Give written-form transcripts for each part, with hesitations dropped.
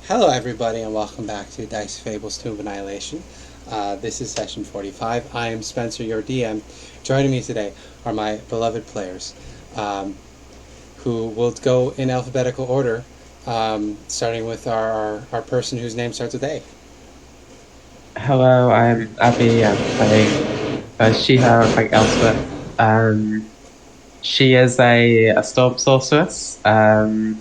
Hello everybody and welcome back to Dice Fables Tomb of Annihilation. This is session 45. I am Spencer, your DM. Joining me today are my beloved players, who will go in alphabetical order, starting with our person whose name starts with A. Hello, I'm Abby. I'm playing she, her, like Elspeth. She is a storm sorceress, and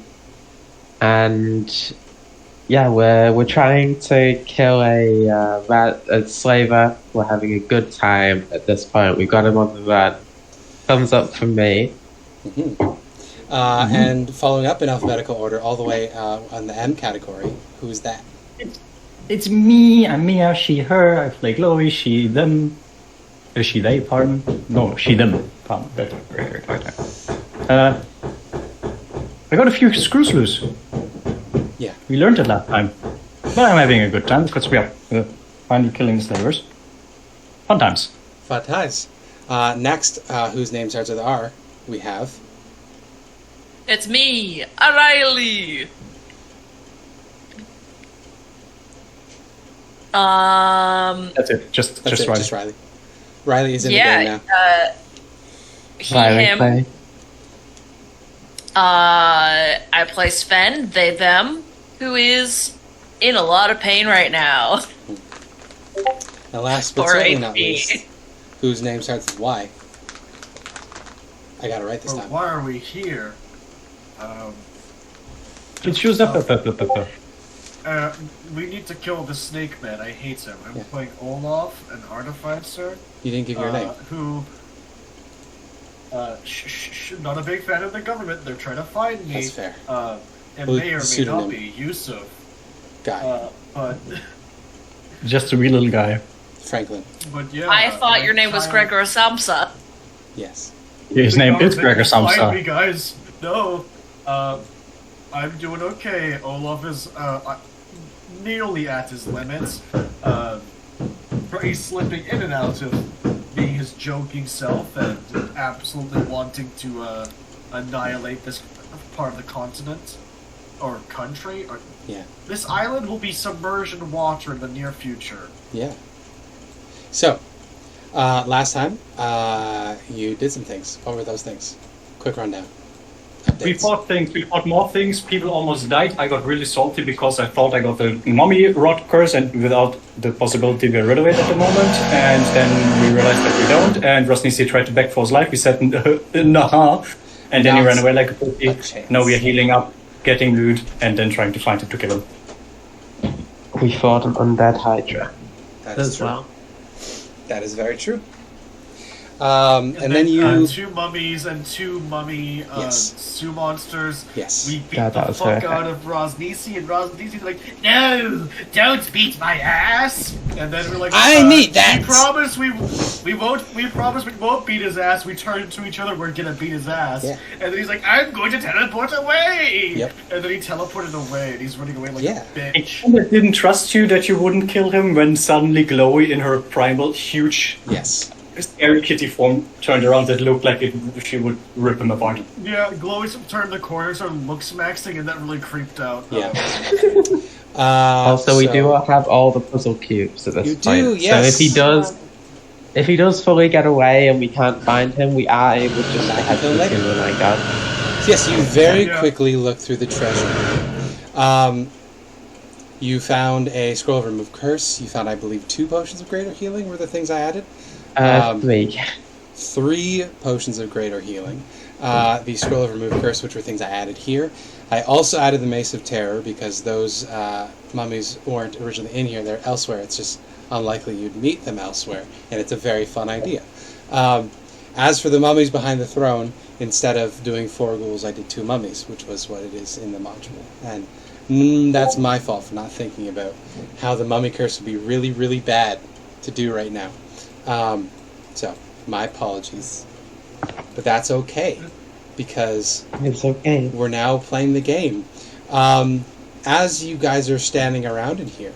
yeah, we're trying to kill a slaver. We're having a good time at this point. We got him on the run. Thumbs up from me. And following up in alphabetical order, all the way on the M category, who's that? It's me, I'm Mia, she, her, I play Glowie, she, them. She, they, pardon? No, she, them. Pardon. I got a few screws loose. Yeah. We learned it last time. But I'm having a good time because we are finally killing the slavers. Fun times. Fun times. Next, whose name starts with R, we have... It's me, O'Reilly. That's it. Just Riley. Just Riley. Riley is in the Yeah, game now. him. I play Sven, they, them, who is in a lot of pain right now. And last but Or certainly not HP. least, whose name starts with Y. I got it right this time. Why are we here? It shows up. We need to kill the snake man. I hate him. I'm playing Olaf, an Artificer. You didn't give your name. Who... not a big fan of the government. They're trying to find me. That's fair. It Well, may or may pseudonym. not be Yusuf. Guy. But Just a wee little guy. Franklin. yeah. I thought your name was Gregor Samsa. Yes. His name is Gregor Find me, Samsa. guys. No. I'm doing okay. Olaf is nearly at his limits. He's slipping in and out of being his joking self and absolutely wanting to annihilate this part of the continent or country. Yeah. This island will be submerged in water in the near future. Yeah. So, last time, you did some things. What were those things? Quick rundown. We Updates. fought more things, people almost died. I got really salty because I thought I got the mummy rot curse and without the possibility to get rid of it at the moment. And then we realized that we don't. And Rosnisi tried to beg for his life. We said, nah. And then he ran away like a pussy. Now we are healing up, getting loot, and then trying to find him to kill him. We fought an undead Hydra. That is as true. well. That is very true. And then you... two mummies and two mummy Sioux monsters. Yes. We beat Yeah, that the was fuck perfect. out of Rosnisi, and Rosnisi's like, "No, don't beat my ass!" And then we're like, I need that! We promise we won't. We promise we won't beat his ass." We turn to each other. We're gonna beat his ass. Yeah. And then he's like, "I'm going to teleport away." Yep. And then he teleported away, and he's running away like a bitch. I didn't trust you that you wouldn't kill him when suddenly Glowie in her primal, huge, Yes. scary kitty form turned around that looked like she would rip him apart. Yeah, Glowy turned the corner, started look maxing, and that really creeped out. Yeah. Also, we so- do have all the puzzle cubes at this You point. do, yes. So if he does fully get away and we can't find him, we are able to just head to later. him when I go. Yes, you very Yeah. quickly look through the treasure. You found a scroll of remove curse. You found, I believe, 2 potions of greater healing were the things I added. 3. 3 potions of greater healing. The scroll of remove curse, which were things I added here. I also added the mace of terror because those mummies weren't originally in here; they're elsewhere. It's just unlikely you'd meet them elsewhere, and it's a very fun idea. As for the mummies behind the throne, instead of doing 4 ghouls, I did 2 mummies, which was what it is in the module. And that's my fault for not thinking about how the mummy curse would be really, really bad to do right now. So, my apologies. But that's okay, because It's okay. we're now playing the game. As you guys are standing around in here,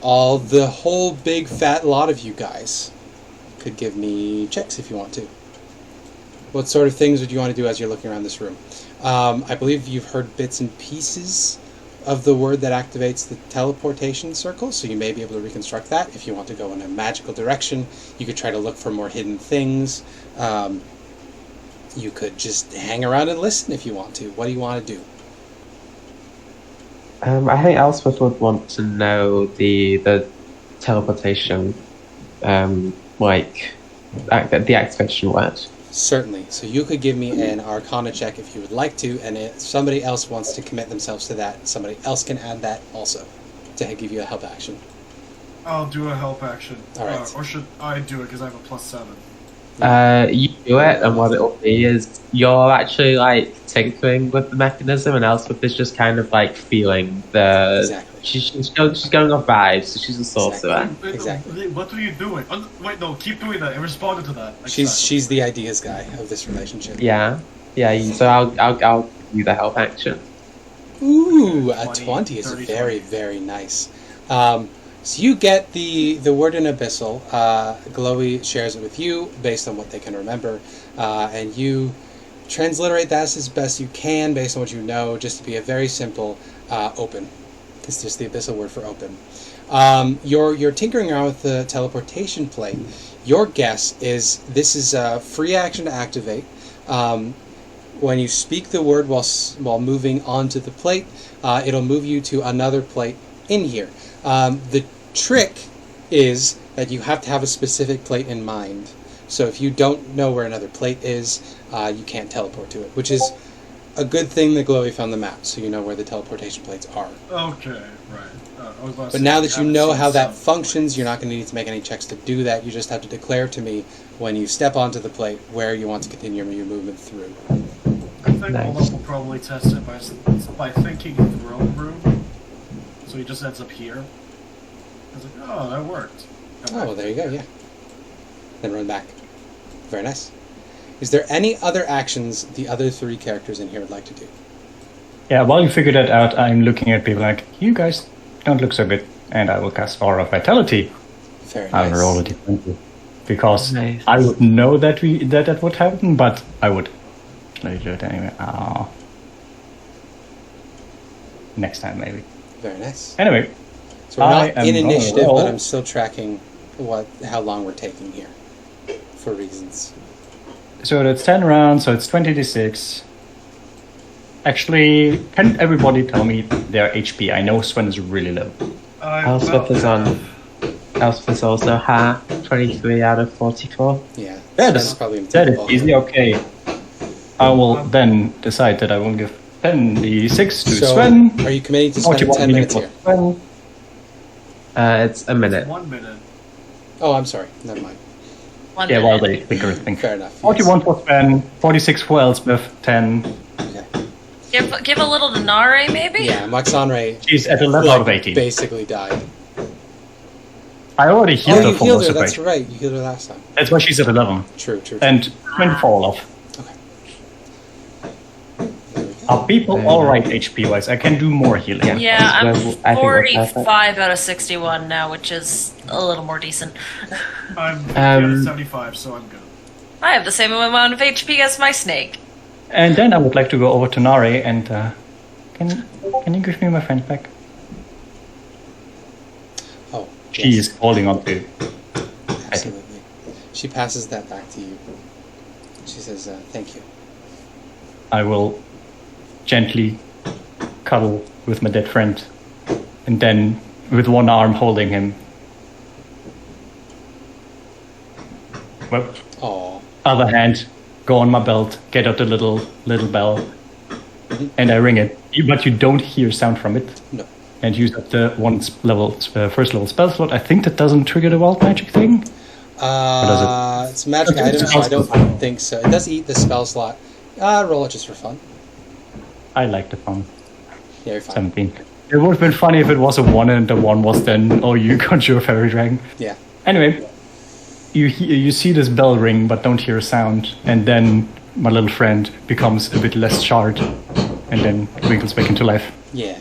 the whole big fat lot of you guys could give me checks if you want to. What sort of things would you want to do as you're looking around this room? I believe you've heard bits and pieces of the word that activates the teleportation circle, so you may be able to reconstruct that. If you want to go in a magical direction, you could try to look for more hidden things. You could just hang around and listen if you want to. What do you want to do? I think Elspeth would want to know the teleportation, the activation word. Certainly. So you could give me an Arcana check if you would like to, and if somebody else wants to commit themselves to that, somebody else can add that also to give you a help action. I'll do a help action. All right. Or should I do it because I have a +7? You do it, and what it'll be is you're actually like tinkering with the mechanism, and Elspeth is just kind of like feeling the. Exactly. She's going off vibes, so she's a sorcerer. Exactly. What are you doing? Wait, no, keep doing that. I responded to that. She's the ideas guy of this relationship. Yeah. So I'll give you the help action. Ooh, a 20 is very, very nice. So you get the word in Abyssal. Glowie shares it with you based on what they can remember, and you transliterate that as best you can based on what you know, just to be a very simple open. It's just the Abyssal word for open. You're tinkering around with the teleportation plate. Your guess is this is a free action to activate. When you speak the word while moving onto the plate, it'll move you to another plate in here. The trick is that you have to have a specific plate in mind. So if you don't know where another plate is, you can't teleport to it, which is a good thing that Glowie found the map, so you know where the teleportation plates are. Okay, right. But now that you know how that functions, you're not going to need to make any checks to do that. You just have to declare to me when you step onto the plate where you want to continue your movement through. I think Olaf will probably test it by thinking throne room. So he just ends up here. I was like, oh, that worked. Oh, well, there you go, yeah. Then run back. Very nice. Is there any other actions the other three characters in here would like to do? Yeah, while you figure that out, I'm looking at people like, you guys don't look so good. And I will cast Aura of Vitality. Very nice. I'll roll a d20. Because Nice. I would know that that would happen, but I would let you do it anyway. Next time, maybe. Very nice. Anyway, So we're not in initiative, roll. but I'm still tracking how long we're taking here for reasons. So that's 10 rounds, so it's 20d6. Actually, can everybody tell me their HP? I know Sven is really low. Elspeth is on. Elspeth also ha 23 out of 44. Yeah, That that's is, probably that is easy, okay. I will then decide that I will give 10d6 to So, Sven. are you committing to spending 41 10 minutes for here? Sven. It's a minute. 1 minute. Oh, I'm sorry. Never mind. Yeah, well, they think. Fair enough. Yes. 41 for Sven, 46 for Elspeth, 10. Okay. Give a little to Nare, maybe? Yeah, Maxanre She's at a level of 18. basically died. I already healed Oh, her you for healed most her. of her. That's right. You healed her last time. That's why she's at 11. True. And 24 Olaf. Okay. Are people alright HP wise? I can do more healing. Yeah, I I'm think we're 45 out of 61 now, which is a little more decent. I'm 75, so I'm good. I have the same amount of HP as my snake. And then I would like to go over to Nare and can you give me my friend back? Oh, She is holding on to. absolutely. She passes that back to you. She says, "Thank you." I will gently cuddle with my dead friend, and then with one arm holding him. Well, Oh, other hand, go on my belt, get out the little bell, and I ring it. But you don't hear sound from it. no. And use up the first level spell slot. I think that doesn't trigger the wild magic thing. does It's a magic Okay, item, it's so I a don't spell slot. think so. It does eat the spell slot. Roll it just for fun. I like the fun. Yeah, you're fine. 17. It would have been funny if it was a 1 and the 1 was then, oh, you conjure a fairy dragon. Yeah. Anyway, you see this bell ring but don't hear a sound, and then my little friend becomes a bit less charred and then wiggles back into life. Yeah.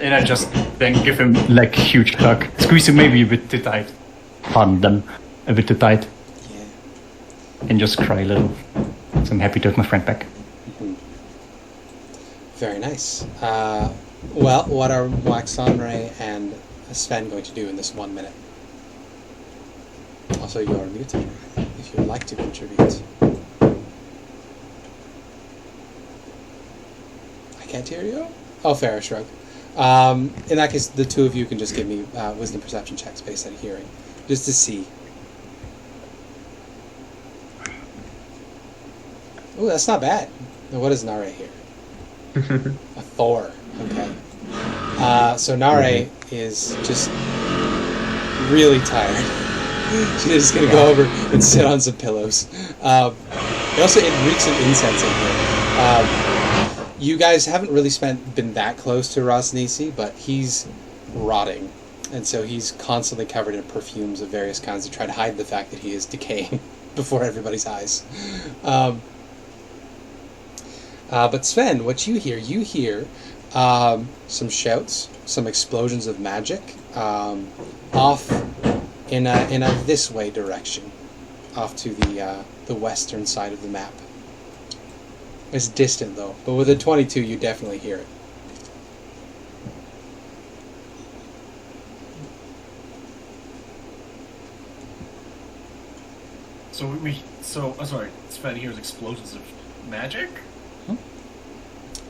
And I just then give him like a huge hug, squeeze him maybe a bit too tight, pardon them, a bit too tight, Yeah. and just cry a little. So I'm happy to have my friend back. Very nice. Well, what are Waxonre and Sven going to do in this 1 minute? Also, you are muted if you would like to contribute. I can't hear you? Oh, fair, shrug. In that case, the two of you can just give me wisdom perception checks based on hearing, just to see. Oh, that's not bad. Now, what is Nare here? A 4. Okay. So Nare is just really tired. She's just gonna go over and sit on some pillows. Also, it reeks of incense in here. You guys haven't really been that close to Rosnisi, but he's rotting, and so he's constantly covered in perfumes of various kinds to try to hide the fact that he is decaying before everybody's eyes. But Sven, what you hear some shouts, some explosions of magic, off in a this way direction, off to the western side of the map. It's distant though, but with a 22 you definitely hear it. Sorry, Sven hears explosions of magic?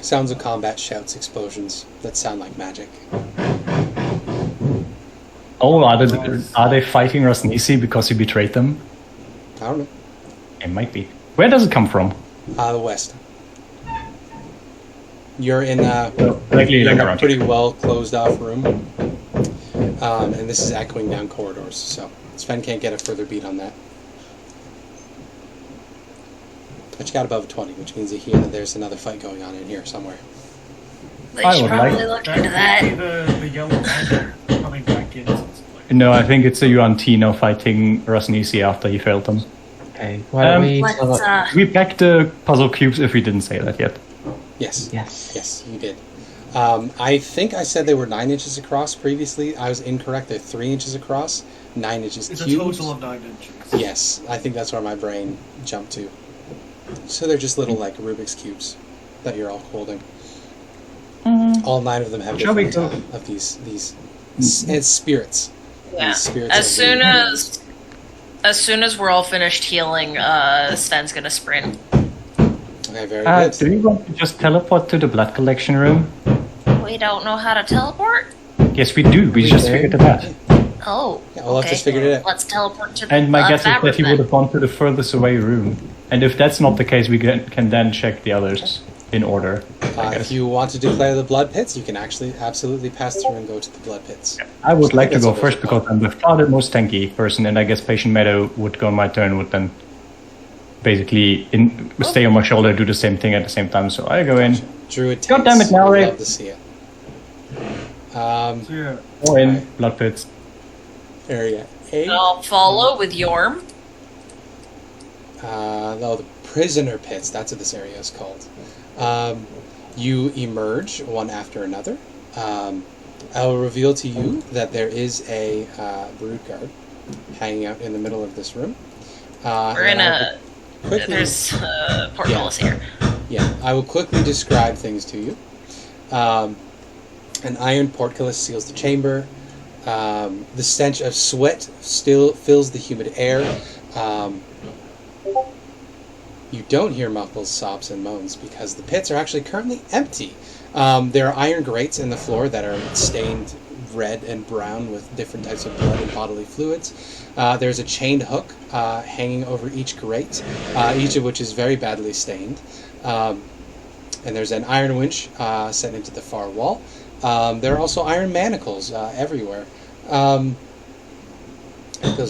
Sounds of combat, shouts, explosions that sound like magic. Oh, are they fighting Rosnisi because he betrayed them? I don't know. It might be. Where does it come from? The west. You're in a pretty well closed off room, and this is echoing down corridors, so Sven can't get a further beat on that. But you got above 20, which means you hear that there's another fight going on in here somewhere. They should probably look into that. The yellow magic coming back in. No, I think it's a Yuantino fighting Rosnisi after he failed them. Okay, why don't we... We packed the puzzle cubes if we didn't say that yet. Yes. Yes. Yes, you did. I think I said they were 9 inches across previously. I was incorrect. They're 3 inches across, 9 inches It's cubed. a total of 9 inches. Yes, I think that's where my brain jumped to. So they're just little, like, Rubik's Cubes that you're all holding. All 9 of them have different of these it's spirits. Yeah. These spirits As soon as we're all finished healing, Sven's gonna sprint. Okay, very good. Do you want to just teleport to the blood collection room? We don't know how to teleport? Yes, we do. We just figured it out. Oh, Yeah, Olaf just figured it out. Let's teleport to the And my guess is fabric that he then. would have gone to the furthest away room. And if that's not the case, we can then check the others in order. If you want to declare the blood pits, you can actually absolutely pass through and go to the blood pits. I would like to That's go what first it's because I'm the far the most tanky person, and I guess Patient Meadow would go on my turn, would then basically stay on my shoulder, do the same thing at the same time. So I go in. Druid God damn it, tanks, now, we'd Ray. love to see it. So yeah, Or in Right. blood pits. Area 8. I'll follow with Yorm. The prisoner pits, that's what this area is called. You emerge one after another. I will reveal to you that there is a brood guard hanging out in the middle of this room. We're in a... quickly, There's portcullis here. Yeah, I will quickly describe things to you. An iron portcullis seals the chamber. The stench of sweat still fills the humid air. You don't hear muffled sobs and moans because the pits are actually currently empty. There are iron grates in the floor that are stained red and brown with different types of blood and bodily fluids. There's a chained hook hanging over each grate, each of which is very badly stained. And there's an iron winch set into the far wall. There are also iron manacles everywhere. Those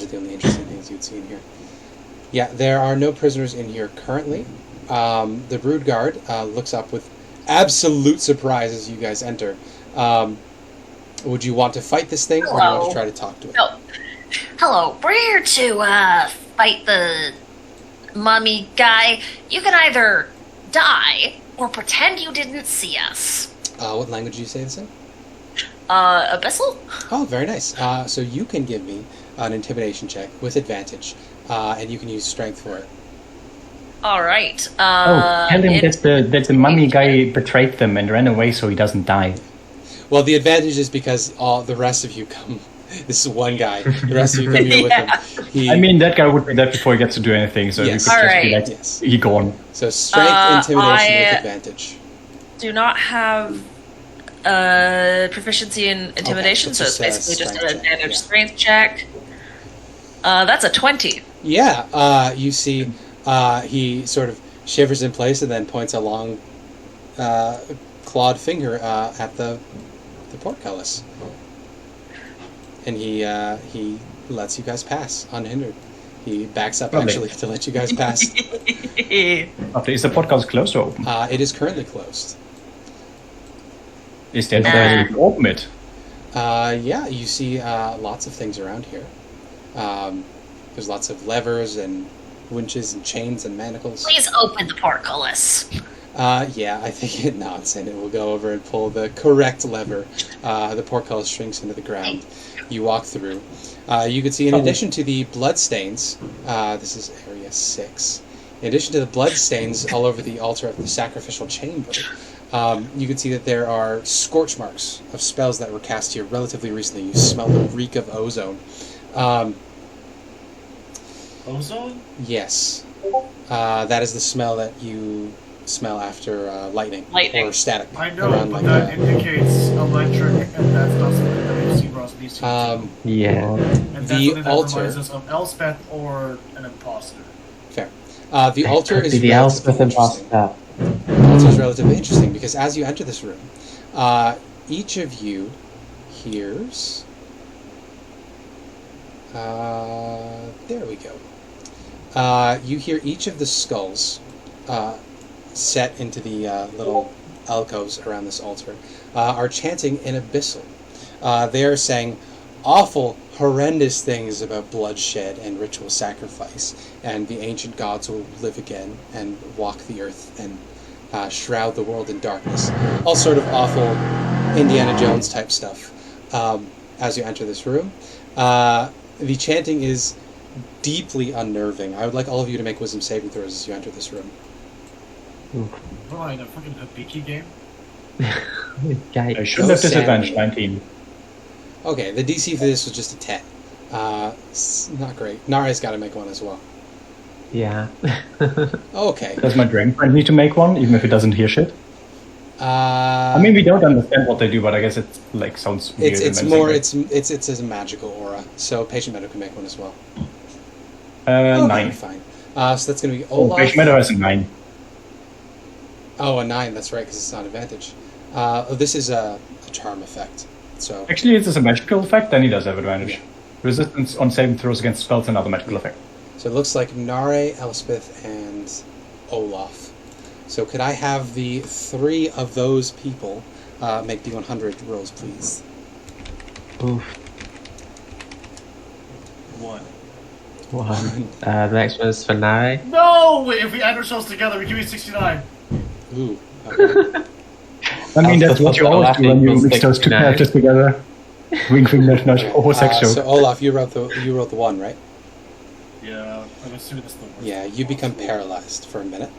are the only interesting things you'd see in here. Yeah, there are no prisoners in here currently. The brood guard looks up with absolute surprise as you guys enter. Would you want to fight this thing, or do you want to try to talk to it? No. Hello, we're here to fight the mummy guy. You can either die or pretend you didn't see us. What language do you say this in? Abyssal? Oh, very nice. So you can give me an intimidation check with advantage, and you can use strength for it. All right. Tell him that the mummy guy betrayed them and ran away so he doesn't die. Well, the advantage is because all the rest of you come. This is one guy. The rest of you come here with him. I mean, that guy would be dead before he gets to do anything, so Yes. you could just be Alright. like, Yes. he gone. So strength, intimidation I- with advantage. Do not have proficiency in intimidation, it's so it's just a basically just an strength check, advantage yeah. strength check. That's a 20. Yeah, you see he sort of shivers in place and then points a long clawed finger at the portcullis. And he lets you guys pass unhindered. He backs up Lovely. actually to let you guys pass. After, is the podcast closed or open? It is currently closed. Is there to open it? Yeah, you see lots of things around here. There's lots of levers and winches and chains and manacles. Please open the portcullis. Yeah, I think it nods and it will go over and pull the correct lever. The portcullis shrinks into the ground. You walk through. You can see, in addition to the bloodstains, this is area 6. In addition to the bloodstains all over the altar of the sacrificial chamber, you can see that there are scorch marks of spells that were cast here relatively recently. You smell the reek of ozone. Ozone? Yes. That is the smell that you smell after lightning or static. I know, around, but like, that indicates electric, and that's not something that we've seen Ross needs to Yeah. And that's the something that altar. reminds us of Elspeth or an imposter. Fair. The altar Could is be the Elspeth relatively interesting. imposter. The altar is relatively interesting because as you enter this room, each of you hears. There we go. You hear each of the skulls set into the little alcoves around this altar are chanting in abyssal. They are saying awful, horrendous things about bloodshed and ritual sacrifice, and the ancient gods will live again and walk the earth and shroud the world in darkness. All sort of awful Indiana Jones type stuff. As you enter this room, the chanting is deeply unnerving. I would like all of you to make wisdom saving throws as you enter this room. Fine, a fucking Hibiki game? Guy. I should have disadvantage 19. Okay, the DC for this was just a 10. Not great. Nara's got to make one as well. Yeah. Okay. Does my Dragonborn need to make one, even if it doesn't hear shit? I mean, we don't understand what they do, but I guess it like sounds weird. It's and more menacing. it's a magical aura. So patient meadow can make one as well. Okay, 9. Fine. So that's going to be Oh, Olaf. Patient Meadow has a 9. Oh, a 9. That's right, because it's not advantage. This is a charm effect. So Actually, it is a magical effect, then he does have advantage. Resistance on saving throws against spells, another magical effect. so it looks like Nare, Elspeth, and Olaf. So could I have the 3 of those people make D100 rolls, please? Oof. 1. One. The next one is for Nari. No! Wait, if we add ourselves together, we give you 69. Ooh. Okay. I mean, that's what you always do when you mix those two 69. characters together. Wink, wink, nudge, nudge, homosexual. So Olaf, you rolled the 1, right? Yeah, I'm assuming that's the worst. Yeah, you become paralyzed for a minute.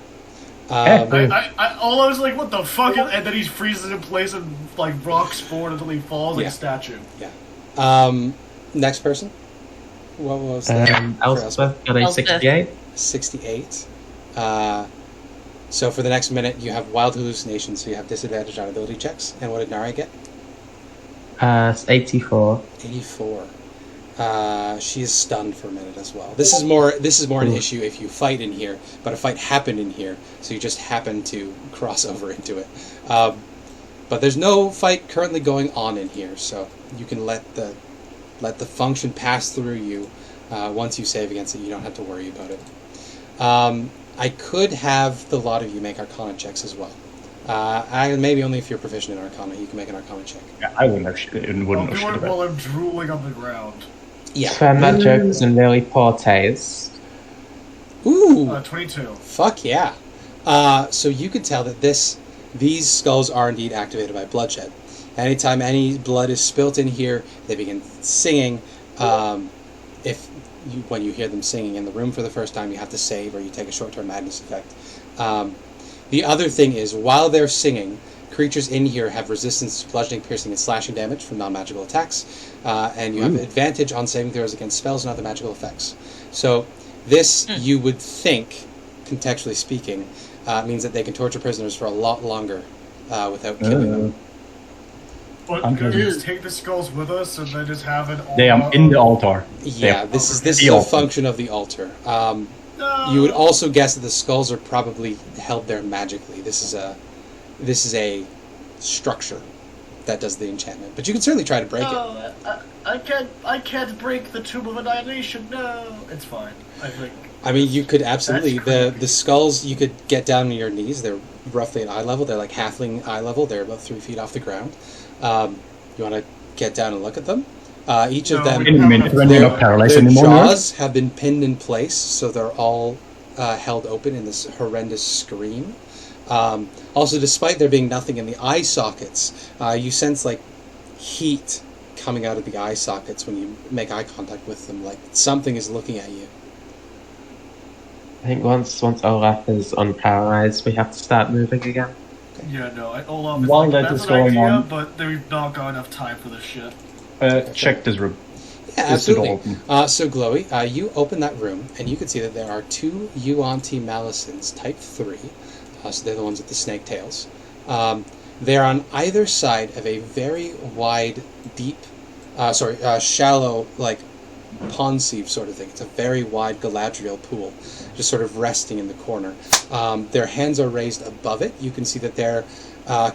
All I was like, what the fuck? And then he freezes in place and like rocks forward until he falls like Yeah. a statue. Yeah. Next person. What was that? for Elspeth got a Elspeth. 68. 68. So for the next minute, you have wild hallucinations, so you have disadvantage on ability checks. And what did Nari get? It's 84. 84. She is stunned for a minute as well. This is more an issue if you fight in here, but a fight happened in here, so you just happen to cross over into it. But there's no fight currently going on in here, so you can let the function pass through you. Once you save against it, you don't have to worry about it. I could have the lot of you make Arcana checks as well. Maybe only if you're proficient in Arcana, you can make an Arcana check. Yeah, I wouldn't have shit, I'll wouldn't do have shit it about while I'm drooling on the ground. Yeah. Sven, that joke was in really poor taste. Ooh. 22. Fuck yeah. So you could tell that these skulls are indeed activated by bloodshed. Anytime any blood is spilt in here, they begin singing. If when you hear them singing in the room for the first time, you have to save or you take a short-term madness effect. The other thing is, while they're singing, creatures in here have resistance to bludgeoning, piercing, and slashing damage from non-magical attacks, and you have advantage on saving throws against spells and other magical effects. So this, you would think, contextually speaking, means that they can torture prisoners for a lot longer without killing them. But I'm can we confused. just take the skulls with us and then just have it all They are in the altar. Yeah, this is the a altar. function of the altar. No. You would also guess that the skulls are probably held there magically. This is a structure that does the enchantment, but you can certainly try to break it. No, I can't break the Tomb of Annihilation. No, it's fine. I think. I mean, you could absolutely. That's The skulls, you could get down to your knees. They're roughly at eye level. They're like halfling eye level. They're about 3 feet off the ground. You want to get down and look at them? Each of them, In a minute, when we're not paralyzed their anymore. jaws have been pinned in place, so they're all held open in this horrendous scream. Also, despite there being nothing in the eye sockets, you sense like heat coming out of the eye sockets when you make eye contact with them. Like something is looking at you. I think once Olaf is unparalyzed, we have to start moving again. Yeah, no. Olaf is While like, that that's is an going idea, on- but we've not got enough time for this shit. Check this room. Yeah, Is the door absolutely. So, Glowie, you open that room, and you can see that there are 2 Yuanti-Malisons, type 3. So they're the ones with the snake tails. They're on either side of a very wide, deep, shallow, like, pond sieve sort of thing. It's a very wide Galadriel pool, just sort of resting in the corner. Their hands are raised above it. You can see that they're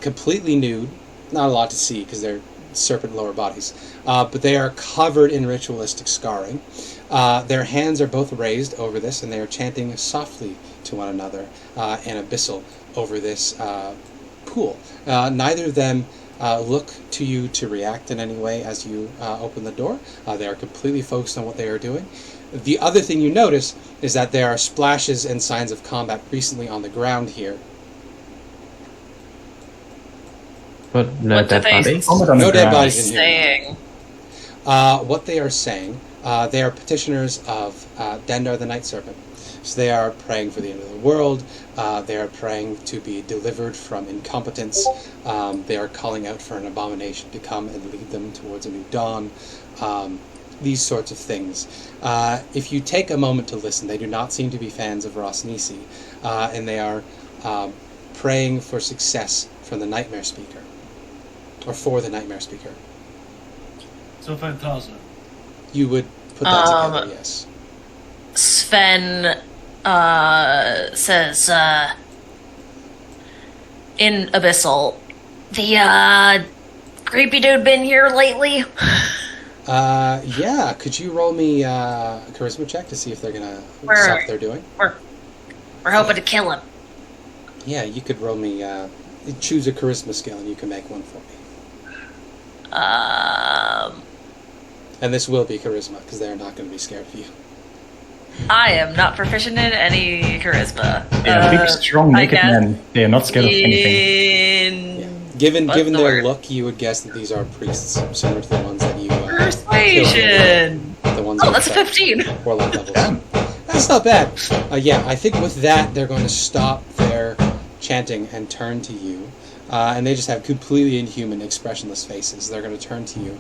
completely nude. Not a lot to see because they're serpent lower bodies, but they are covered in ritualistic scarring. Their hands are both raised over this, and they are chanting softly to one another and abyssal over this pool. Neither of them look to you to react in any way as you open the door. They are completely focused on what they are doing. The other thing you notice is that there are splashes and signs of combat recently on the ground here. But no What do dead they bodies. On the No dead ground. bodies in here. saying? What they are saying, they are petitioners of Dendar the Night Serpent. So they are praying for the end of the world. They are praying to be delivered from incompetence. They are calling out for an abomination to come and lead them towards a new dawn. These sorts of things. If you take a moment to listen, they do not seem to be fans of Rosnisi, and they are praying for success from the Nightmare Speaker, or for the Nightmare Speaker. So Phantasm. You would put that together, yes. Sven says, in Abyssal, the creepy dude been here lately? Yeah, could you roll me a charisma check to see if they're gonna Where- stop what they're doing? We're hoping to kill him. Yeah, you could roll me, choose a charisma skill and you can make one for me. And this will be charisma, because they're not going to be scared of you. I am not proficient in any charisma. They are big, strong, I naked guess men. They are not scared of anything. Yeah. Given What's given the their word? look, you would guess that these are priests, similar to the ones that you Persuasion! killed. The ones Oh, with that's a the 15. warlock levels. That's not bad. Yeah, I think with that, they're going to stop their chanting and turn to you. And they just have completely inhuman, expressionless faces. They're going to turn to you,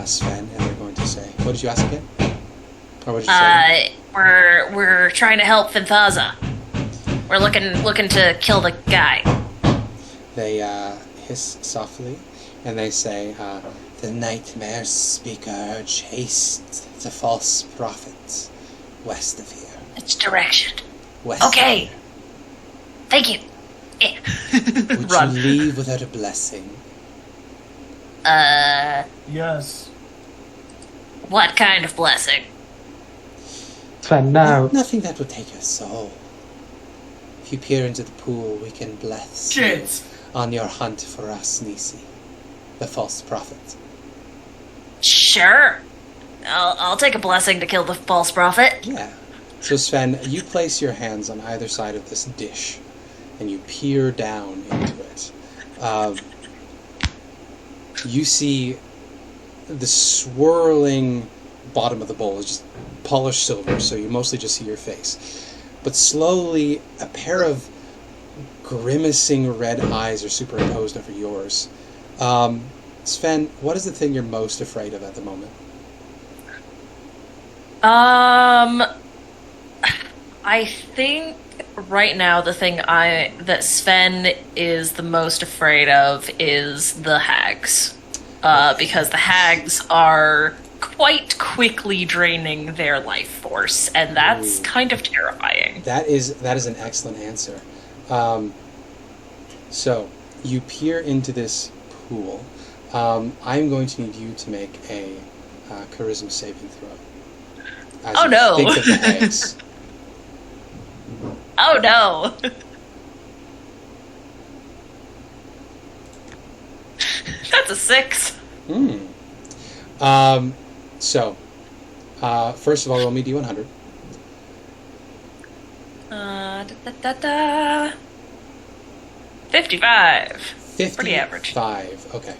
Sven, and they're going to say, what did you ask again? Or what did you say? We're trying to help Finthaza. We're looking to kill the guy. They hiss softly, and they say, the Nightmare Speaker chased the false prophet west of here. Which direction? West Okay. of here. Thank you. Eh. Would Run. you leave without a blessing? Yes. What kind of blessing? Sven, no. Nothing that would take your soul. If you peer into the pool, we can bless you Shit. on your hunt for Rosnisi, the false prophet. Sure. I'll take a blessing to kill the false prophet. Yeah. So Sven, you place your hands on either side of this dish, and you peer down into it. You see the swirling bottom of the bowl is just polished silver, so you mostly just see your face. But slowly, a pair of grimacing red eyes are superimposed over yours. Sven, what is the thing you're most afraid of at the moment? I think right now the thing that Sven is the most afraid of is the hags. Because the hags are quite quickly draining their life force, and that's kind of terrifying. That is an excellent answer. So, you peer into this pool. I'm going to need you to make a charisma saving throw. As Oh you no! Think of the hags. Oh no! That's a 6. So, first of all, roll me D100. 55. Pretty average. 55. Okay.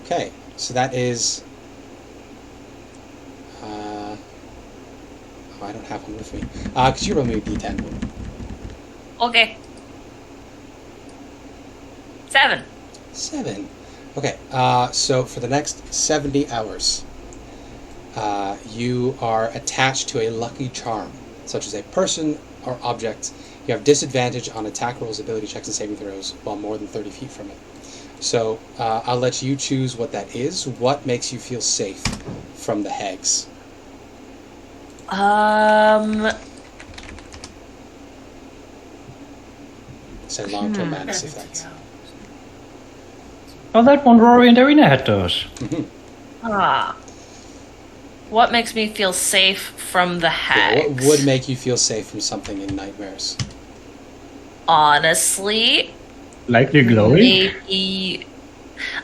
Okay. So that is. Oh, I don't have one with me. Could you roll me a D10? Okay. 7. 7. Okay, so for the next 70 hours, you are attached to a lucky charm, such as a person or object. You have disadvantage on attack rolls, ability checks, and saving throws while more than 30 feet from it. So I'll let you choose what that is. What makes you feel safe from the hags? It's a long-term madness effect. Oh, that one Rory and Arena had those. What makes me feel safe from the hags? What would make you feel safe from something in nightmares? Honestly, Likely Glowie? maybe...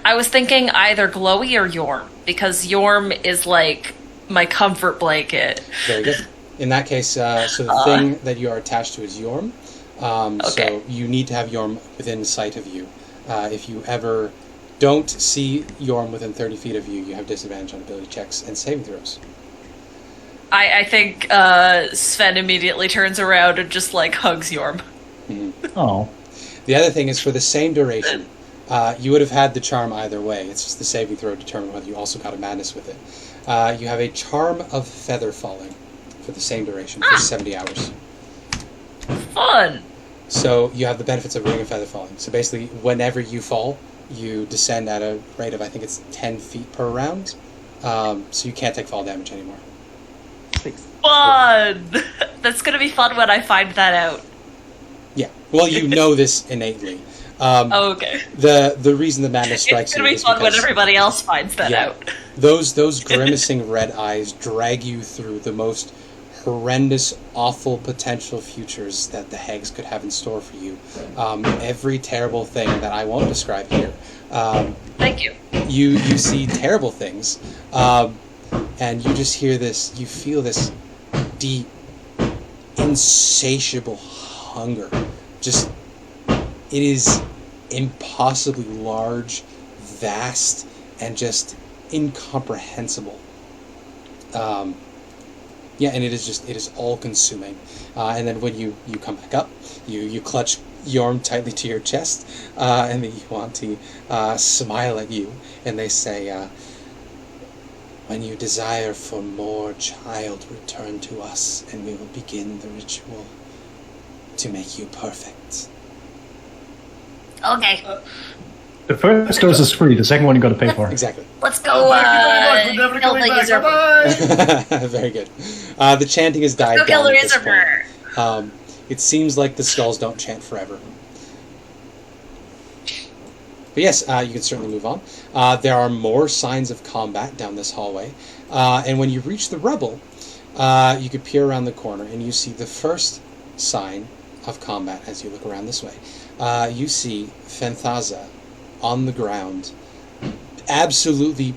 I was thinking either Glowie or Yorm, because Yorm is like my comfort blanket. Very good. In that case, so the thing that you are attached to is Yorm. So you need to have Yorm within sight of you. If you ever don't see Yorm within 30 feet of you, you have disadvantage on ability checks and saving throws. I think Sven immediately turns around and just like hugs Yorm. Oh. The other thing is for the same duration, you would have had the charm either way. It's just the saving throw determined whether you also got a madness with it. You have a charm of feather falling for the same duration for 70 hours. Fun! So you have the benefits of ring of feather falling. So basically, whenever you fall, you descend at a rate of, I think it's 10 feet per round. So you can't take fall damage anymore. Fun! That's gonna be fun when I find that out. Yeah. Well, you know this innately. Okay. The reason the madness strikes It's gonna you be is fun when because everybody else finds that out. Those grimacing red eyes drag you through the most horrendous, awful potential futures that the hags could have in store for you. Every terrible thing that I won't describe here. Thank you. You see terrible things, and you just hear this. You feel this deep, insatiable hunger. Just, it is impossibly large, vast, and just incomprehensible. Yeah, and it is all-consuming. And then when you come back up, you clutch Yorm tightly to your chest, and the Yuanti smile at you, and they say, when you desire for more, child, return to us, and we will begin the ritual to make you perfect. Okay. The first dose is free, the second one you gotta pay for. Exactly. Let's go, We're never kill coming the back. usurper. Bye-bye. Very good. The chanting has died Go kill down the at this usurper. point. It seems like the skulls don't chant forever. But yes, you can certainly move on. There are more signs of combat down this hallway. And when you reach the rubble, you could peer around the corner and you see the first sign of combat as you look around this way. You see Fenthaza on the ground, absolutely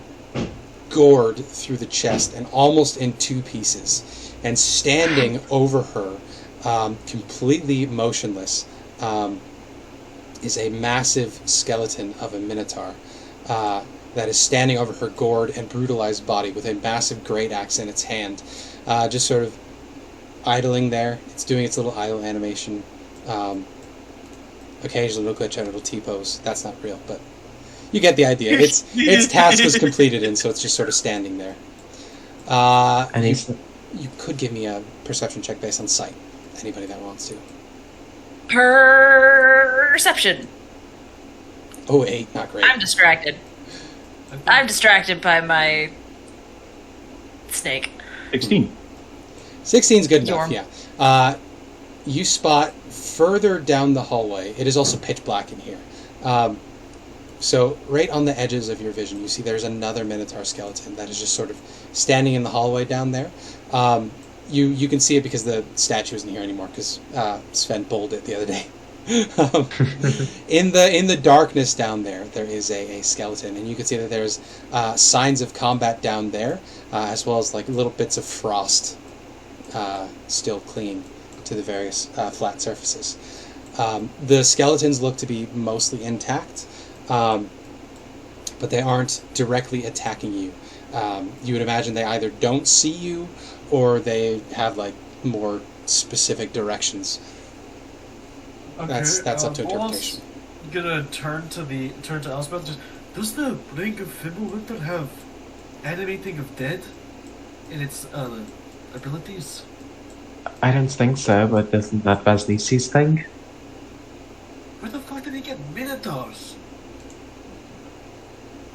gored through the chest and almost in two pieces. And standing over her, completely motionless, is a massive skeleton of a minotaur. that is standing over her gored and brutalized body with a massive great axe in its hand, just sort of idling there. It's doing its little idle animation. Occasionally it'll glitch out, it'll T-pose. That's not real, but you get the idea. Its task was completed, and so it's just sort of standing there. You could give me a perception check based on sight. Anybody that wants to. Perception. Oh, 8, not great. I'm distracted. I'm distracted by my snake. 16. 16's good enough, Yorm. yeah. You spot further down the hallway. It is also pitch black in here. So right on the edges of your vision, you see there's another Minotaur skeleton that is just sort of standing in the hallway down there. You can see it because the statue isn't here anymore, because Sven bowled it the other day. In the darkness down there is a skeleton, and you can see that there's signs of combat down there, as well as like little bits of frost still clinging to the various flat surfaces. The skeletons look to be mostly intact, but they aren't directly attacking you. You would imagine they either don't see you or they have like more specific directions. Okay, That's up to interpretation. I'm gonna turn to Elspeth. Just, does the Ring of Fimbulwinter have animating of dead in its abilities? I don't think so, but isn't that Vasnisi's thing? Where the fuck did he get Minotaurs?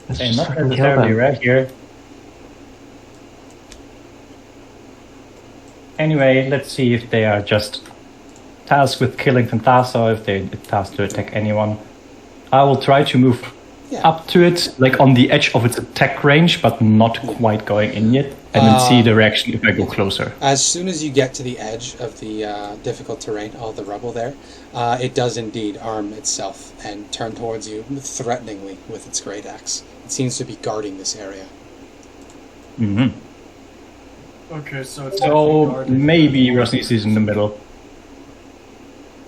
Let's Hey, just not fucking kill necessarily them. right here. Anyway, let's see if they are just tasked with killing Phantasa, or if they're tasked to attack anyone. I will try to move up to it, like on the edge of its attack range, but not quite going in yet, and then see the reaction if I go closer. As soon as you get to the edge of the difficult terrain, all the rubble there, it does indeed arm itself and turn towards you threateningly with its great axe. It seems to be guarding this area. Mm-hmm. Okay, so it's So maybe Rosnis is in the middle.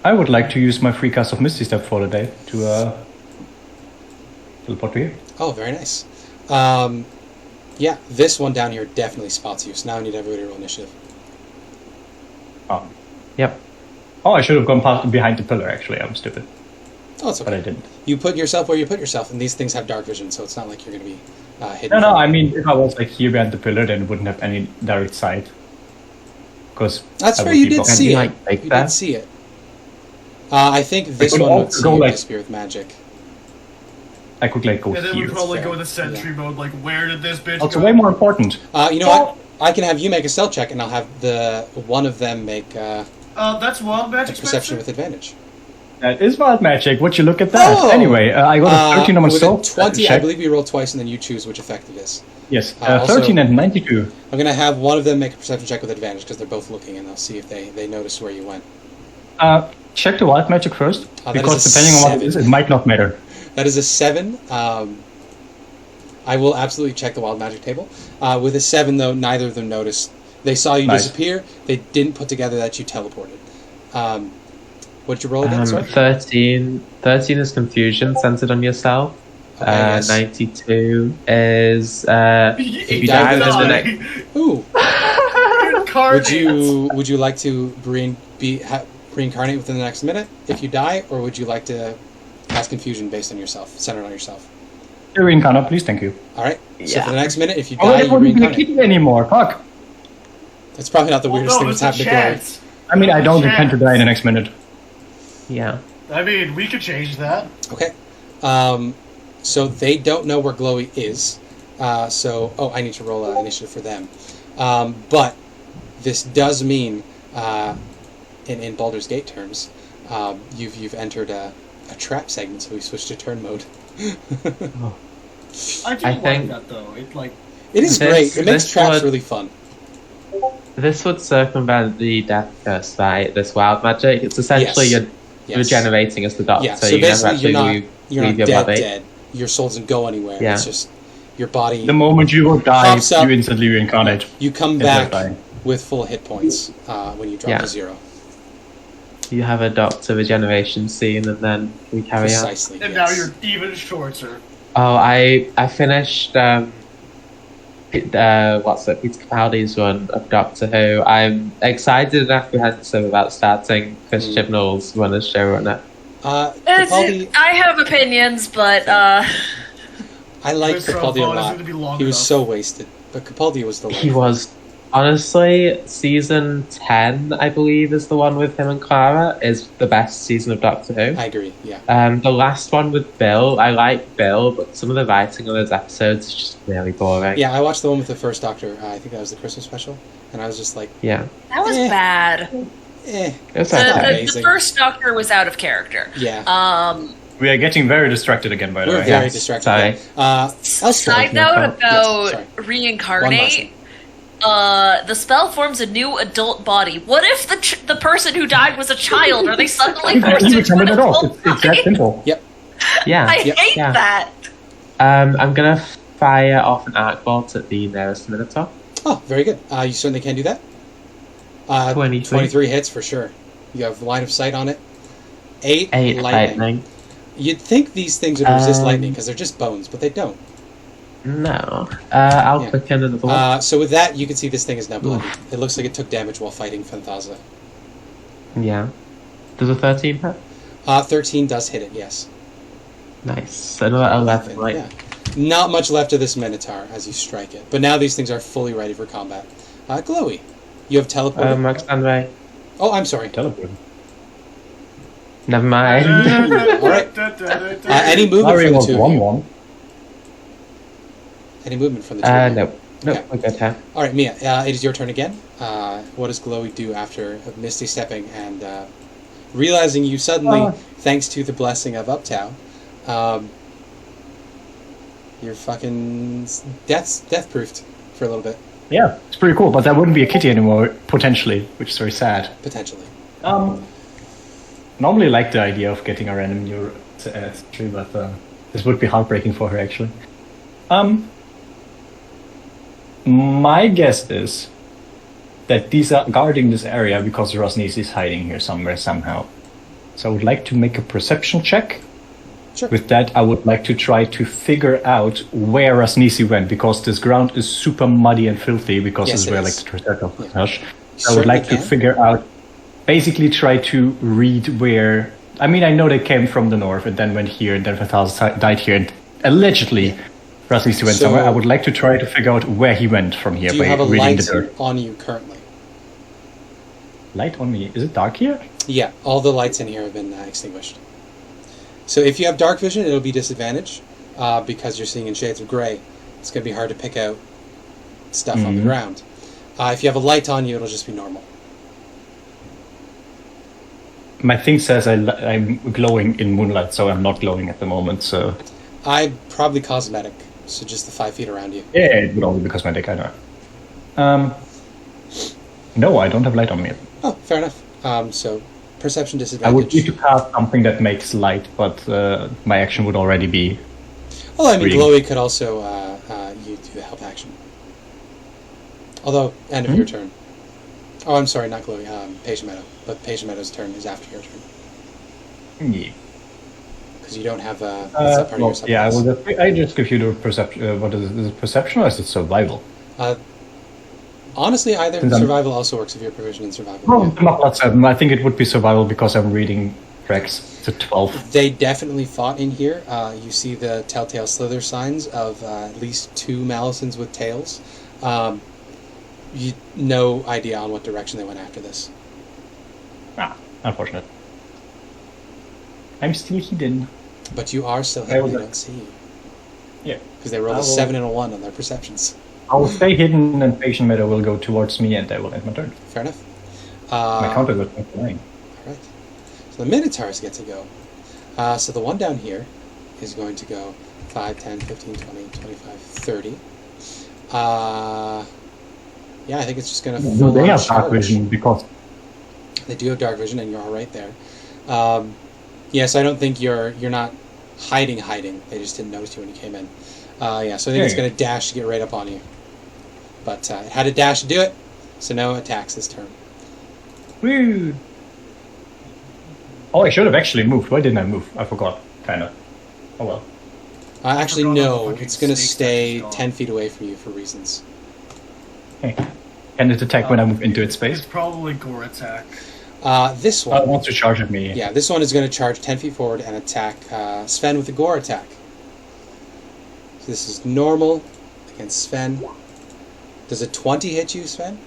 I would like to use my free cast of Misty Step for the day to teleport to here. Oh, very nice. Yeah, this one down here definitely spots you, so now I need everybody to roll initiative. Oh. Yep. Oh, I should have gone past behind the pillar, actually. I'm stupid. Oh, it's okay. But I didn't. You put yourself where you put yourself, and these things have dark vision, so it's not like you're going to be hidden. No, I mean, if I was like here behind the pillar, then it wouldn't have any direct sight. Because That's fair, you did see you, it. like, take You that? did see it. I think this could one would also see go, you like- disappear with magic. I could like go And then here. we probably fair. go into sentry mode, like, where did this bitch Also, go? way more important. You know what? I can have you make a stealth check, and I'll have one of them make That's wild magic, perception Spencer? with advantage. That is wild magic. Would you look at that? Oh! Anyway, I got a 13 on my with a stealth 20, I check. believe you roll twice, and then you choose which effect it is. Yes, Also- 13 and 92. I'm going to have one of them make a perception check with advantage, because they're both looking, and I'll see if they notice where you went. Check the wild magic first, that is because a depending on what it 7. is, it might not matter. That is a 7. I will absolutely check the wild magic table. With a 7, though, neither of them noticed. They saw you Nice. disappear. They didn't put together that you teleported. What did you roll again? Sorry? 13 is confusion centered on yourself. Okay, yes. 92 is if you die die within the die. next. Ooh. Incarnate. Would you like to reincarnate within the next minute if you die, or would you like to cast confusion based on yourself, centered on yourself? You're reincarnate, please, thank you. All right. So Yeah. for the next minute, if you Oh, die, I you wouldn't be reincarnate. keep it anymore. Fuck. It's probably not the weirdest thing that's there's a happened to Glory. chance. I mean, I don't There's a intend to die in the next minute. Yeah. I mean, we could change that. Okay. So they don't know where Glowie is. I need to roll an initiative for them. But this does mean, in Baldur's Gate terms, you've entered a trap segment, so we switched to turn mode. I do I like think- that, though. It, like, It is great. It makes this traps would- really fun. This would circumvent the death curse, right? This wild magic. It's essentially Yes. you're regenerating as the doctor. Yeah, so you never basically actually you're not leave your dead, body. dead. Your soul doesn't go anywhere. Yeah. It's just your body. The moment you will die, Pops up. you instantly reincarnate. You come It's like back dying. with full hit points when you drop Yeah. to 0. You have a doctor regeneration scene, and then we carry on. Precisely. and yes. now you're even shorter. Oh, I finished what's it? Peter Capaldi's run of Doctor Who. I'm excited and apprehensive about starting Chris Chibnall's run as showrunner. Capaldi, I have opinions, but I like Chris Capaldi a Chibnall lot. isn't gonna be long He was enough. so wasted, but Capaldi was the one. He was honestly season 10, I believe, is the one with him and Clara, is the best season of Doctor Who. I agree. Yeah. The last one with Bill, I like Bill, but some of the writing on those episodes is just really boring. Yeah, I watched the one with the first Doctor. I think that was the Christmas special, and I was just like, Yeah. that was bad. eh. It's The, not not bad. the amazing. first Doctor was out of character. Yeah. We are getting very distracted again, by the We're way. very Yes, distracted. sorry. Elspeth. Side no note fault. about Yes, sorry. One reincarnate. The spell forms a new adult body. What if the person who died was a child? Are they suddenly forced You into become an an adult. adult It's that body? simple. Yep. Yeah. I Yep. hate Yeah. that. I'm gonna fire off an arc bolt at the nearest Minotaur. Oh, very good. You certainly can do that. 23. 23 hits for sure. You have line of sight on it. 8 8 lightning. You'd think these things would resist Um, lightning because they're just bones, but they don't. No. I'll Yeah. quicken another one. So with that, you can see this thing is now bloody. It looks like it took damage while fighting Fanthaza. Yeah. Does a 13 hit? 13 does hit it, yes. Nice. Another 11 Yeah. lightning. Not much left of this Minotaur as you strike it, but now these things are fully ready for combat. Glowie, you have teleported. Max Stanway. Oh, I'm sorry. Teleport. Never mind. Alright. Any movement Larry from the was two of 1-1. you? Any movement from the two of you? No. No, Okay. we're good here. All right, Mia. It is your turn again. What does Glowie do after Misty stepping and realizing you suddenly, thanks to the blessing of Uptown, you're fucking death-proofed for a little bit, Yeah, it's pretty cool, but that wouldn't be a kitty anymore, potentially, which is very sad. potentially. Normally like the idea of getting a random new tree, but this would be heartbreaking for her, actually. My guess is that these are guarding this area because Rosnisi is hiding here somewhere somehow. So I would like to make a perception check. Sure. With that, I would like to try to figure out where Rosnisi went, because this ground is super muddy and filthy, because Yes, this is it where is. like the Traakul Yeah. touch. I would like to Certainly can. figure out, basically try to read where. I mean, I know they came from the north and then went here, and then Fatal died here, and allegedly Rosnisi went So- somewhere. I would like to try to figure out where he went from here Do you by have a reading the light dirt. on you currently? Light on me. Is it dark here? Yeah, all the lights in here have been extinguished. So if you have dark vision, it'll be disadvantage because you're seeing in shades of gray. It's going to be hard to pick out stuff on the ground. If you have a light on you, it'll just be normal. My thing says I'm glowing in moonlight, so I'm not glowing at the moment. So Probably cosmetic, so just the 5 feet around you. yeah, it would only be cosmetic. I know. No, I don't have light on me. Oh, fair enough. So perception I disadvantage. would need to cast something that makes light, but my action would already be. Well, I mean, reading. Glowie could also you do the help action. Although, end of your turn. Oh, I'm sorry, not Glowie. Patient Meadow. But Patient Meadow's turn is after your turn. Yeah. Because you don't have it's not part of your Yeah, I supplements. will. I just give you the perception. What is it? Is it perception or is it survival? Honestly, either. Since I'm- Survival also works if you're proficient in survival. Oh, Yeah. not plus 7. I think it would be survival because I'm reading tracks. It's a 12. They definitely fought in here. You see the telltale slither signs of at least 2 Malisons with tails. You no idea on what direction they went after this. Unfortunate. I'm still hidden. But you are still I hidden. will- They don't see you. Yeah. Because they rolled I a will- 7 and a 1 on their perceptions. I will stay hidden, and Patient Meadow will go towards me, and I will end my turn. Fair enough. My counter was 29. Alright. So the Minotaurs get to go. So the one down here is going to go 5, 10, 15, 20, 25, 30. Yeah, I think it's just going to No, they have dark vision because They do have dark vision, and you're all right there. So I don't think you're not hiding. They just didn't notice you when you came in. So I think it's Yeah. going to dash to get right up on you. But it had a dash to do it, so no attacks this turn. Woo! Oh, I should have actually moved. Why didn't I move? I forgot. Kinda. Oh well. Actually, forgot no. about the It's going to fucking stay snakes that 10 feet away from you for reasons. Okay. Can it attack when I move into its space? It's probably gore attack. This It one. wants to charge at me. Yeah, this one is going to charge 10 feet forward and attack Sven with a gore attack. So this is normal against Sven. Does a 20 hit you, Sven?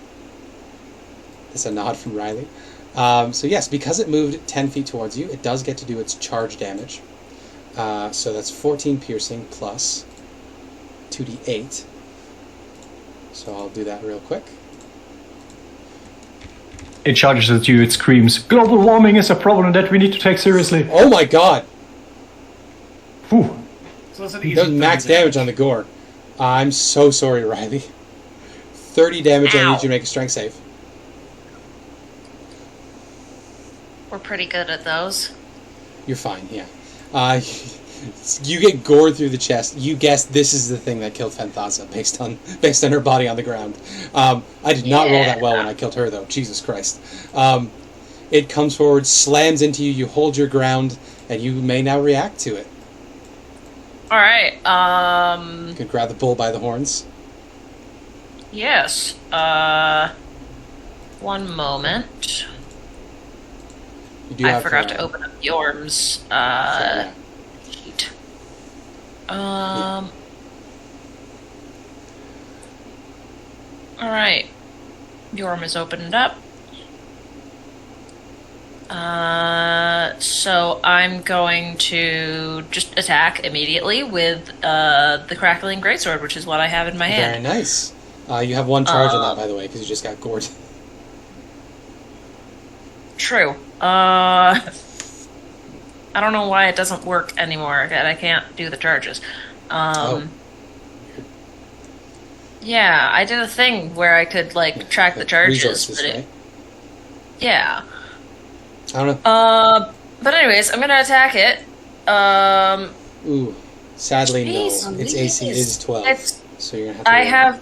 That's a nod from Riley. So yes, because it moved 10 feet towards you, it does get to do its charge damage. So that's 14 piercing plus 2d8. So I'll do that real quick. It charges at you, it screams, "Global warming is a problem that we need to take seriously." Oh my god! Whew. So it's an He easy does max 30 damage on the gore. I'm so sorry, Riley. 30 damage, I Ow. need you to make a strength save. We're pretty good at those. You're fine, yeah. You get gored through the chest. You guess this is the thing that killed Fenthaza based on her body on the ground. I did not roll that well when I killed her, though. Jesus Christ. It comes forward, slams into you, you hold your ground, and you may now react to it. Alright, You can grab the bull by the horns. yes. One moment. You do I have forgot to open up Yorm's, yeah. sheet. Alright. Yorm is opened up. So I'm going to just attack immediately with the crackling greatsword, which is what I have in my Very hand. nice. You have one charge on that, by the way, because you just got gored. True. I don't know why it doesn't work anymore. That I can't do the charges. Yeah, I did a thing where I could track the charges, Resources, but right? yeah. I don't know. But anyways, I'm gonna attack it. Ooh, sadly, Jeez no. Its AC is 12, It's- so you're gonna have to. I roll. have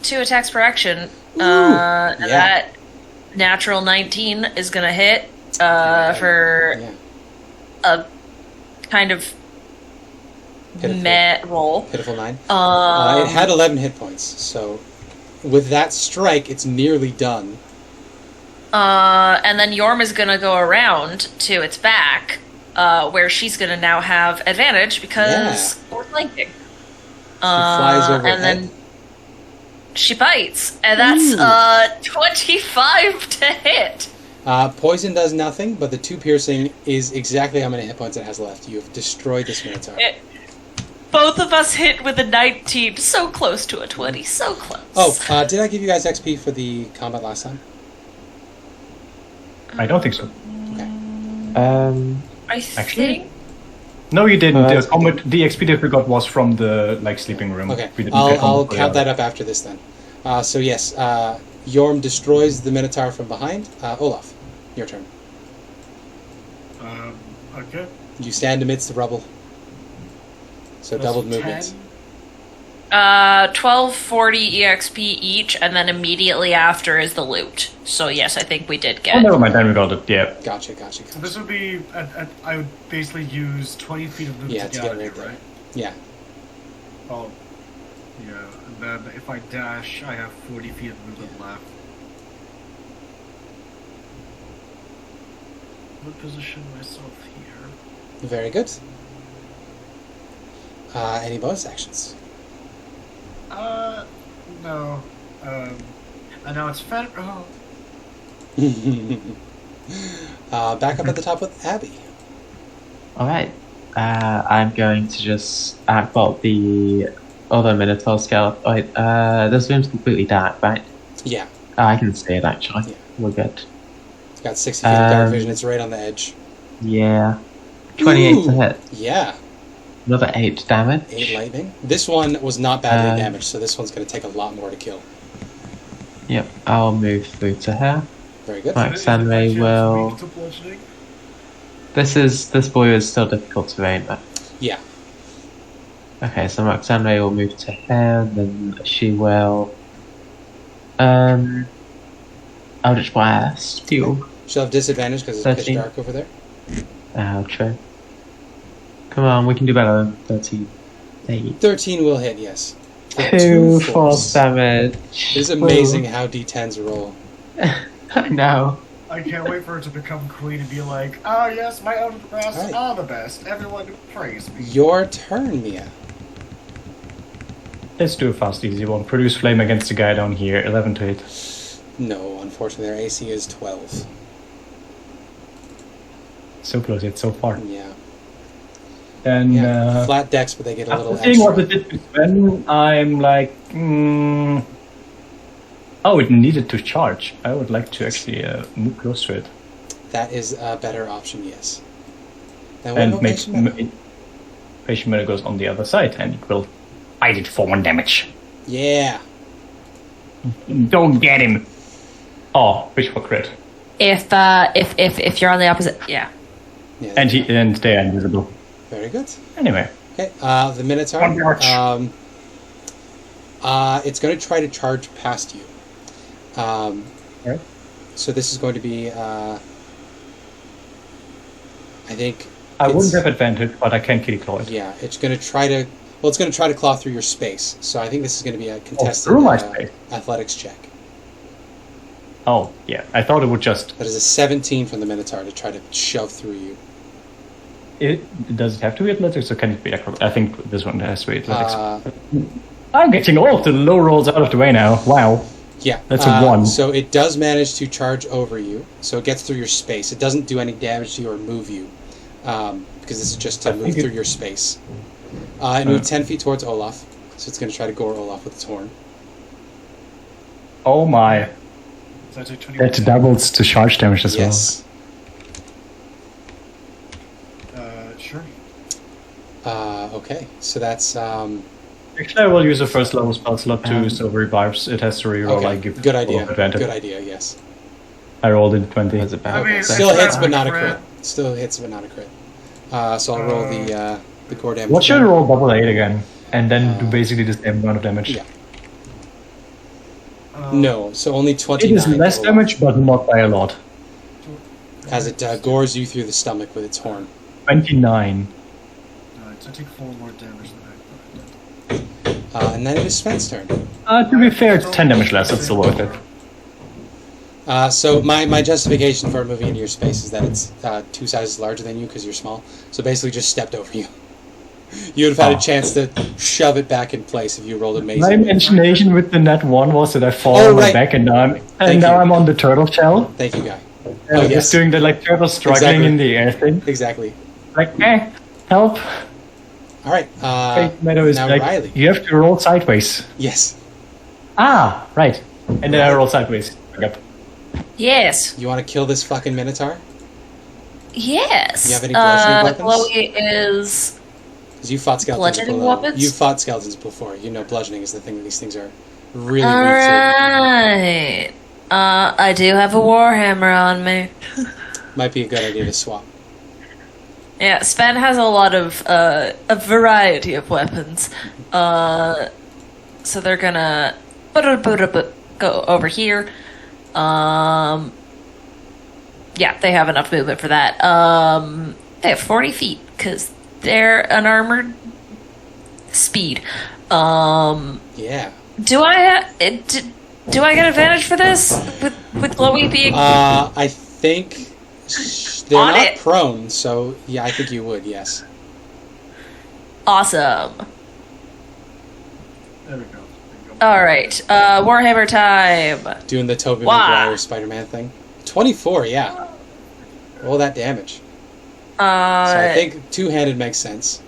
2 attacks per action. And yeah. that natural 19 is gonna hit for Yeah. a kind of Pitiful. meh roll. Pitiful 9. Um, It had 11 hit points, so with that strike, it's nearly done. And then Yorm is gonna go around to its back, where she's gonna now have advantage because we're flanking. She flies over and then she bites, and that's 25 to hit. Poison does nothing, but the 2 piercing is exactly how many hit points it has left. You have destroyed this Minotaur. Both of us hit with a 19, so close to a 20, so close. Oh, did I give you guys XP for the combat last time? I don't think so. Okay. I think. No, you didn't. Oh, The that's combat, the XP that we got was from the sleeping room. Okay, We didn't I'll get combat for the count that other. up after this then. So yes, Yorm destroys the Minotaur from behind. Olaf, your turn. Okay. You stand amidst the rubble. So That's doubled 10. movement. 1240 EXP each, and then immediately after is the loot. So yes, I think we did Oh, get. never mind. Then we got it. Yeah. Gotcha. So this would be, I would basically use 20 feet of movement Yeah, to to get get out of right here, there. right? Yeah. Oh, yeah. And then if I dash, I have 40 feet of movement left. I would position myself here. Very good. Any bonus actions? No. And now it's Fen. Oh. Back up at the top with Abby. Alright. I'm going to just bolt the other Minotaur skeleton. Wait, this room's completely dark, right? Yeah. I can see it actually. Yeah. We're good. It's got 60 feet of dark Um, vision. It's right on the edge. Yeah. 28 to Ooh. hit. Yeah. Another 8 damage. 8 lightning. This one was not badly Um, damaged, so this one's going to take a lot more to kill. Yep, I'll move through to her. Very good. Right. Is it Sunray by chance will- weak to bludgeoning? This boy is still difficult terrain, but Yeah. okay, so Roxanne will move to her, and then she will Eldritch Blast. Deal. She'll have disadvantage because it's pitch 13. dark over there. True. Come on, we can do better than 13. 13 will hit, yes. For 2 force. force damage. It is amazing how D10s roll. I know. I can't wait for her to become queen and be like, oh yes, my elder crafts Alright. are the best. Everyone praise me. Your turn, Mia. Let's do a fast, easy one. Produce flame against the guy down here. 11 to hit. No, unfortunately, their AC is 12. So close yet so far. Yeah. Then, Yeah, flat decks, but they get a little after seeing what it extra. did to Sven, I'm like, oh, it needed to charge. I would like to actually move close to it. That is a better option, yes. Then And what make patient metal? patient metal goes on the other side, and it will bite it for 1 damage. Yeah. Don't get him. Oh, wish for crit. If you're on the opposite, yeah. Yeah, And they are invisible. very good. Anyway, Okay, the Minotaur. One march. It's going to try to charge past you. Alright. So this is going to be, I think. I wouldn't it's- have advantage, but I can kill claw it. Yeah, it's going to try to. Well, it's going to try to claw through your space. So I think this is going to be a contested through my space? athletics check. Oh, yeah. I thought it would just. That is a 17 from the Minotaur to try to shove through you. Does it have to be athletics, or can it be acrobatics? I think this one has to be athletics. Uh, I'm getting all of the low rolls out of the way now. Wow. Yeah, That's a 1. So it does manage to charge over you. So it gets through your space. It doesn't do any damage to you or move you, because this is just to I move think through your space. It moved 10 feet towards Olaf, so it's going to try to gore Olaf with its horn. Oh my. So I take 20. That doubles to charge damage as Yes. Sure. Okay, so that's well. Actually, I will use a first level spell slot too, so revives. It has to reroll. okay. I give Good full idea. advantage. Good idea. Yes. I rolled in 20. Was about I mean, Still That's hits, not but not a crit. crit. Still hits, but not a crit. So I'll roll the core damage. What should I roll double 8 again? And then do basically the same amount of damage. Yeah. No, so only It 29. is less total. damage, but not by a lot. As it gores you through the stomach with its horn. 29. Alright, so I take 4 more damage than I thought I did. And then it is Sven's turn. To be fair, it's 10 damage less. It's still worth it. So my justification for moving into your space is that it's 2 sizes larger than you because you're small. So basically just stepped over you. You would have had a chance to shove it back in place if you rolled amazing. My imagination with the net 1 was that I fall Oh, on my right. back, and now Thank you. I'm on the turtle shell. Thank you, Guy. And I'm yes. just doing the like turtle struggling Exactly. in the air thing. Exactly. Like, help. All right. Fake Meadow is now like, Riley. you have to roll sideways. Yes. Ah, right. And then I roll sideways. Okay. Yes. You want to kill this fucking Minotaur? Yes. You have any bludgeoning weapons? Glowie is. Because you fought skeletons Bludgeoning before. weapons? You fought skeletons before. You know bludgeoning is the thing that these things are really weak to. Alright. I do have a warhammer on me. Might be a good idea to swap. Yeah, Sven has a lot of a variety of weapons. So they're gonna go over here. Yeah, they have enough movement for that. They have 40 feet because they're an armored speed. Yeah. Do I get advantage for this with Glowie being I think they're On not it. prone, so yeah, I think you would. Yes. awesome? There we go. All right, Warhammer time. Doing the Tobey Wah. Maguire Spider-Man thing. 24. Yeah. Roll that damage. So I think two-handed makes sense.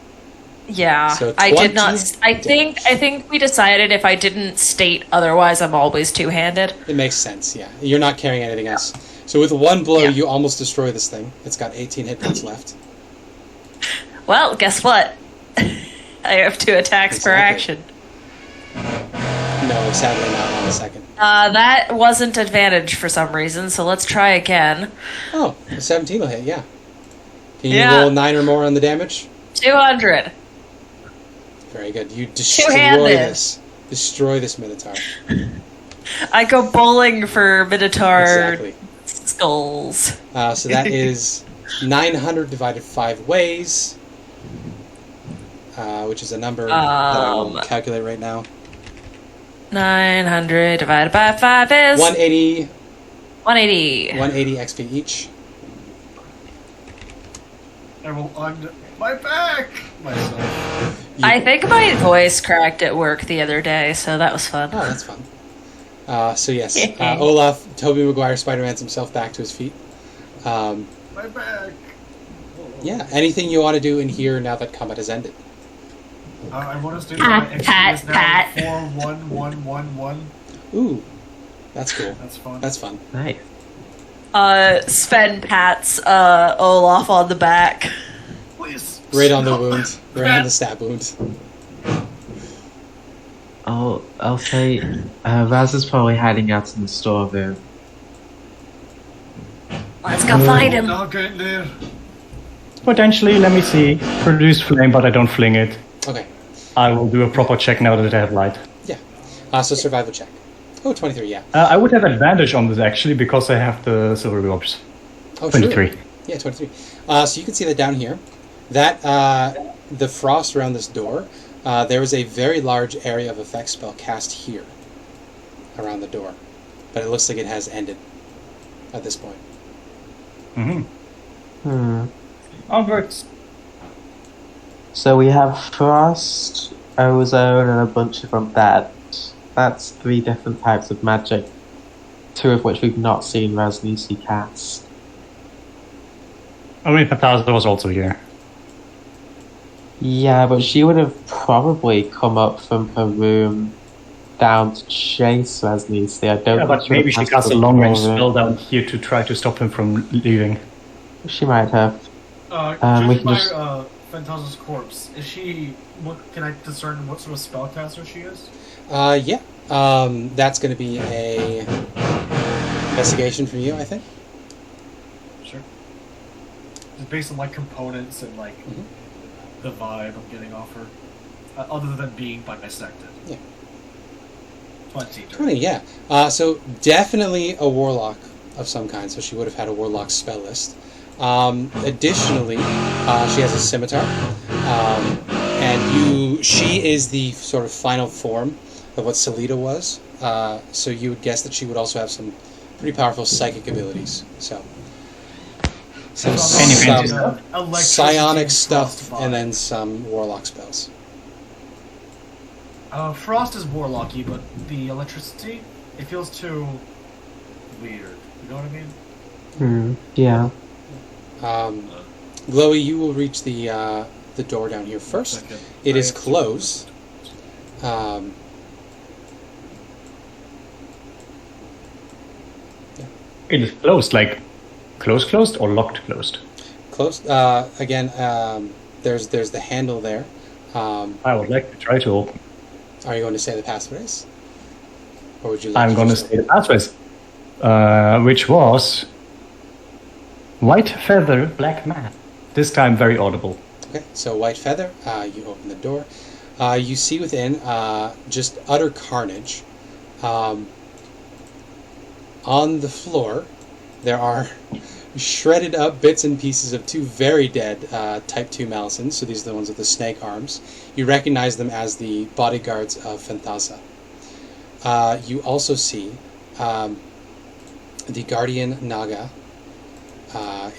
Yeah, So I did not. 20 I think we decided if I didn't state otherwise, I'm always two-handed. It makes sense. Yeah. You're not carrying anything else. So with one blow, Yeah. you almost destroy this thing. It's got 18 hit points left. Well, guess what? I have 2 attacks per Exactly. action. No, sadly not on the second. That wasn't advantage for some reason, so let's try again. Oh, a 17 will hit. Yeah. Can you Yeah. roll 9 or more on the damage? 200. Very good. You destroy Two-handed. this. Destroy this Minotaur. I go bowling for Minotaur Exactly. skulls. So that is 900 divided 5 ways. which is a number that I will calculate right now. 900 divided by 5 is 180. 180. 180 XP each. I will on my back myself. I think my voice cracked at work the other day, so that was fun. Oh, that's fun. So yes, Olaf, Tobey Maguire, Spider-Man's himself back to his feet. My back. Yeah, anything you want to do in here now that combat has ended? I want us to do Pat, my pat, XP is now pat. 41111. Ooh, that's cool. That's fun. That's fun. Nice. Sven pats Olaf on the back. Please. Right on the wound. Right on the stab wound. I'll say Raz is probably hiding out in the storeroom. Let's go find him. Not getting there. Potentially, let me see. Produce flame, but I don't fling it. Okay. I will do a proper check now that I have light. Yeah. So survival check. Oh, 23, yeah. I would have advantage on this actually because I have the silver orbs. Oh, 23. Sure. Yeah, 23. So you can see that down here. That, the frost around this door, there is a very large area of effect spell cast here. Around the door. But it looks like it has ended. At this point. Onwards. So we have Frost, Ozone, and a bunch of undead. That's 3 different types of magic, 2 of which we've not seen Rasnisi cast. I mean, Phantasma was also here. Yeah, but she would have probably come up from her room down to chase Rasnisi. I don't Yeah, think but maybe she would have cast a passed long range the spell down here to try to stop him from leaving. She might have. We Judging can by just- Phantasma's corpse, is she? What can I discern? What sort of spellcaster she is? Yeah. That's going to be a investigation from you, I think. Sure. Just based on like components and like the vibe I'm getting off her, other than being bisected. Yeah. 20. 20, yeah. So definitely a warlock of some kind, so she would have had a warlock spell list. Additionally, she has a scimitar, and she is the sort of final form of what Salida was, so you would guess that she would also have some pretty powerful psychic abilities. So some psionic stuff, and then some warlock spells. Frost is warlocky, but the electricity, it feels too weird. You know what I mean? Yeah. Glowie, you will reach the door down here first. It is closed. It is closed, like closed or locked closed? Closed. Again, there's the handle there. I would like to try to open. Are you going to say the passphrase? Or would you like I'm going to say the passphrase, which was white feather, black mat. This time very audible. Okay, so white feather, you open the door. You see within just utter carnage. On the floor, there are shredded up bits and pieces of 2 very dead Type 2 Malisons, so these are the ones with the snake arms. You recognize them as the bodyguards of Phantasma. You also see the Guardian Naga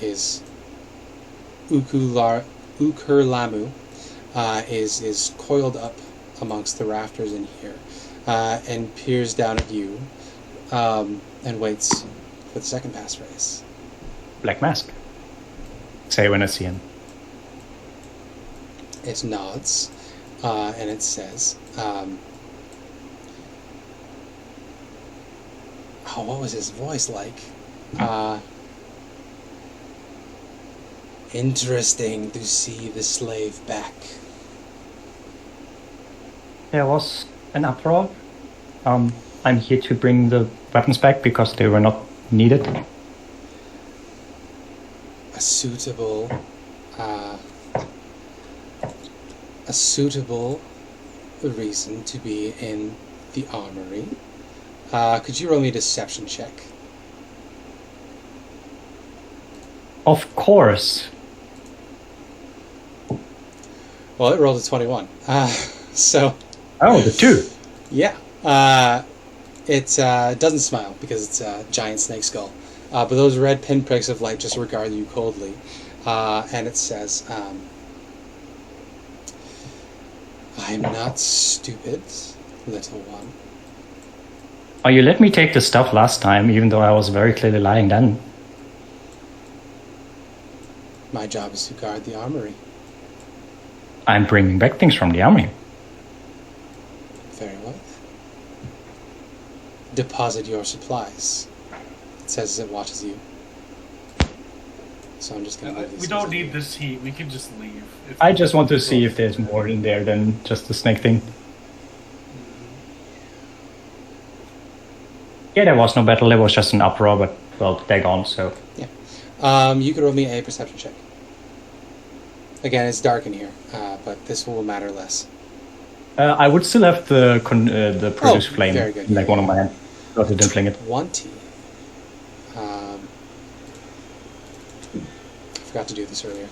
is Ukurlamu, is coiled up amongst the rafters in here, and peers down at you, and waits for the second passphrase. Black mask. Say when I see him. It nods, and it says, what was his voice like? Interesting to see the slave back. There was an uproar. I'm here to bring the weapons back because they were not needed. A suitable reason to be in the armory. Could you roll me a deception check? Of course. Well, it rolled a 21. So... Oh, the 2. Yeah. It doesn't smile because it's a giant snake skull. But those red pinpricks of light just regard you coldly. And it says, I'm not stupid, little one. Oh, you let me take the stuff last time, even though I was very clearly lying then. My job is to guard the armory. I'm bringing back things from the army. Very well. Deposit your supplies. It says as it watches you. So I'm just going to move this. We don't into need here. this heat. We can just leave. I just want to see if there's more in there than just the snake thing. Yeah, there was no battle. There was just an uproar, but, well, they're gone, so... Yeah. You could roll me a perception check. Again, it's dark in here, but this will matter less. I would still have the produce flame, very good. like one of my hands. Got it and fling it. 20. Forgot to do this earlier.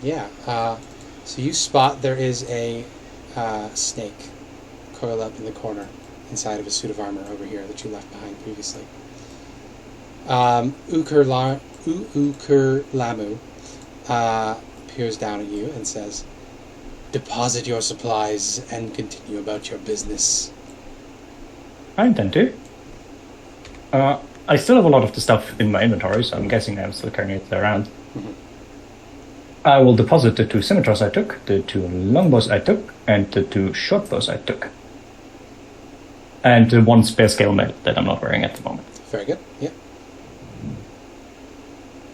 Yeah, so you spot there is a snake coiled up in the corner inside of a suit of armor over here that you left behind previously. Ukurlamu peers down at you and says, deposit your supplies and continue about your business. I intend to. I still have a lot of the stuff in my inventory, so I'm guessing I'm still carrying it around. Mm-hmm. I will deposit the 2 scimitars I took, the 2 longbows I took, and the 2 shortbows I took. And the 1 spare scale mail that I'm not wearing at the moment. Very good, yeah.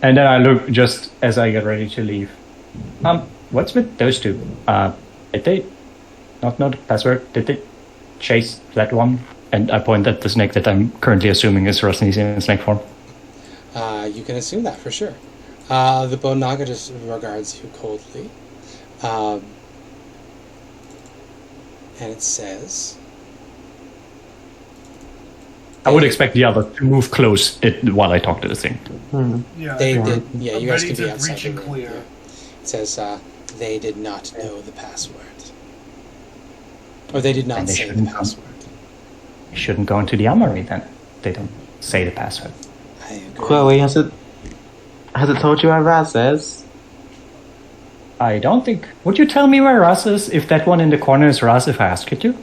And then I look just as I get ready to leave. What's with those 2? Did they not know the password? Did they chase that one? And I point at the snake that I'm currently assuming is Rosnisi in snake form. You can assume that for sure. The Bone Naga just regards you coldly. And it says... I would expect the other to move close while I talk to the thing. Yeah, They I think did. we're Yeah, you guys ready can be to outside reach the and room. clear. Yeah. It says they did not know the password, or they did not And they say the shouldn't come. password. You shouldn't go into the armory then. They don't say the password. I agree. Chloe, has it told you where Raz is? I don't think... Would you tell me where Raz is if that one in the corner is Raz if I ask you to?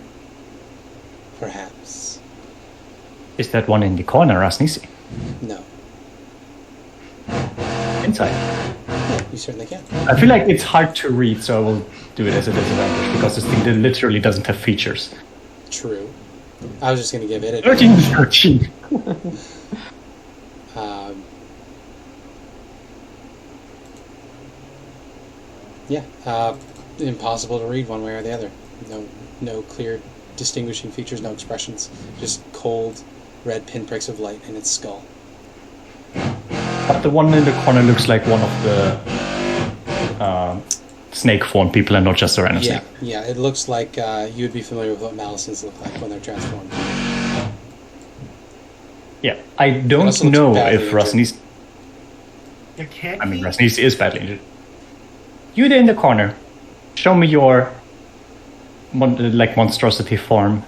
Perhaps. Is that one in the corner Rosnisi? No. Inside. Yeah, you certainly can. I feel like it's hard to read, so I will do it as a disadvantage because this thing literally doesn't have features. True. I was just going to give it a... 13. Yeah, impossible to read one way or the other. No clear distinguishing features, no expressions. Just cold, red pinpricks of light in its skull. But the one in the corner looks like one of the snake form people and not just a random Yeah, snake. yeah, it looks like you'd be familiar with what Malisons look like when they're transformed. Yeah, I don't also looks know badly if injured. Rosnisi... You can't. I mean, Rosnisi is badly injured. You there in the corner. Show me your monstrosity form.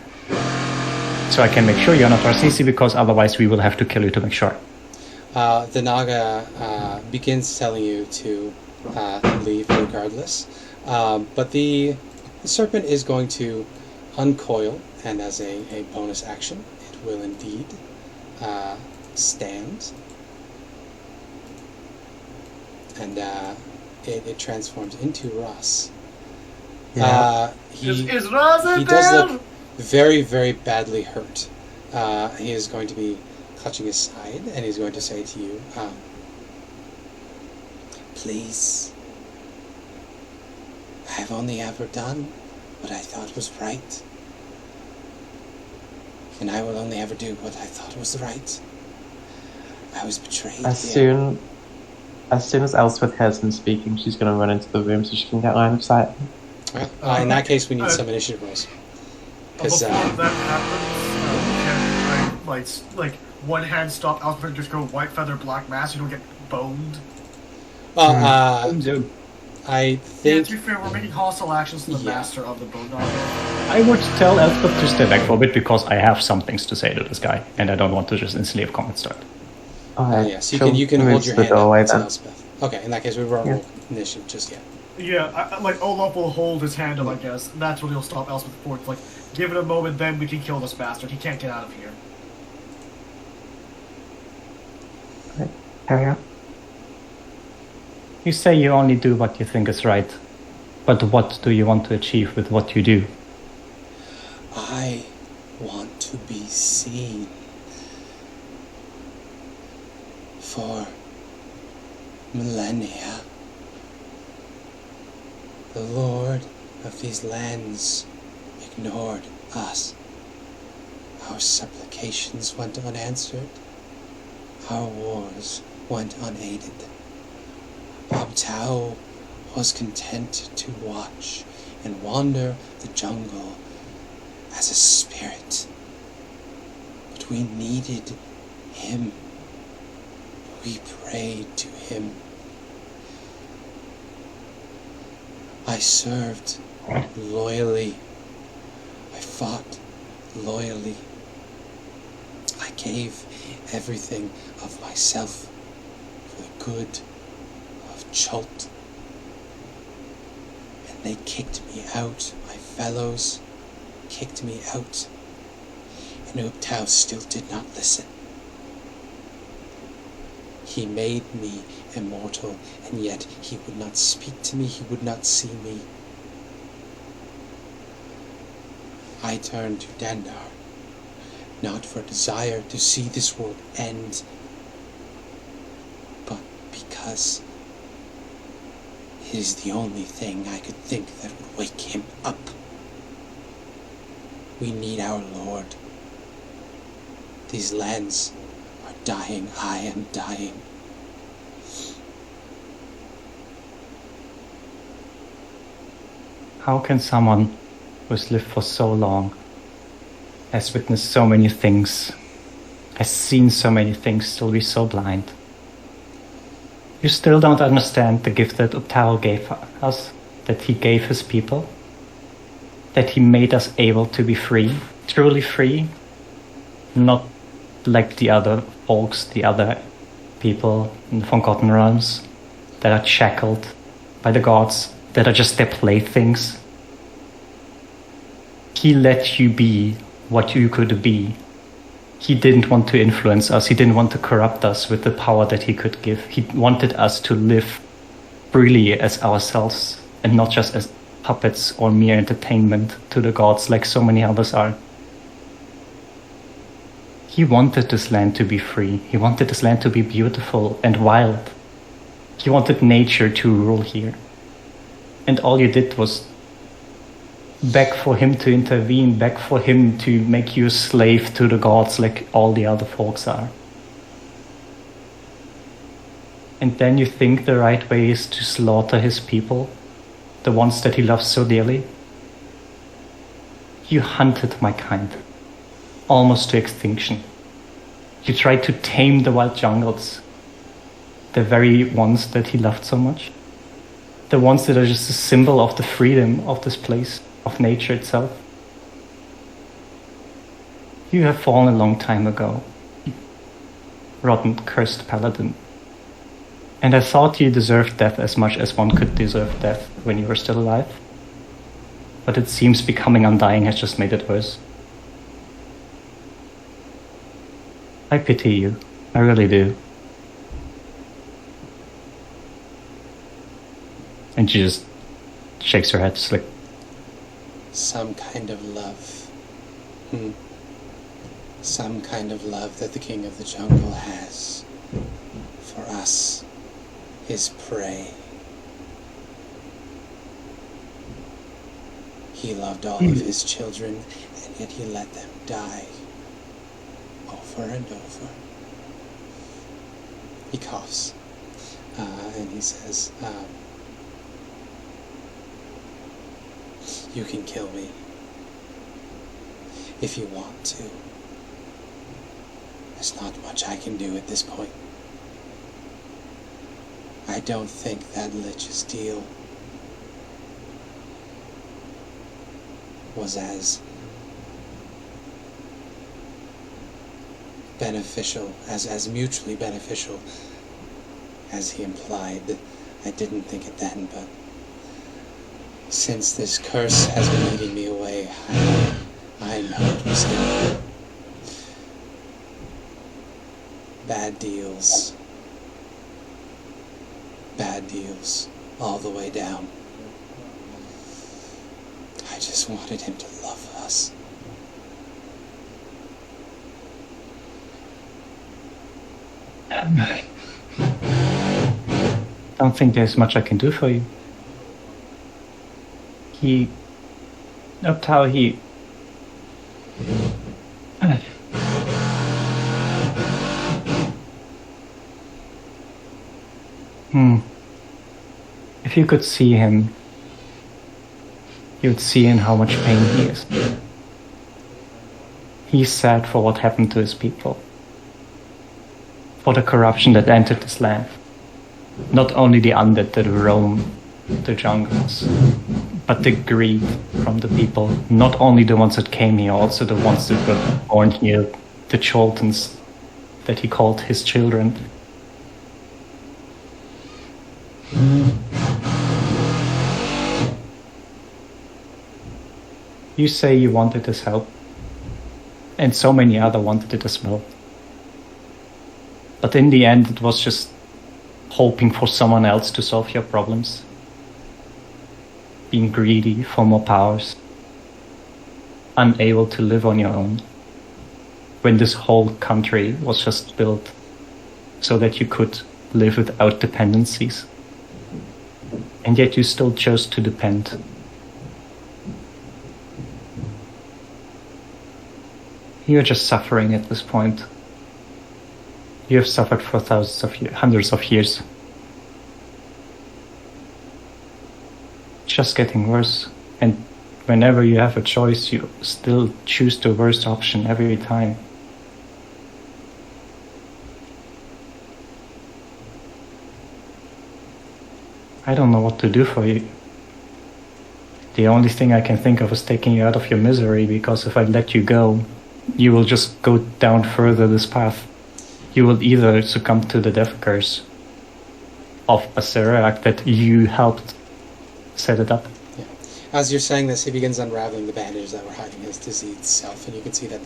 So I can make sure you're not Rosnisi, because otherwise we will have to kill you to make sure. The Naga begins telling you to leave regardless. But the serpent is going to uncoil, and as a bonus action, it will indeed stand. And it transforms into Ross. Yeah. Is Raz in He does there? look very, very badly hurt. He is going to be clutching his side, and he's going to say to you, please, I've only ever done what I thought was right. And I will only ever do what I thought was right. I was betrayed. As here. soon as Elspeth hears him speaking, she's going to run into the room so she can get line of sight. Well, in that case, we need some initiative rolls. Before that happens, can I, like one hand stop Elspeth just go white feather black mass, you don't get boned. Well, I Yeah, think to be fair, we're making hostile actions to the Yeah. master of the bone dog. I would tell Elspeth to step back for a bit because I have some things to say to this guy, and I don't want to just instantly have combat start. Alright, yes, you can hold moves your the hand up doorway to then. Elspeth. Okay, in that case, we won't roll initiative just yet. Yeah, like Olaf will hold his hand up, I guess. And that's what he'll stop Elspeth for. It's like, give it a moment, then we can kill this bastard. He can't get out of here. Carry on. You say you only do what you think is right, but what do you want to achieve with what you do? I want to be seen. For millennia, the Lord of these lands ignored us. Our supplications went unanswered. Our wars went unaided. Abtao was content to watch and wander the jungle as a spirit. But we needed him. We prayed to him. I served loyally. I fought loyally. I gave everything of myself for the good of Chult. And they kicked me out. My fellows kicked me out. And Abtao still did not listen. He made me immortal, and yet he would not speak to me, he would not see me. I turned to Dandar, not for desire to see this world end, but because it is the only thing I could think that would wake him up. We need our Lord. These lands are dying. I am dying. How can someone who has lived for so long, has witnessed so many things, has seen so many things, still be so blind? You still don't understand the gift that Abtao gave us, that he gave his people, that he made us able to be free, truly free, not like the other folks, the other people in the Forgotten Realms that are shackled by the gods, that are just their playthings. He let you be what you could be. He didn't want to influence us. He didn't want to corrupt us with the power that he could give. He wanted us to live freely as ourselves and not just as puppets or mere entertainment to the gods like so many others are. He wanted this land to be free. He wanted this land to be beautiful and wild. He wanted nature to rule here. And all you did was beg for him to intervene, beg for him to make you a slave to the gods like all the other folks are. And then you think the right way is to slaughter his people, the ones that he loves so dearly? You hunted my kind, almost to extinction. You tried to tame the wild jungles, the very ones that he loved so much. The ones that are just a symbol of the freedom of this place, of nature itself. You have fallen a long time ago, rotten, cursed paladin. And I thought you deserved death as much as one could deserve death when you were still alive. But it seems becoming undying has just made it worse. I pity you. I really do. And she just shakes her head, just like... Some kind of love. Some kind of love that the King of the Jungle has for us, his prey. He loved all of his children, and yet he let them die. Over and over. He coughs, and he says, you can kill me if you want to. There's not much I can do at this point. I don't think that Lich's deal was as beneficial, as mutually beneficial as he implied. I didn't think it then, but since this curse has been eating me away, I know it was him. Bad deals, all the way down. I just wanted him to love us. I don't think there's much I can do for you. He looked how he... If you could see him, you'd see in how much pain he is. He's sad for what happened to his people. For the corruption that entered this land. Not only the undead that roam the jungles, but the greed from the people. Not only the ones that came here, also the ones that were born here, the Chultans that he called his children. You say you wanted his help, and so many other wanted it as well. But in the end, it was just hoping for someone else to solve your problems. Being greedy for more powers. Unable to live on your own. When this whole country was just built so that you could live without dependencies. And yet you still chose to depend. You're just suffering at this point. You have suffered for hundreds of years. It's just getting worse. And whenever you have a choice, you still choose the worst option every time. I don't know what to do for you. The only thing I can think of is taking you out of your misery, because if I let you go, you will just go down further this path. You will either succumb to the death curse of a Serac that you helped set it up. Yeah. As you're saying this, he begins unraveling the bandages that were hiding his diseased self, and you can see that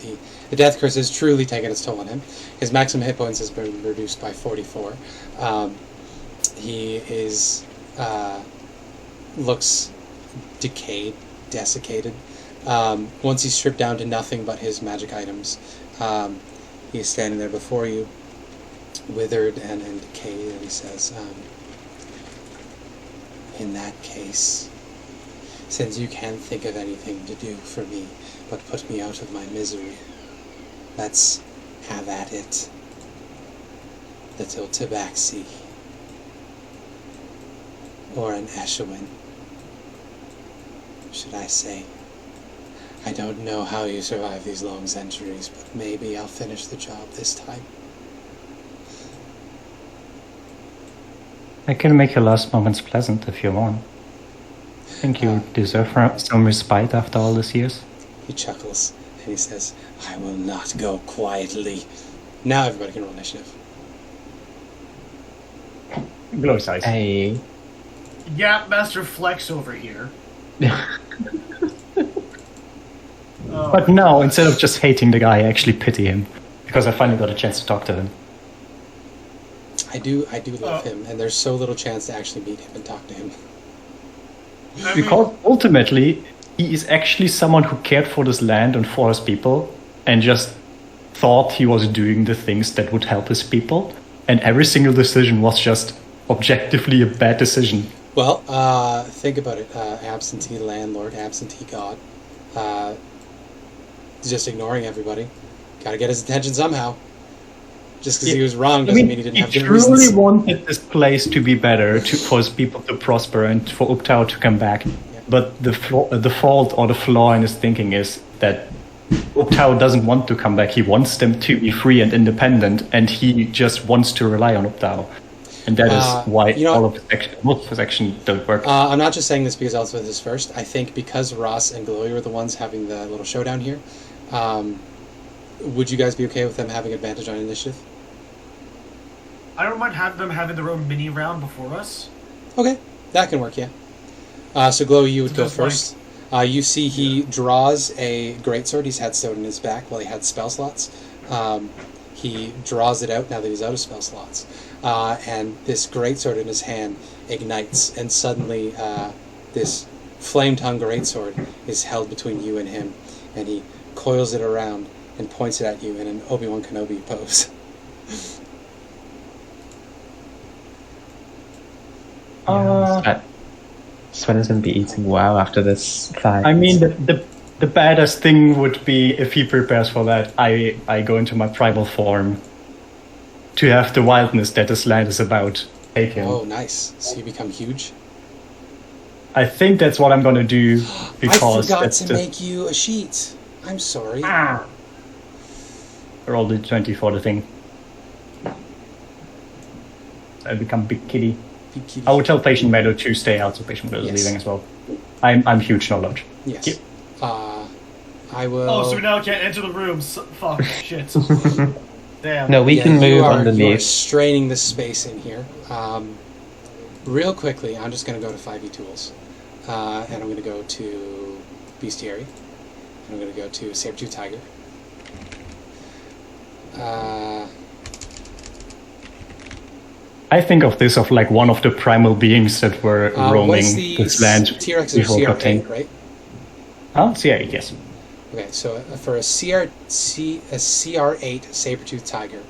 the death curse has truly taken its toll on him. His maximum hit points has been reduced by 44. He is looks decayed, desiccated. Once he's stripped down to nothing but his magic items, he is standing there before you, withered and decayed, and he says, in that case, since you can't think of anything to do for me but put me out of my misery, let's have at it, little Tabaxi, or an Eshwin, should I say. I don't know how you survive these long centuries, but maybe I'll finish the job this time. I can make your last moments pleasant if you want. I think you deserve some respite after all these years. He chuckles, and he says, I will not go quietly. Now everybody can roll initiative. Glow size. Hey. Yeah, Master Flex over here. But no, instead of just hating the guy, I actually pity him. Because I finally got a chance to talk to him. I do love him, and there's so little chance to actually meet him and talk to him. Because ultimately, he is actually someone who cared for this land and for his people, and just thought he was doing the things that would help his people, and every single decision was just objectively a bad decision. Well, think about it. Absentee landlord, absentee god. Just ignoring everybody. Gotta get his attention somehow. Just because he was wrong doesn't mean he didn't have good reasons. He truly wanted this place to be better, for his people to prosper, and for Uktau to come back. Yeah. But the fault or the flaw in his thinking is that Uptau doesn't want to come back. He wants them to be free and independent, and he just wants to rely on Uptau. And that is why all of most of his actions don't work. I'm not just saying this because Elspeth is first. I think because Ross and Glowie were the ones having the little showdown here, would you guys be okay with them having advantage on initiative? I don't mind having them having their own mini round before us. Okay, that can work, yeah. So Glowie, you would go first. You see he draws a greatsword he's had stowed in his back while he had spell slots. He draws it out now that he's out of spell slots. And this greatsword in his hand ignites, and suddenly this flame-tongue greatsword is held between you and him, and he coils it around and points it at you in an Obi-Wan Kenobi pose. Sven is going to be eating well after this fight. I mean, the baddest thing would be if he prepares for that, I go into my primal form to have the wildness that this land is about to take him. Oh, nice. So you become huge? I think that's what I'm going to do, because I forgot that's to make you a sheet. I'm sorry. Roll the 20 for the thing. I become Big Kitty. Big kitty. I would tell Patient Meadow to stay out, so Patient Meadow is leaving as well. I'm huge knowledge. Yes. Yep. I will... Oh, so we now can't enter the rooms. Fuck, shit. Damn. No, we can move you are underneath. straining the space in here. Real quickly, I'm just going to go to 5e tools. And I'm going to go to Bestiary. And I'm going to go to Saber-Tooth Tiger. I think of this of like one of the primal beings that were roaming this land T-Rex before is it got CR8, tamed. right? Huh? CR8, yes. Okay, so for a CR8 Saber-Tooth Tiger,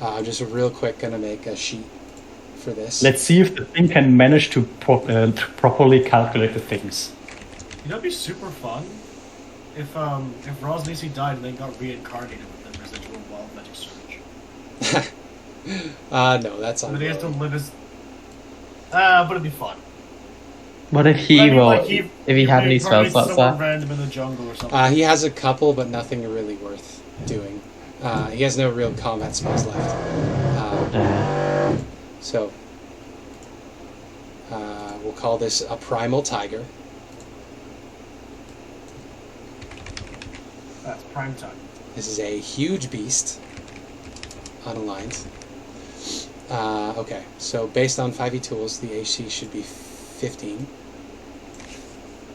I'm just real quick going to make a sheet for this. Let's see if the thing can manage to properly calculate the things. You know, it'd be super fun if Rosnisi died and then got reincarnated with the residual wild magic surge. No, that's And on. then he has to live as... but it'd be fun. What if he if he had any spell reincarnates slots somewhere there? random in the jungle or something. He has a couple, but nothing really worth doing. He has no real combat spells left. So, we'll call this a Primal Tiger. That's prime time. This is a huge beast, unaligned. Okay, so based on 5e tools, the AC should be 15.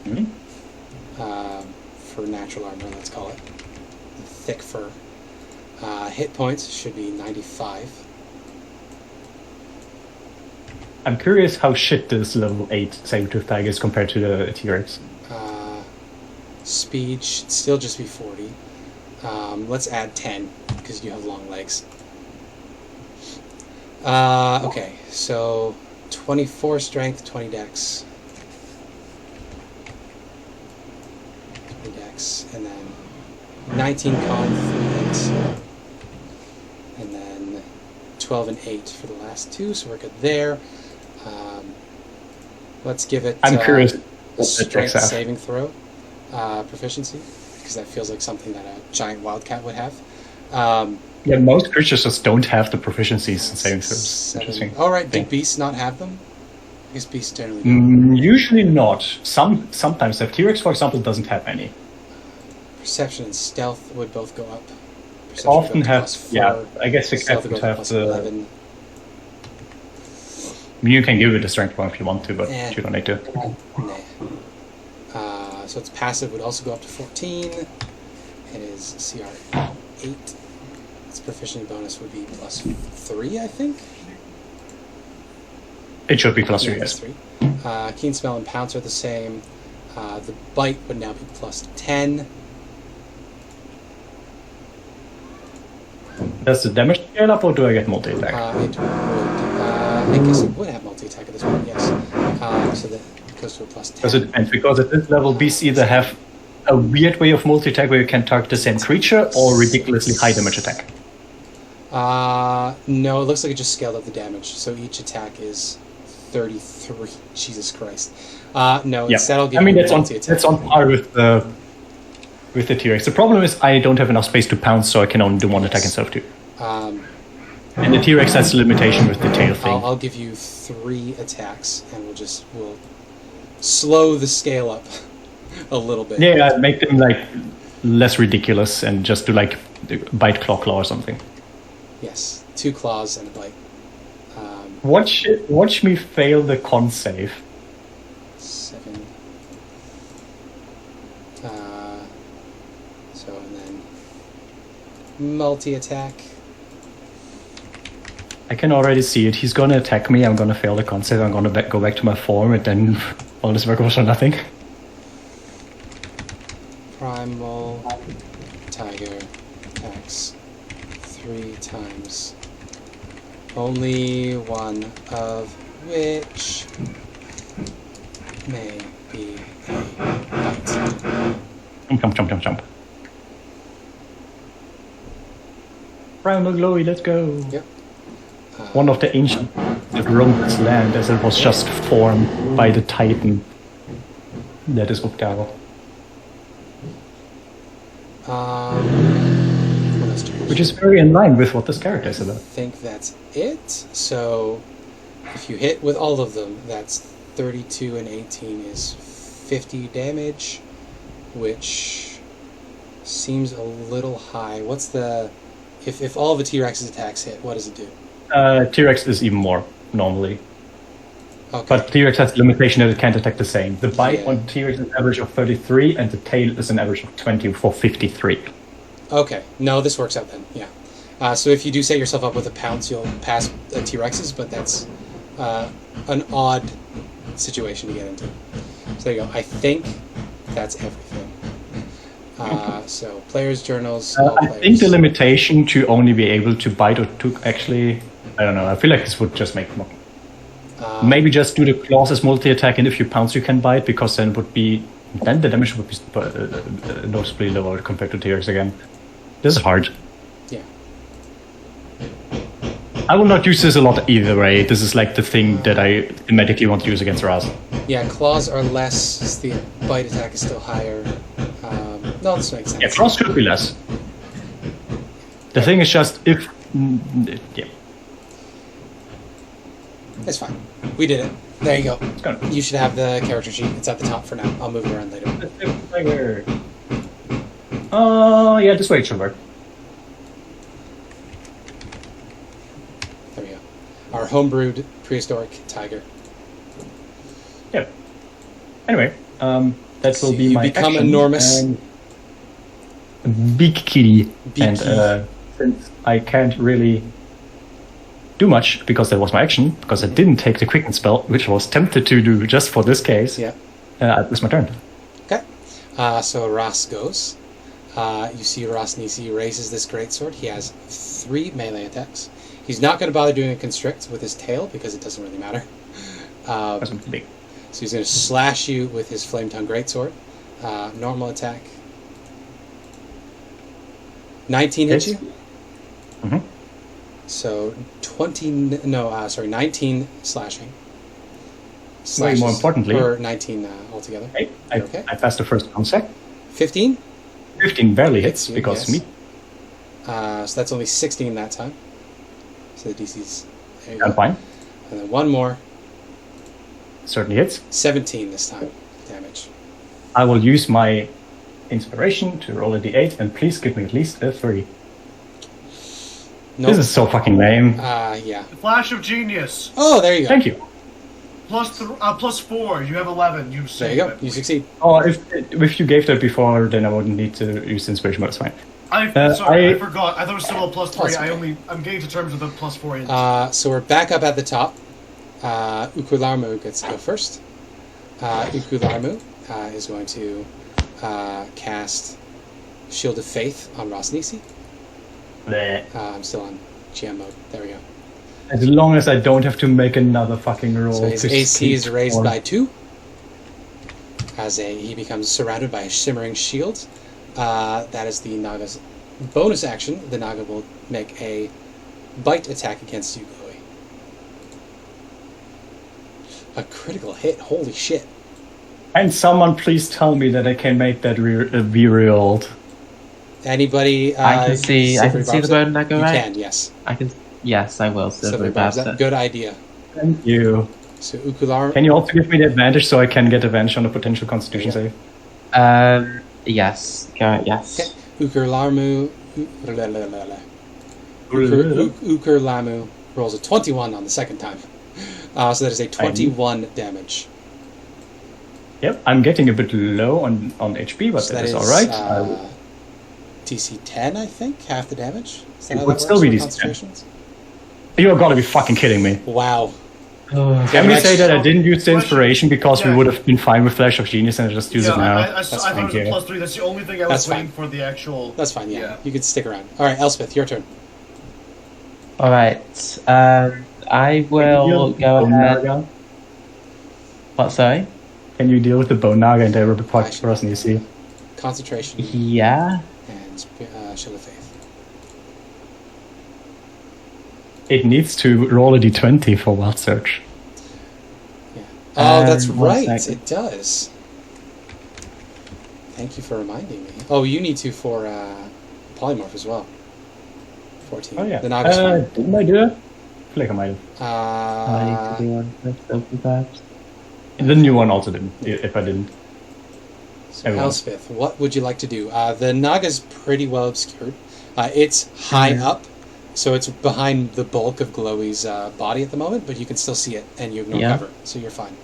Hmm? For natural armor, let's call it. Thick fur. Hit points should be 95. I'm curious how shit this level 8 Saber-Tooth Tiger is compared to the T-Rex. Speed should still just be 40. Let's add 10, because you have long legs. Okay, so 24 strength, 20 dex. 20 dex, and then 19 con, 3 hits. And then 12 and 8 for the last two, so we're good there. Let's give it I'm curious a what the strength dex have. saving throw proficiency, because that feels like something that a giant wildcat would have. Yeah, most creatures just don't have the proficiencies in saving throws. 7. Interesting. All right, do thing. beasts not have them? I guess beasts generally don't. Usually not. Sometimes the T-Rex, for example, doesn't have any. Perception and stealth would both go up. Perception Often would go up have, +4, yeah. I guess the stealth cat would would go up have the. +11. You can give it a strength point if you want to, but you don't need to. Nah. So its passive would also go up to 14. It is CR 8. Its proficiency bonus would be +3, I think. It should be plus Yeah, 3, yes. +3. Keen smell and pounce are the same. The bite would now be +10. Does the damage scale up, or do I get multi-attack? It would. I guess it would have multi-attack at this point, yes. So that it goes to a +10. Does it depend? Because at this level, beasts either have a weird way of multi-attack where you can target the same creature, or ridiculously high damage attack. No, it looks like it just scaled up the damage. So each attack is 33. Jesus Christ. No, Yeah. instead I'll give I mean, you that's on multi-attack. par with the with the T-Rex. The problem is I don't have enough space to pounce, so I can only do one attack instead of two. And the T-Rex has a limitation with the tail thing. I'll give you 3 attacks, and we'll slow the scale up a little bit. Yeah, make them like less ridiculous and just do like bite, claw or something. Yes, 2 claws and a bite. Watch me fail the con save. 7. So and then multi-attack. I can already see it. He's gonna attack me. I'm gonna fail the con save. I'm gonna go back to my form, and then all this work was for nothing. Primal Tiger attacks 3 times. Only one of which may be a bite. Jump. Primal Glowie, let's go. Yep. One of the ancient that roamed this land as it was just formed by the Titan that is Uktaro. Which is very in line with what this character is I about. think that's it. So if you hit with all of them, that's 32 and 18 is 50 damage, which seems a little high. What's the... If all of the T-Rex's attacks hit, what does it do? T-Rex is even more, normally. Okay. But T-Rex has the limitation that it can't attack the same. The bite Yeah. on T-Rex is an average of 33, and the tail is an average of 20 for 53. Okay, no, this works out then, yeah. So if you do set yourself up with a pounce, you'll pass T-Rex's, but that's an odd situation to get into. So there you go. I think that's everything. So players' journals. all I players. think the limitation to only be able to bite or to actually... I don't know, I feel like this would just make... Maybe just do the claws as multi-attack, and if you pounce you can bite, because then the damage would be noticeably lower compared to T-Rex again. This is hard. Yeah. I will not use this a lot either way. This is like the thing that I thematically want to use against Raz. Yeah, claws are less. The bite attack is still higher. No, this makes sense. Yeah, claws could be less. The thing is just if... yeah. It's fine. We did it. There you go. It's good. You should have the character sheet. It's at the top for now. I'll move it around later. Yeah, this way it should work. There we go. Our homebrewed prehistoric tiger. Yeah. Anyway, that So will be you my become action, enormous. and big kitty. Big and kitty. since I can't really do much because that was my action, because I didn't take the quicken spell, which I was tempted to do just for this case. Yeah. It's my turn. Okay. So Ras goes. You see Ras Nisi raises this greatsword. He has 3 melee attacks. He's not going to bother doing a constrict with his tail because it doesn't really matter. That's big. So he's going to slash you with his flame tongue greatsword. Normal attack. 19 hits you. Mm-hmm. So 19 slashing. Way more importantly, or 19 altogether. Okay, Okay. I passed the first con sec. 15. 15 barely hits you, because yes. me. So that's only 16 that time. So the DC's there you I'm go. fine. And then one more. Certainly hits. 17 this time damage. I will use my inspiration to roll a d8, and please give me at least a 3. Nope. This is so fucking lame. Yeah. Flash of genius. Oh, there you go. Thank you. Plus 4. You have 11. You There you go. You succeed. Oh, if you gave that before, then I wouldn't need to use inspiration, but it's fine. Sorry, I- I forgot. I thought it was still a plus 3. That's okay. I'm getting to terms with the plus 4 int. So we're back up at the top. Ukularmu gets to go first. Ukularmu is going to cast Shield of Faith on Ras Nisi. Bleh. I'm still on GM mode. There we go. As long as I don't have to make another fucking roll. So his to AC is speak raised for- by 2. He becomes surrounded by a shimmering shield. That is the Naga's bonus action. The Naga will make a bite attack against you, Glowie. A critical hit. Holy shit. And someone please tell me that I can make that be rerolled. Anybody? I can see the bone naga, You right? can, yes. I can. Yes, I will. Silvery Silvery barbs. bastard. Good idea. Thank you. So Ukular. Can you also give me the advantage so I can get advantage on a potential Constitution save? Yes. Go. Yes. Okay. Ukurlamu. Ukurlamu rolls a 21 on the second time. So that is a 21 damage. Yep, I'm getting a bit low on HP, but So that is alright. DC 10, I think, half the damage. Is that It how would that still works be for DC 10. concentrations? You're gonna be fucking kidding me. Wow. Can we say that I didn't use the inspiration because we Yeah. would have been fine with Flash of Genius and I just use it now? I thought it was a you. +3. That's the only thing I That's was waiting fine. for the actual. That's fine, yeah. Yeah. You could stick around. All right, Elspeth, your turn. All right. I will go ahead. What? Sorry. Can you deal with the Bone Naga and the report I should- for us, Nisi? Concentration Yeah. and Shield of Faith. It needs to roll a d20 for Wild Search. Yeah. Oh, that's 1 right. second. It does. Thank you for reminding me. Oh, you need to for Polymorph as well. 14. Oh, yeah. The Naga's fine. Didn't I do that? I feel like I might have. I need to do one for silvery barbs. The new one also didn't, if I didn't. So Everyone. Elspeth, what would you like to do? The Naga's pretty well obscured. It's high up, so it's behind the bulk of Glowie's body at the moment, but you can still see it, and you have no Yeah. cover, so you're fine.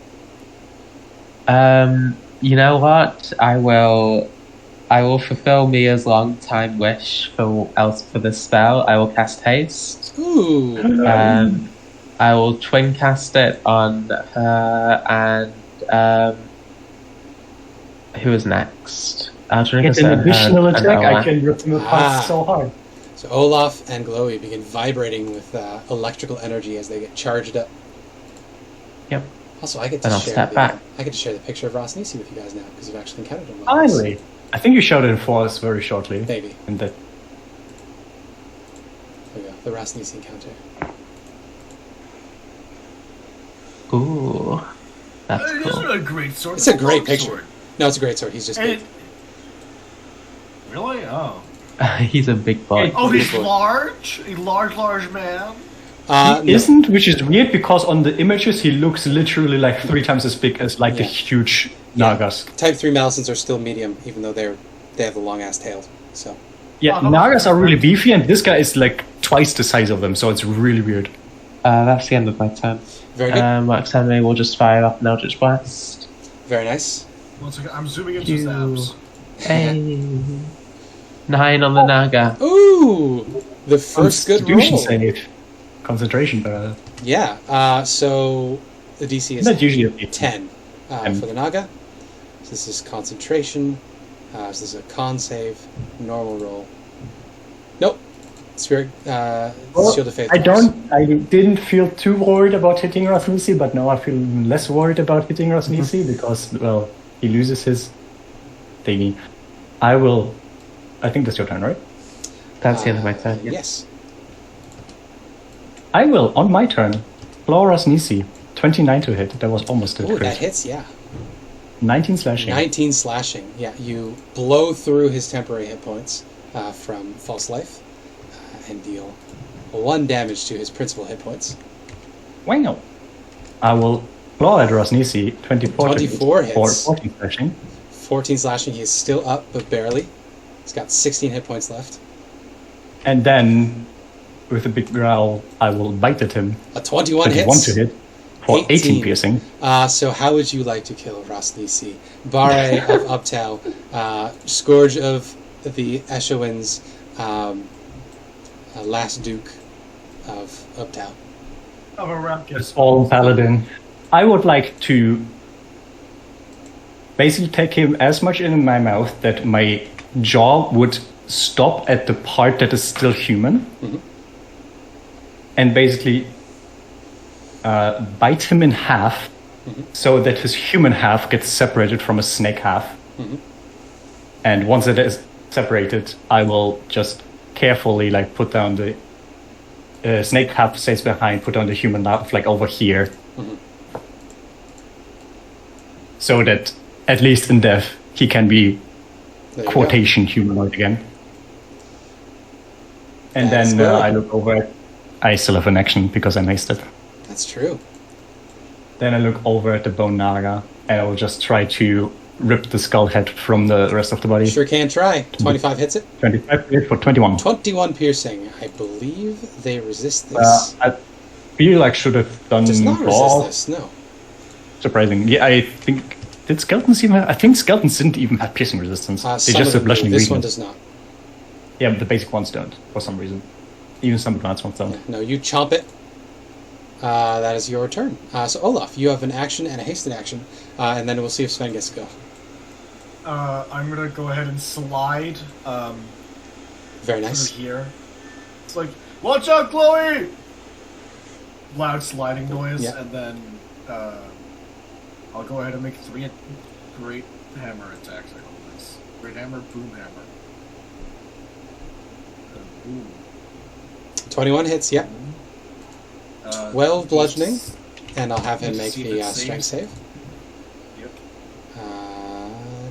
You know what? I will fulfill Mia's long time wish for the spell. I will cast haste. Ooh! I will twin cast it on her and who is next? I'll twin It's cast an it on her additional and attack. I Olaf. can rip them apart Ah. so hard. So Olaf and Glowie begin vibrating with electrical energy as they get charged up. Yep. Also, I get Then to I'll share step the back. I get to share the picture of Ross Nisi with you guys now because you've actually encountered him. Finally! I think you showed it for us very shortly. Maybe. And that There we go. The Ross Nisi encounter. Ooh, that's It cool. isn't a great sword. It's a great long picture. sword. No, it's a great sword. He's just And big. it, really? Oh. He's a big boy. Oh, he's Beautiful. large? A large man? No. isn't, which is weird because on the images he looks literally like 3 times as big as like the Yeah. huge Yeah. Nagas. Type 3 Malisons are still medium, even though they have the long ass tails. So Yeah, Nagas are really beefy and this guy is like twice the size of them, so it's really weird. That's the end of my turn. very good, Max Henry will just fire off an Eldritch Blast. very nice. One second, I'm zooming into his Phew. abs. Hey. 9 on the Naga. Ooh, the first good Constitution roll. save. Concentration. Yeah. So the DC is Not usually a 10 for the Naga. So this is concentration. So this is a con save, normal roll. Nope. Spirit Shield of Faith. I didn't feel too worried about hitting Rasnisi, but now I feel less worried about hitting Rasnisi because, well, he loses his thingy. I think that's your turn, right? That's the end of my turn. Yeah. Yes. I will, on my turn, claw Rasnisi. 29 to hit. That was almost a Oh, that crit. hits. Yeah. 19 slashing. 19 slashing. Yeah, you blow through his temporary hit points from False Life and deal 1 damage to his principal hit points. Wow. I will claw at Rasnisi. 24 to hit 24 hits. for 14 slashing. 14 slashing. He is still up, but barely. He's got 16 hit points left. And then, with a big growl, I will bite at him. A 21 21 hits. to hit for 18 piercing. So how would you like to kill Rasnisi? Bare of Uptow, Scourge of the Eshowins, Last Duke of Uptow. Of a Rapkis. All paladin. I would like to basically take him as much in my mouth that my jaw would stop at the part that is still human, and basically bite him in half, so that his human half gets separated from his snake half. And once it is separated, I will just carefully put down the snake half stays behind, put on the human half over here, so that at least in death, he can be There you quotation humanoid again. And That's then good. I look over at... I still have an action because I maced it. go. That's true. Then I look over at the Bone Naga, and I will just try to rip the skull head from the rest of the body. Sure can try. 25 hits it. 25 for 21. 21 piercing. I believe they resist this. I feel like should have done Does not more. resist this, no. Surprising. Yeah, I think... Did skeletons even have... I think skeletons didn't even have piercing resistance. They Some just of have them do. bludgeoning This one weakness. does not. Yeah, but the basic ones don't, for some reason. Even some advanced ones don't. No, you chomp it. That is your turn. So Olaf, you have an action and a hasted action, and then we'll see if Sven gets to go. I'm gonna go ahead and slide Very nice. through here. It's like, watch out, Glowie! Loud sliding noise, Yeah. and then I'll go ahead and make 3 great hammer attacks. I call this great hammer, boom hammer. Boom. 21 hits, yep. 12 bludgeoning, Just- and I'll have him Let's make see if the it strength save. saves. Yep.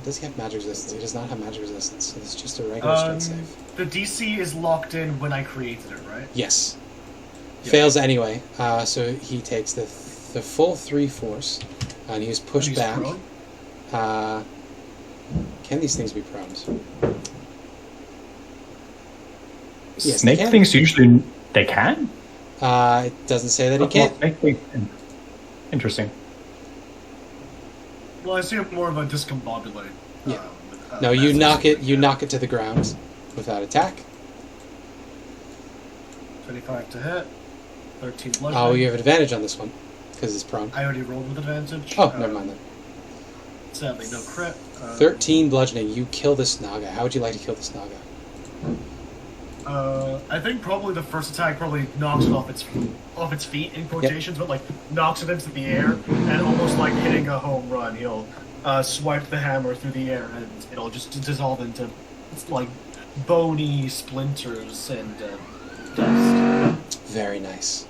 Does he have magic resistance? He does not have magic resistance, so it's just a regular strength save. The DC is locked in when I created it, right? Yes. Yeah. Fails anyway, so he takes the full 3 force, and he's pushed He's back. prone? Can these things be prone? Yes, Snake they can. things usually... They can? It doesn't say that he can't. Snake things... Interesting. Well, I see it more of a discombobulate. Yeah. No, you knock it. You knock it to the ground without attack. 25 to hit. 13 bludgeoning. Oh, you have advantage on this one because it's prone. I already rolled with advantage. Oh, never mind then. Sadly, no crit. 13 bludgeoning. You kill this Naga. How would you like to kill this Naga? I think probably the first attack probably knocks it off its feet in quotations, but like knocks it into the air and almost like hitting a home run. He'll swipe the hammer through the air and it'll just dissolve into like bony splinters and dust. Very nice.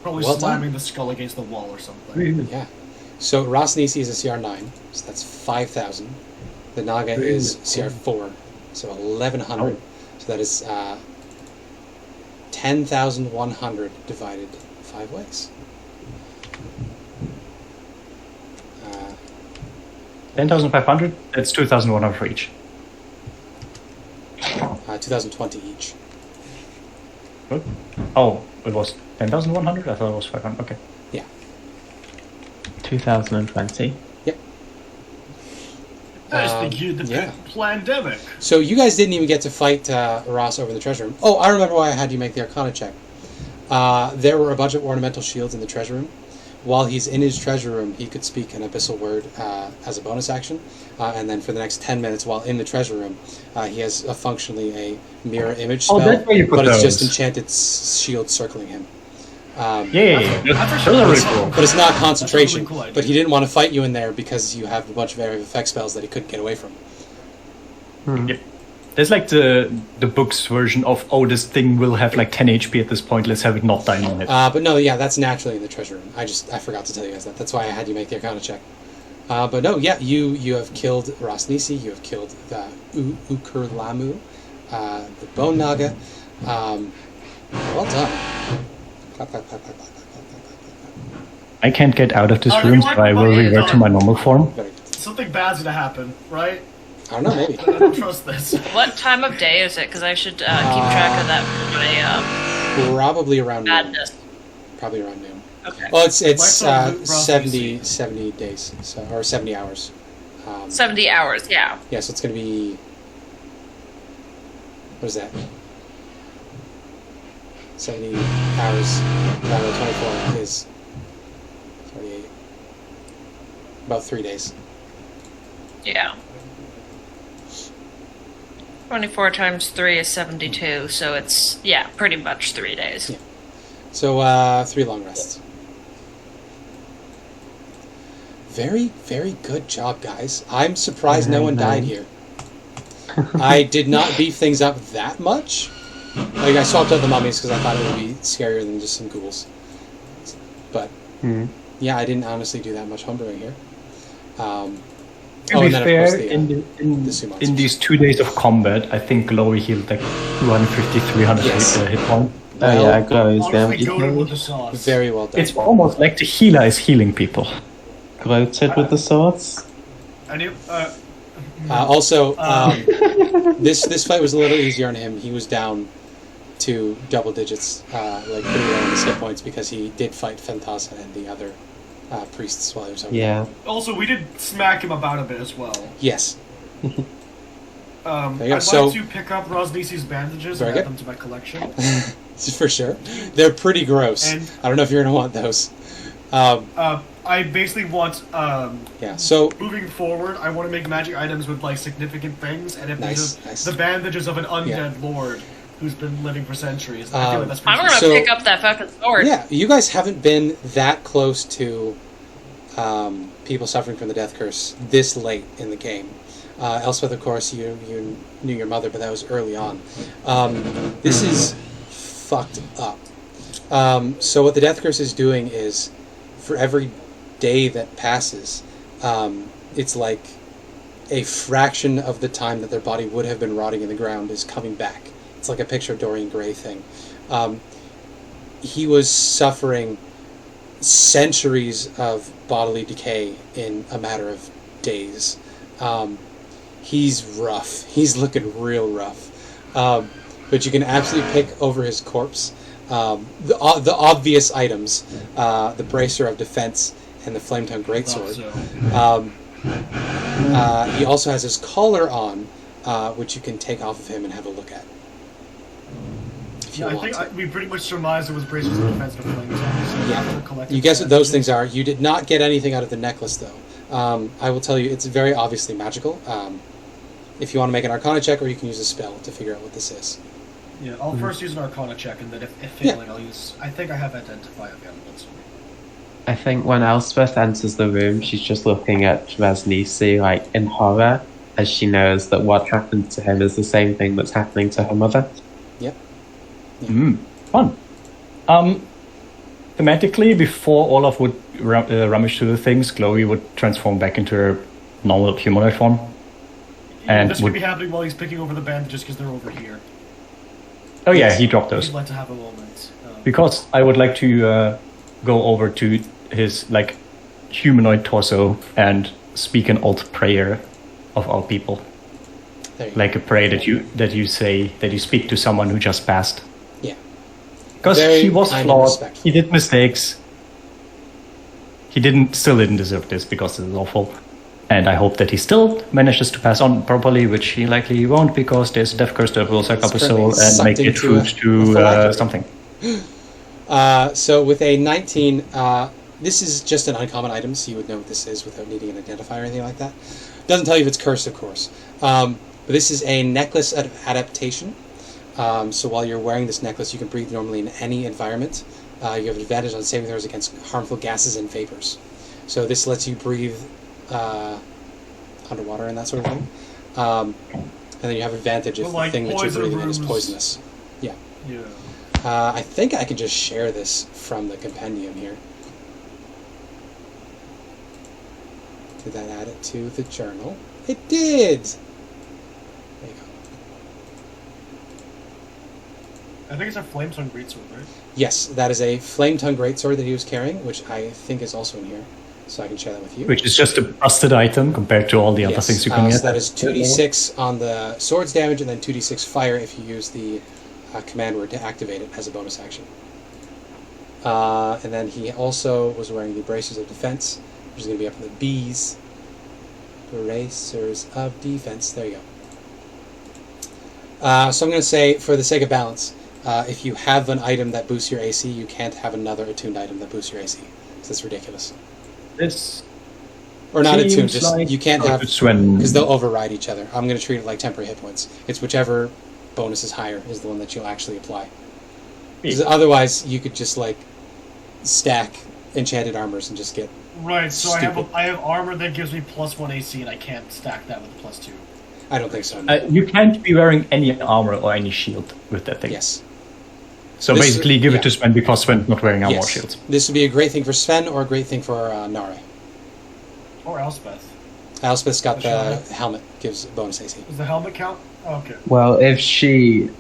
Probably Well slamming done. the skull against the wall or something. Yeah. So Rosnisi is a CR 9, so that's 5,000. The Naga is CR 4, so 1,100. So that is 10,100 divided 5 ways. 10,500? That's 2,100 for each. 2,020 each. What? Oh, it was 10,100? I thought it was 500. Okay. Yeah. 2020. Yep. That's the yeah. pandemic. So you guys didn't even get to fight Ross over in the treasure room. Oh, I remember why I had you make the Arcana check. There were a bunch of ornamental shields in the treasure room. While he's in his treasure room, he could speak an abyssal word as a bonus action. And then for the next 10 minutes while in the treasure room, he has functionally a mirror image spell. that's where you put but it's those. just enchanted shield circling him. Yeah. Those are really cool. But it's not concentration. That's a really cool idea. But he didn't want to fight you in there because you have a bunch of area of effect spells that he couldn't get away from. Yep. There's like the book's version of, oh, this thing will have like 10 HP at this point, let's have it not die on it. But no, yeah, that's naturally in the treasure room. I forgot to tell you guys that. That's why I had you make the Arcana check. But no, yeah, you have killed Rosnisi, you have killed the Ukurlamu, the Bone Naga. Well done. Clap, clap, clap, clap, clap, clap, clap, clap, clap. I can't get out of this Oh, room, you so want I will money, revert to my normal form. Very good. Something bad's gonna happen, right? I don't know, maybe. I don't trust this. What time of day is it? Because I should keep track of that for my Probably around noon. madness. Probably around noon. Okay. Well, it's Might not 70 days, so, or 70 hours. 70 hours, yeah. Yeah, so it's going to be... What is that? 70 hours divided by 24 is 48. About 3 days. Yeah. 24 times 3 is 72, so it's, yeah, pretty much 3 days. Yeah. So, 3 long rests. Very, very good job, guys. I'm surprised no one died here. I did not beef things up that much. Like, I swapped out the mummies because I thought it would be scarier than just some ghouls. But, yeah, I didn't honestly do that much homebrewing here. To Oh, be and then, of fair, course, the summons. in these 2 days of combat, I think Glowie healed like 250, 300 Yes. hit points. Oh yeah, Glowie's Honestly, down. goaded with the sauce. Very well done. It's almost like the healer is healing people. Gloated with the swords. I knew. Also, this fight was a little easier on him. He was down to double digits, like pretty low on his hit points because he did fight Fentasa and the other priests while he was over. Yeah. Also, we did smack him about a bit as well. Yes. I'd There you go. like So- to pick up Rosnisi's bandages Very and add good. them to my collection. For sure. They're pretty gross. And- I don't know if you're going to want those. I basically want, Yeah, so moving forward, I want to make magic items with like significant things, and if Nice, these are nice. the bandages of an undead Yeah. lord who's been living for centuries. I feel like that's I'm pretty gonna So- pick up that fucking sword. yeah, you guys haven't been that close to people suffering from the death curse this late in the game. Elspeth, of course, you knew your mother, but that was early on. This is fucked up. So what the death curse is doing is, for every day that passes, it's like a fraction of the time that their body would have been rotting in the ground is coming back. It's like a picture of Dorian Gray thing. He was suffering centuries of bodily decay in a matter of days. He's rough. He's looking real rough. But you can absolutely pick over his corpse the obvious items, the Bracer of Defense and the Flame-Tongue Greatsword. He also has his collar on, which you can take off of him and have a look at. If you Yeah, I want think to. we pretty much surmised it was bracers of defense and flames. So Yeah. after collecting You guess what those bandages- things are. You did not get anything out of the necklace, though. I will tell you, it's very obviously magical. If you want to make an Arcana check, or you can use a spell to figure out what this is. Yeah, I'll first use an Arcana check, and then if Yeah. failing, I'll use. I think I have Identify available. So. I think when Elspeth enters the room, she's just looking at Rasnisi like in horror, as she knows that what happened to him is the same thing that's happening to her mother. Yep. Fun. Thematically, before Olaf would rummage through the things, Glowie would transform back into her normal humanoid form. And this would- could be happening while he's picking over the bandages because they're over here. Oh yeah, Yes. he dropped those. He'd like to have a moment. Because I would like to go over to his like humanoid torso and speak an old prayer of all people, There you go. like a prayer that you speak to someone who just passed. Yeah. Because Very he was kind and flawed, respectful. he did mistakes. He still didn't deserve this because it is awful. And I hope that he still manages to pass on properly, which he likely won't because there's a death curse that will suck up his soul currently and make sucked it into root a to phylactery. something. So with a 19, this is just an uncommon item, so you would know what this is without needing an identifier or anything like that. Doesn't tell you if it's cursed, of course. But this is a necklace of adaptation. So while you're wearing this necklace, you can breathe normally in any environment. You have advantage on saving throws against harmful gases and vapors. So this lets you breathe underwater and that sort of thing. And then you have advantage if But, the like, thing that you're poison breathing in is rooms- poisonous. Yeah. Yeah. I think I can just share this from the compendium here. Did that add it to the journal? It did! There you go. I think it's a Flame-Tongue Greatsword, right? Yes, that is a Flame-Tongue Greatsword that he was carrying, which I think is also in here. So I can share that with you. Which is just a busted item compared to all the other things you can so get. that is 2d6 on the sword's damage, and then 2d6 fire if you use the command word to activate it as a bonus action. And then he also was wearing the Bracers of Defense, which is going to be up in the B's. Bracers of Defense. There you go. So I'm going to say, for the sake of balance, if you have an item that boosts your AC, you can't have another attuned item that boosts your AC. So that's ridiculous. This Or not attuned, seems just like you can't have... Sven. Because they'll override each other. I'm going to treat it like temporary hit points. It's whichever bonus is higher is the one that you'll actually apply. Because otherwise, you could just, like, stack enchanted armors and just get... Right, so Stupid. I have armor that gives me +1 AC, and I can't stack that with a +2. I don't think so. No. You can't be wearing any armor or any shield with that thing. Yes. So This- basically, give yeah. it to Sven because Sven's not wearing armor or Yes. shields. This would be a great thing for Sven or a great thing for Nare. Or Elspeth. Elspeth's got the Sure. helmet, gives bonus AC. Does the helmet count? Okay. Well, if she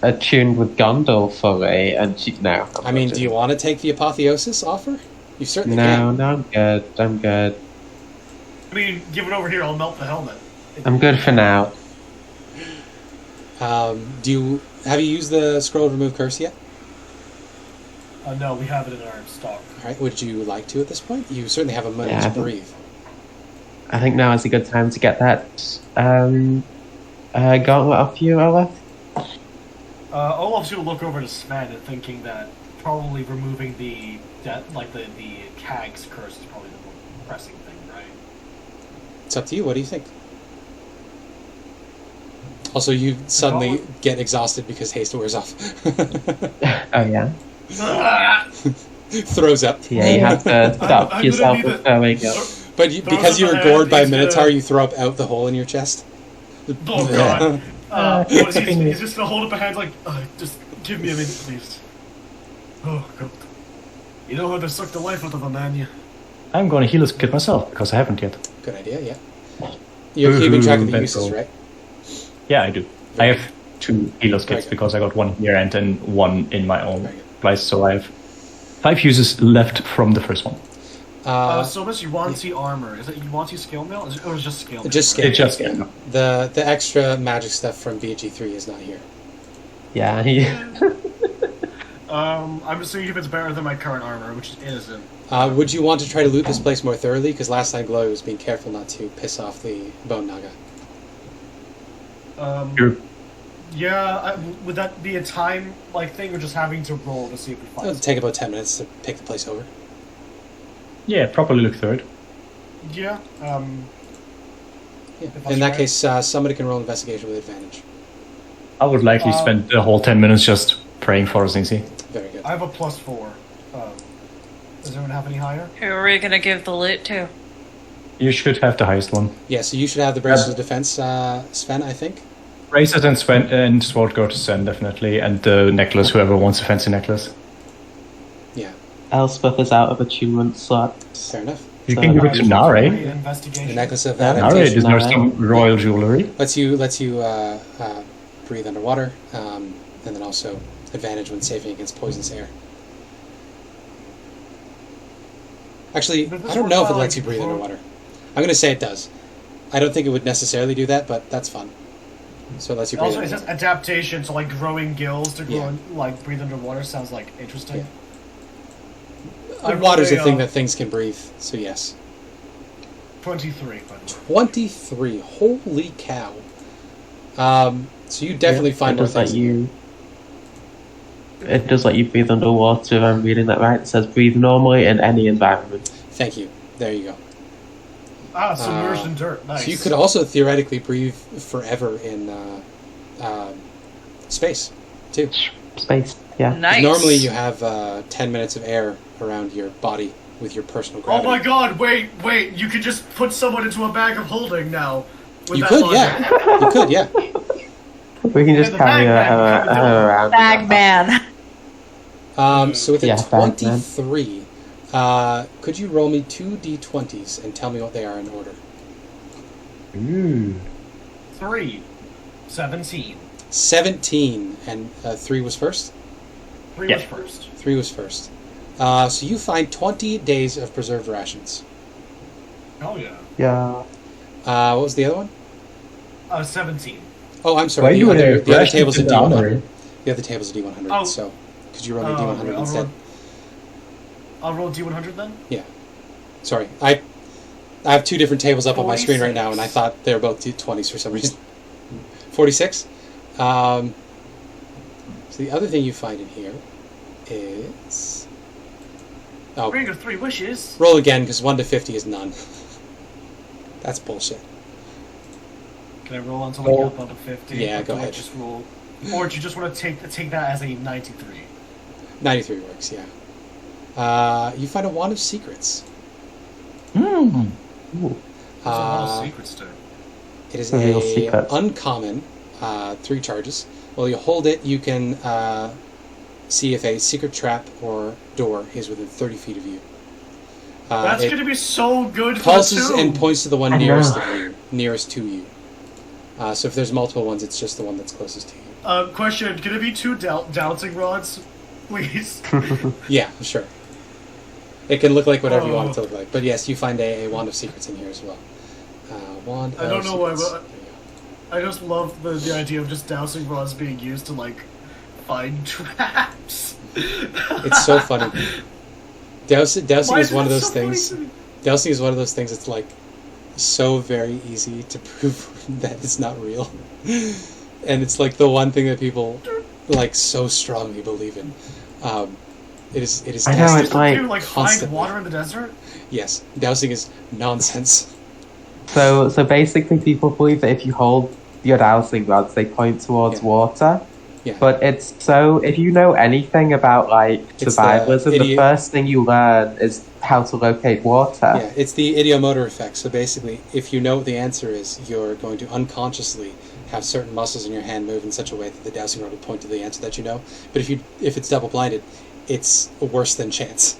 attuned with Gondor fully, and she no. I mean, do you want to take the apotheosis offer? You certainly No, can. no, I'm good. I'm good. I mean, give it over here. I'll melt the helmet. I'm good for now. Have you used the scroll of remove curse yet? No, we have it in our stock. All right. Would you like to at this point? You certainly have a minute Yeah, to I think- breathe. I think now is a good time to get that gauntlet off you, Olaf. Olaf's gonna look over to Sven and thinking that probably removing the Hag's curse is probably the more pressing thing, right? It's up to you. What do you think? Also, you suddenly get exhausted because haste wears off. Oh yeah. Throws up. Yeah, you have to stop I'm yourself gonna with throwing up. But because you were gored by a he's gonna- minotaur, you throw up out the hole in your chest. Oh god. He's just gonna hold up a hand like, just give me a minute, please. Oh god. You know how to suck the life out of a man, you. I'm going to heal his kit myself because I haven't yet. Good idea, yeah. You're keeping track of the uses, right? Yeah, I do. I have 2 healer's Very kits good. because I got 1 here and then 1 in my own Very good. place, so I have 5 uses left from the first one. So much you want to see armor. Is it you want to see scale mail? Or is it just scale mail? Just right? It just yeah. the extra magic stuff from BG3 is not here. Yeah. I'm assuming if it's better than my current armor, which is innocent. Would you want to try to loot this place more thoroughly? Because last time Glowie was being careful not to piss off the Bone Naga. You're- Yeah, would that be a time thing, or just having to roll to see if we find It'll it? take about 10 minutes to pick the place over. Yeah, properly look through it. Yeah. Yeah. If In that's that right. case, somebody can roll investigation with advantage. I would likely spend the whole 10 minutes just praying for Zinzi. Very good. I have a +4. Does anyone have any higher? Who are we gonna give the loot to? You should have the highest one. Yeah, so you should have the Braces of Defense, Sven, I think. Braces and Sven and Sword go to Sven, definitely, and the necklace, whoever wants a fancy necklace. Yeah, Elspeth is out of attunement slots. fair enough. You can give it to Nare. Investigation. The Necklace of Yeah, Nare Adaptation deserves some royal jewelry. lets you breathe underwater, and then also advantage when saving against poisonous air. Actually, Does this I don't work know if it well, lets you breathe underwater. I'm going to say it does. I don't think it would necessarily do that, but that's fun. So it lets you breathe Also, it says underwater. adaptation, so growing gills to Yeah. grow breathe underwater sounds interesting. Yeah. Water's a thing that things can breathe, so yes. 23, by the way. 23. Holy cow. So you definitely find more it does let things. in here. you. It does let you breathe underwater. If I'm reading that right, it says breathe normally in any environment. Thank you. There you go. Submerged in dirt. Nice. So you could also theoretically breathe forever in space, too. Space, yeah. Nice. Normally you have 10 minutes of air around your body with your personal Oh gravity. my god, wait, you could just put someone into a bag of holding now. with You that could, logic. yeah. You could, yeah. We can just the carry Bagman her can do it. around. Bagman. So with a Yeah, Batman. 23, could you roll me 2d20s and tell me what they are in order? Ooh. 3. 17. 17, and 3 was first? 3 Yeah. was first. 3 was first. So you find 20 days of preserved rations. Oh yeah. Yeah. What was the other one? 17. Oh, I'm Why sorry. you The other rations table's a in the armory? D100. The other table's a D100, Oh. so could you roll me a Oh, D100 okay, instead? I'll roll D100 then? Yeah. Sorry. I have 2 different tables up on my screen right now, 46. and I thought they were both D20s for some reason. 46? So the other thing you find in here is... Oh, Ring of 3 wishes. roll again, because 1 to 50 is none. That's bullshit. Can I roll until I get up to 50? Yeah, Or go do I ahead. just roll, or do you just want to take that as a 93? 93 works, yeah. You find a Wand of Secrets. Hmm. Ooh. There's a lot of Uh, secrets to it. It is Reveal a secrets. uncommon, 3 charges. While you hold it, you can see if a secret trap or door is within 30 feet of you. That's It gonna be so good for pulses the two. and points to the one I nearest know. to you. Nearest to you. So if there's multiple ones, it's just the one that's closest to you. Question: Can it be two dowsing rods, please? Yeah, sure. It can look like whatever you want it to look like. But yes, you find a Wand of Secrets in here as well. Wand I don't of know why, Secrets. but There you I just love the idea of just dowsing rods being used to like find traps. go. It's so funny. Dowsing Why is one of that those so funny things. to me? Dowsing is one of those things that's like so very easy to prove that it's not real. And it's like the one thing that people like so strongly believe in. It is I know, tested. it's like to like find constantly. water in the desert. Yes, dowsing is nonsense. So basically, people believe that if you hold your dowsing rods, they point towards Yeah. water. Yeah. But it's so, if you know anything about like It's the survivalism, the idiot- first thing you learn is how to locate water. Yeah, it's the idiomotor effect. So basically, if you know what the answer is, you're going to unconsciously have certain muscles in your hand move in such a way that the dowsing rod will point to the answer that you know. But if it's double blinded, it's worse than chance.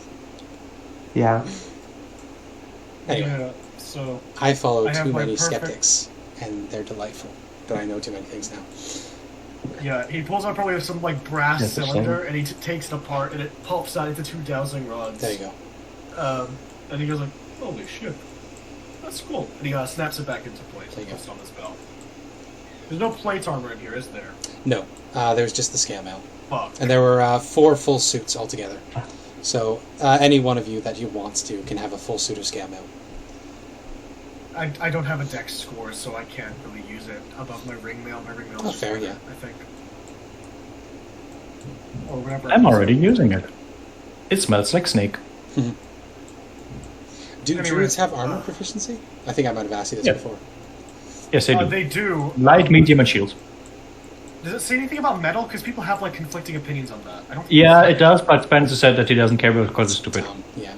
Yeah. Anyway, Yeah. So I follow I have too my many perfect- skeptics, and they're delightful. But I know too many things now. yeah, he pulls out probably some like brass That's a cylinder, and he takes it apart, and it pops out into two dowsing rods. There you go. And he goes like, "Holy shit, that's cool!" And he snaps it back into place There you and go. puts it on his belt. There's no plate armor in here, is there? No, there's just the scale mail. Fuck. And there were 4 full suits altogether. So any one of you that you wants to can have a full suit of scale mail. I don't have a dex score, so I can't really use it above my ring mail. My ring mail Oh, is fair, 4, yeah. I think. Or whatever. I'm already using it. It smells like snake. Do Anyway, druids have armor proficiency? I think I might have asked you this Yeah. before. Yes, I do. They do. Light, medium, and shield. Does it say anything about metal? Because people have like conflicting opinions on that. I don't. Yeah, it does, but Spencer said that he doesn't care because it's stupid. Yeah.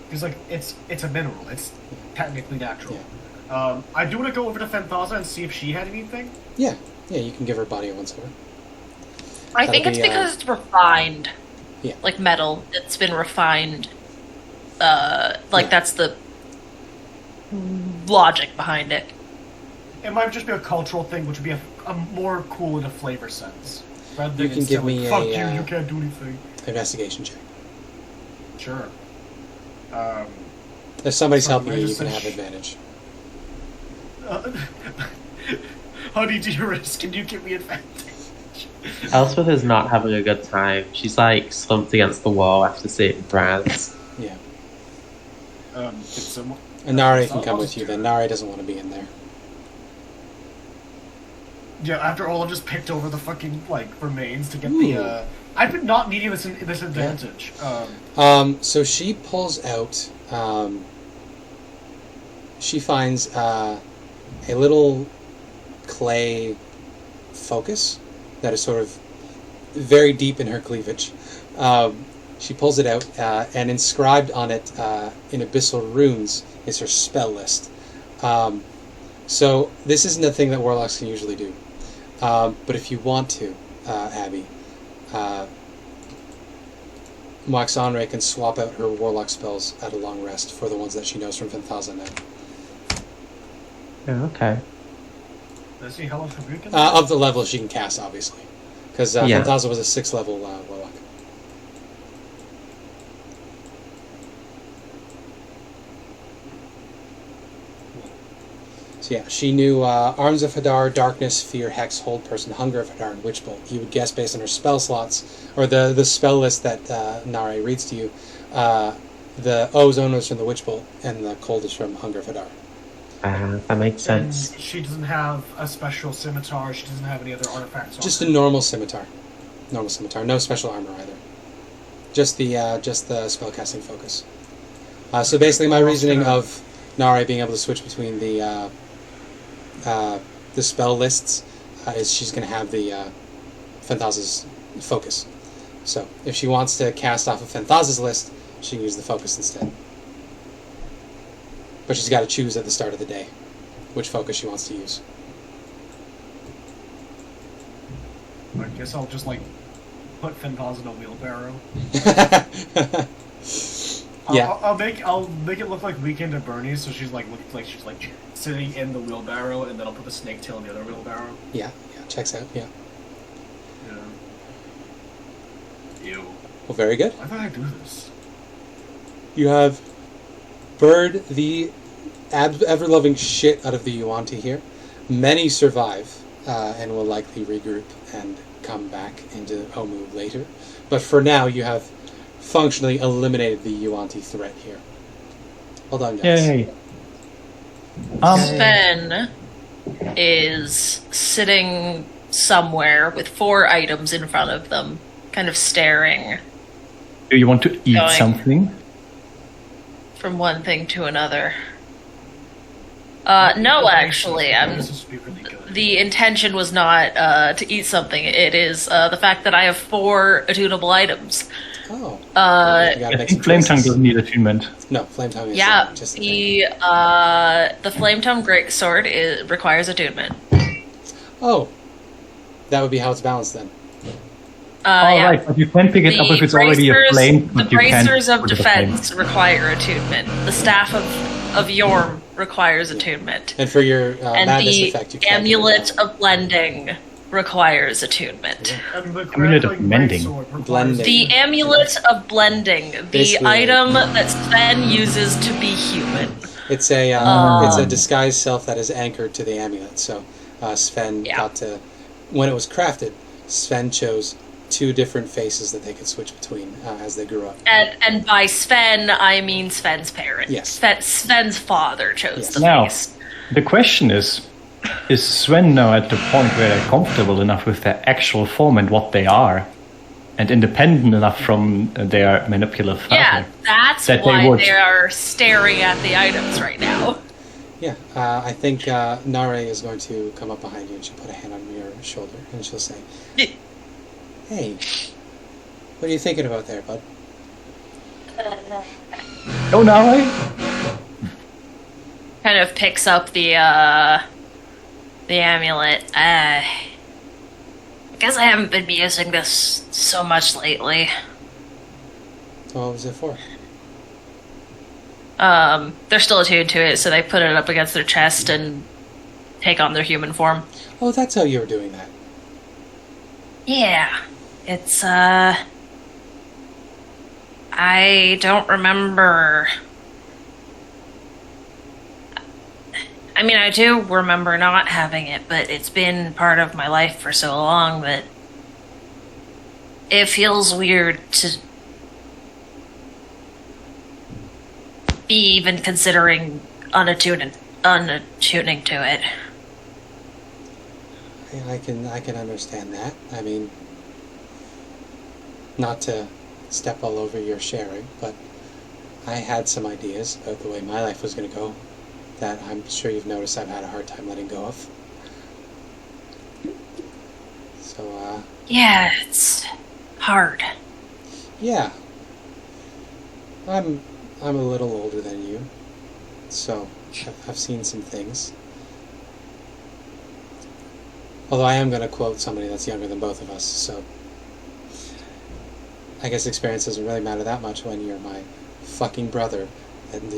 Because like it's a mineral. It's technically natural. I do want to go over to Fenthaza and see if she had anything. Yeah. Yeah, you can give her body of one sword. I think That'll it's be, because it's refined. Yeah. Like metal. It's been refined. Yeah. That's the logic behind it. It might just be a cultural thing, which would be a more cool in a flavor sense. Rather than You can instead, give me like, fuck a, you can't do anything. Investigation check. Sure. If somebody's Sorry, helping I you, you just can said have advantage. Honey dearest, can you give me advantage? Elspeth is not having a good time. She's like slumped against the wall after seeing Braz. Yeah. Can someone... And Nare I'll can come just with you do then. it. Nare doesn't want to be in there. Yeah, after all, I've just picked over the fucking, like, remains to get the, I've been not needing this advantage. So she pulls out, she finds a little clay focus that is sort of very deep in her cleavage. She pulls it out, and inscribed on it in abyssal runes is her spell list. So this isn't a thing that warlocks can usually do. But if you want to, Abby, Moixonre can swap out her warlock spells at a long rest for the ones that she knows from Fenthaza now. Oh, okay. Does she Hellish Rebuke in Of the level she can cast, obviously. Because Yeah. Fenthaza was a 6th level warlock. So yeah, she knew Arms of Hadar, Darkness, Fear, Hex, Hold Person, Hunger of Hadar, and Witchbolt. You would guess based on her spell slots, or the spell list that Nare reads to you. The Ozone is from the Witchbolt, and the Cold is from Hunger of Hadar. That makes sense. And she doesn't have a special scimitar, she doesn't have any other artifacts on Just her. a normal scimitar. Normal scimitar. No special armor either. Just the spellcasting focus. So basically my reasoning of Nare being able to switch between the spell lists is she's going to have the Fenthaza's focus. So if she wants to cast off of Fenthaza's list, she can use the focus instead. But she's got to choose at the start of the day which focus she wants to use. I guess I'll just, like, put Fenthaza in a wheelbarrow. Yeah. I'll make it look like Weekend at Bernie's, so she's like looks like she's like sitting in the wheelbarrow, and then I'll put the snake tail in the other wheelbarrow. Yeah, checks out, yeah. Yeah. Ew. Well, very good. Why did I do this? You have burned the ever-loving shit out of the Yuan-Ti here. Many survive and will likely regroup and come back into Omu later. But for now, you have functionally eliminated the Yuan-Ti threat here. Well done, guys. Yay. Sven is sitting somewhere with 4 items in front of them, kind of staring Do you want to eat Going. something? from one thing to another. No, actually, This is really good. the intention was not to eat something. It is the fact that I have 4 attunable items. Oh. You Uh, gotta I make think some Flame Tongue choices. doesn't need attunement. No, Flame Tongue is Yeah, just a thing. the Flame Tongue Greatsword requires attunement. Oh. That would be how it's balanced then. All Yeah. right, but you can pick it up if it's already a flame. The But you can't bracers of put it a flame. defense require attunement. The staff of Yorm requires attunement. And for your And madness the effect, you can't amulet do it. of blending requires attunement. And the Amulet of grappling mending. greatsword requires- Blending. The amulet of blending, the Basically, item that Sven uses to be human. It's a disguised self that is anchored to the amulet. So Sven Yeah. got to, when it was crafted, Sven chose 2 different faces that they could switch between as they grew up. And by Sven, I mean Sven's parent. Yes. Sven's father chose Yes. the Now, face. the question is Sven now at the point where they're comfortable enough with their actual form and what they are, and independent enough from their manipulative father? Yeah, that's That they why would. they are staring at the items right now. Yeah, I think Nare is going to come up behind you and she'll put a hand on your shoulder and she'll say, "Hey, what are you thinking about there, bud?" Oh, now I? Kind of picks up the amulet. I guess I haven't been using this so much lately. So what was it for? They're still attuned to it, so they put it up against their chest and take on their human form. Oh, that's how you were doing that. Yeah, it's, I don't remember. I mean, I do remember not having it, but it's been part of my life for so long that it feels weird to be even considering unattuning to it. I can understand that. I mean, not to step all over your sharing, but I had some ideas about the way my life was going to go that I'm sure you've noticed I've had a hard time letting go of. So, Yeah, it's hard. yeah. I'm a little older than you, so I've seen some things. Although I am going to quote somebody that's younger than both of us, so I guess experience doesn't really matter that much when you're my fucking brother and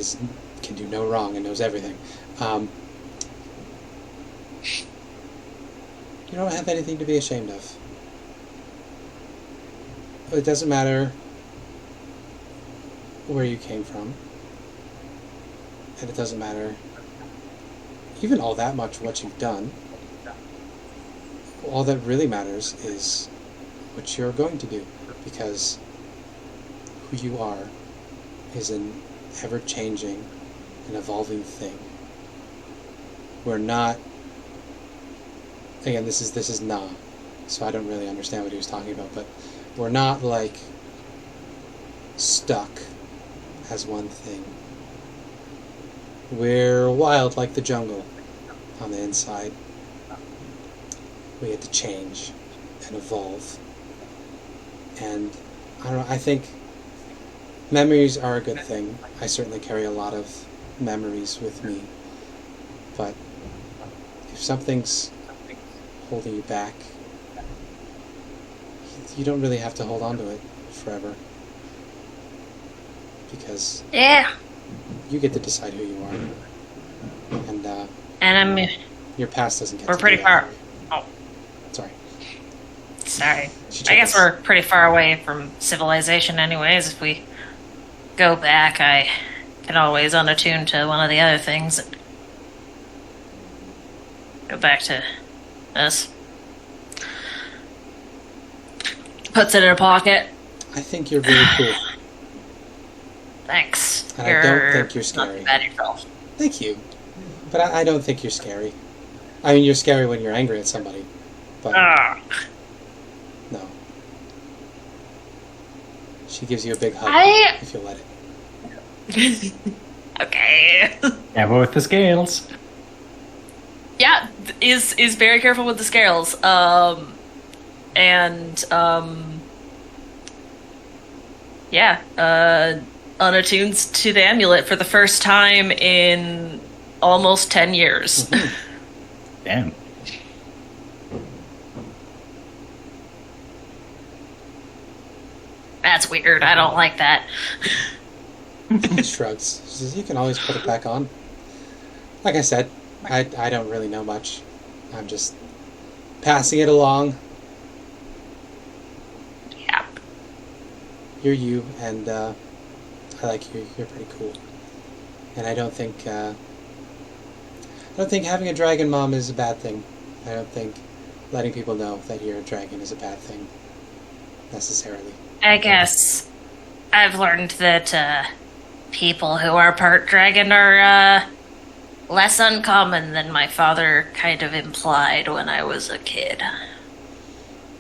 can do no wrong and knows everything. You don't have anything to be ashamed of. It doesn't matter where you came from, and it doesn't matter even all that much what you've done. All that really matters is what you're going to do, because who you are is an ever-changing and evolving thing. We're not, again, this is Na, so I don't really understand what he was talking about, but we're not like stuck as one thing. We're wild like the jungle on the inside. We had to change and evolve. And I don't know, I think memories are a good thing. I certainly carry a lot of memories with me. But if something's holding you back, you don't really have to hold on to it forever. because Yeah. you get to decide who you are, and your past doesn't get. We're to pretty do far. that. Oh, Sorry. sorry. She I guess took us- we're pretty far away from civilization, anyways. If we go back, I can always unattune to one of the other things and go back to us. Puts it in a pocket. I think you're really cool. Thanks. And I don't think you're not scary. too bad yourself. Thank you. But I don't think you're scary. I mean, you're scary when you're angry at somebody. But Ah. no. She gives you a big hug if you let it. Okay. Never with the scales. Yeah, is very careful with the scales. Unattunes to the amulet for the first time in almost 10 years. Damn. That's weird. I don't like that. She shrugs. She says, you can always put it back on. Like I said, I don't really know much. I'm just passing it along. Yeah. You're you, and I like you. You're pretty cool. And I don't think having a dragon mom is a bad thing. I don't think letting people know that you're a dragon is a bad thing, necessarily. I guess I've learned that people who are part dragon are less uncommon than my father kind of implied when I was a kid.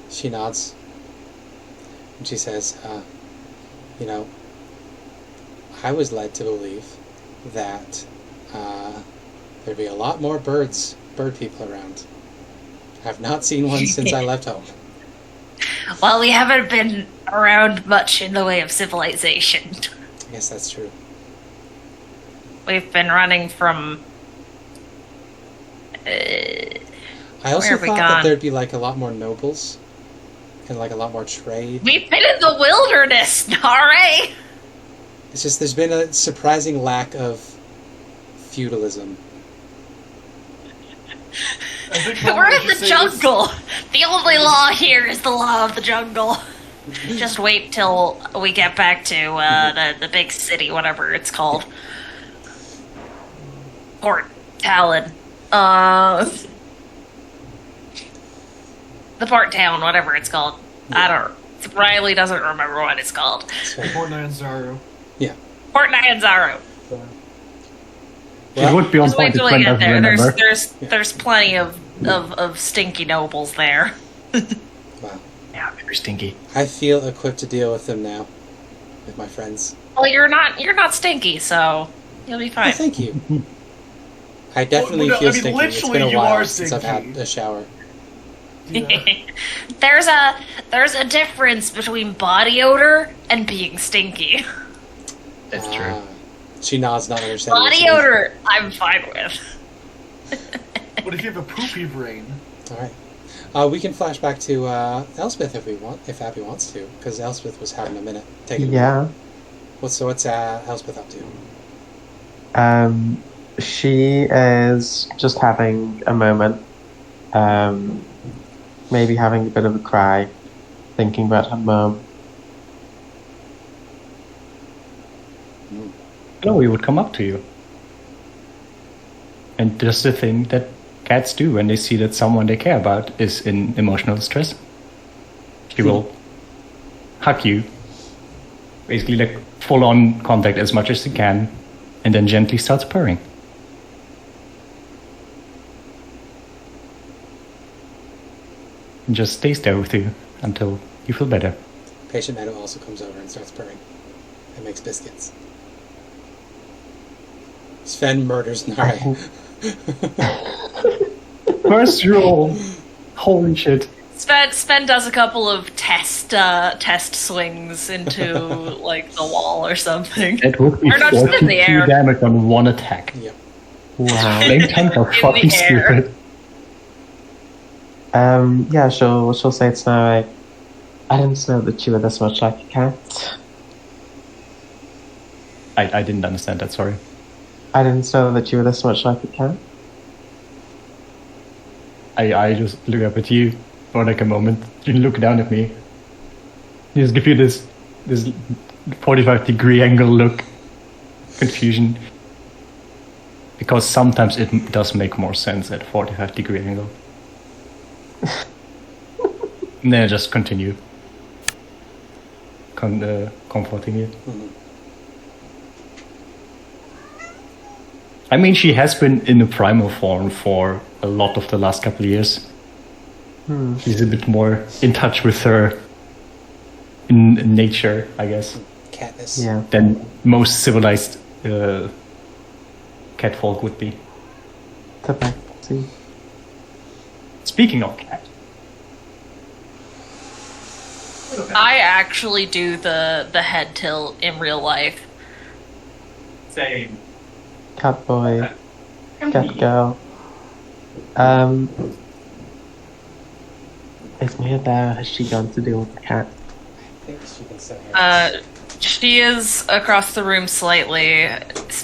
She nods. And she says, I was led to believe that there'd be a lot more bird people around. I've not seen one since I left home. Well, we haven't been around much in the way of civilization. I guess that's true. We've been running from... I Where also have we thought that gone? there'd be like a lot more nobles and like a lot more trade. We've been in the wilderness, alright? It's just there's been a surprising lack of feudalism. I think We're what in you the say is- jungle. The only law here is the law of the jungle. Just wait till we get back to the big city, whatever it's called. Port Talon. The port town, whatever it's called. I don't. Riley doesn't remember what it's called. Port Nyanzaru. Yeah. Port Nyanzaru. It would be on Just wait point if till we Sven get doesn't there. remember. There's plenty of stinky nobles there. Wow. Yeah, very stinky. I feel equipped to deal with them now, with my friends. Well, you're not stinky, so you'll be Oh, fine. thank you. I definitely Well, no, feel I mean, stinky. It's been a literally, you while are since I've had stinky. a shower. Yeah. There's a difference between body odor and being stinky. That's true. Ah. She nods, not understanding. what she Body means. odor, I'm fine with. What if you have a poopy brain? All right. We can flash back to Elspeth if we want, if Abby wants to, because Elspeth was having a minute. Take it. Yeah. What's Elspeth up to? She is just having a moment. Maybe having a bit of a cry, thinking about her mum. Glowie would come up to you. And just the thing that cats do when they see that someone they care about is in emotional distress. She will hug you, basically like full-on contact as much as she can, and then gently starts purring. And just stays there with you until you feel better. Patient Meadow also comes over and starts purring and makes biscuits. Sven murders Nare. First roll. Holy shit. Sven does a couple of test swings into like the wall or something. That would be Or not just in the 42 air. damage on one attack. Yep. Wow. Flame tank are In fucking the air. stupid. Yeah, she'll say to Nare, I didn't know that you were this much like a cat. I didn't understand that, sorry. I didn't know that you were this much like a cat. I just look up at you for like a moment. You look down at me. Just give you this 45-degree angle look. Confusion. Because sometimes it does make more sense at 45-degree angle. And then I just continue. Comforting you. Mm-hmm. I mean, she has been in a primal form for a lot of the last couple of years. She's a bit more in touch with her in nature, I guess, Catness. Yeah. than most civilized catfolk would be. Tabaxi. Speaking of cat, I actually do the head tilt in real life. same. Cat boy. Cat girl. Is Mia there? Has she gone to deal with the cat? I think she can sit here. She is across the room slightly,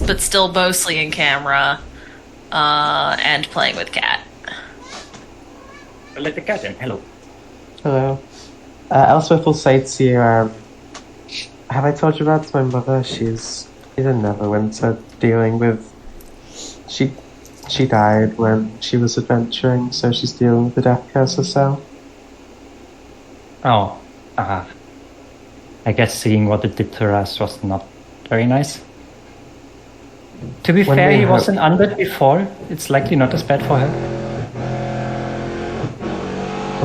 but still mostly in camera, and playing with Cat. Let the cat in. Hello. Hello. Elspeth will say to you, have I told you about my mother? She's in Neverwinter dealing with... She died when she was adventuring, so she's dealing with the death curse herself. Oh, I guess seeing what it did to us was not very nice. To be When fair, we he have- was an undead before. It's likely not as bad for her.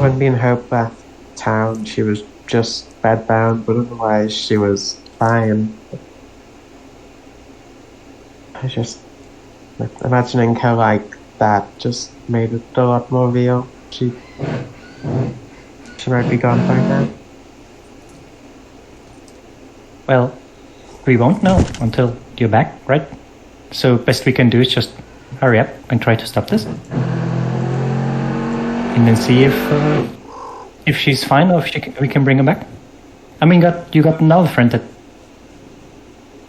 When me and Hope left town, she was just bedbound, but otherwise she was fine. I just... imagining her like that just made it a lot more real. She might be gone by now. Well, we won't know until you're back, right? So best we can do is just hurry up and try to stop this. And then see if she's fine or if we can bring her back. I mean, you got another friend that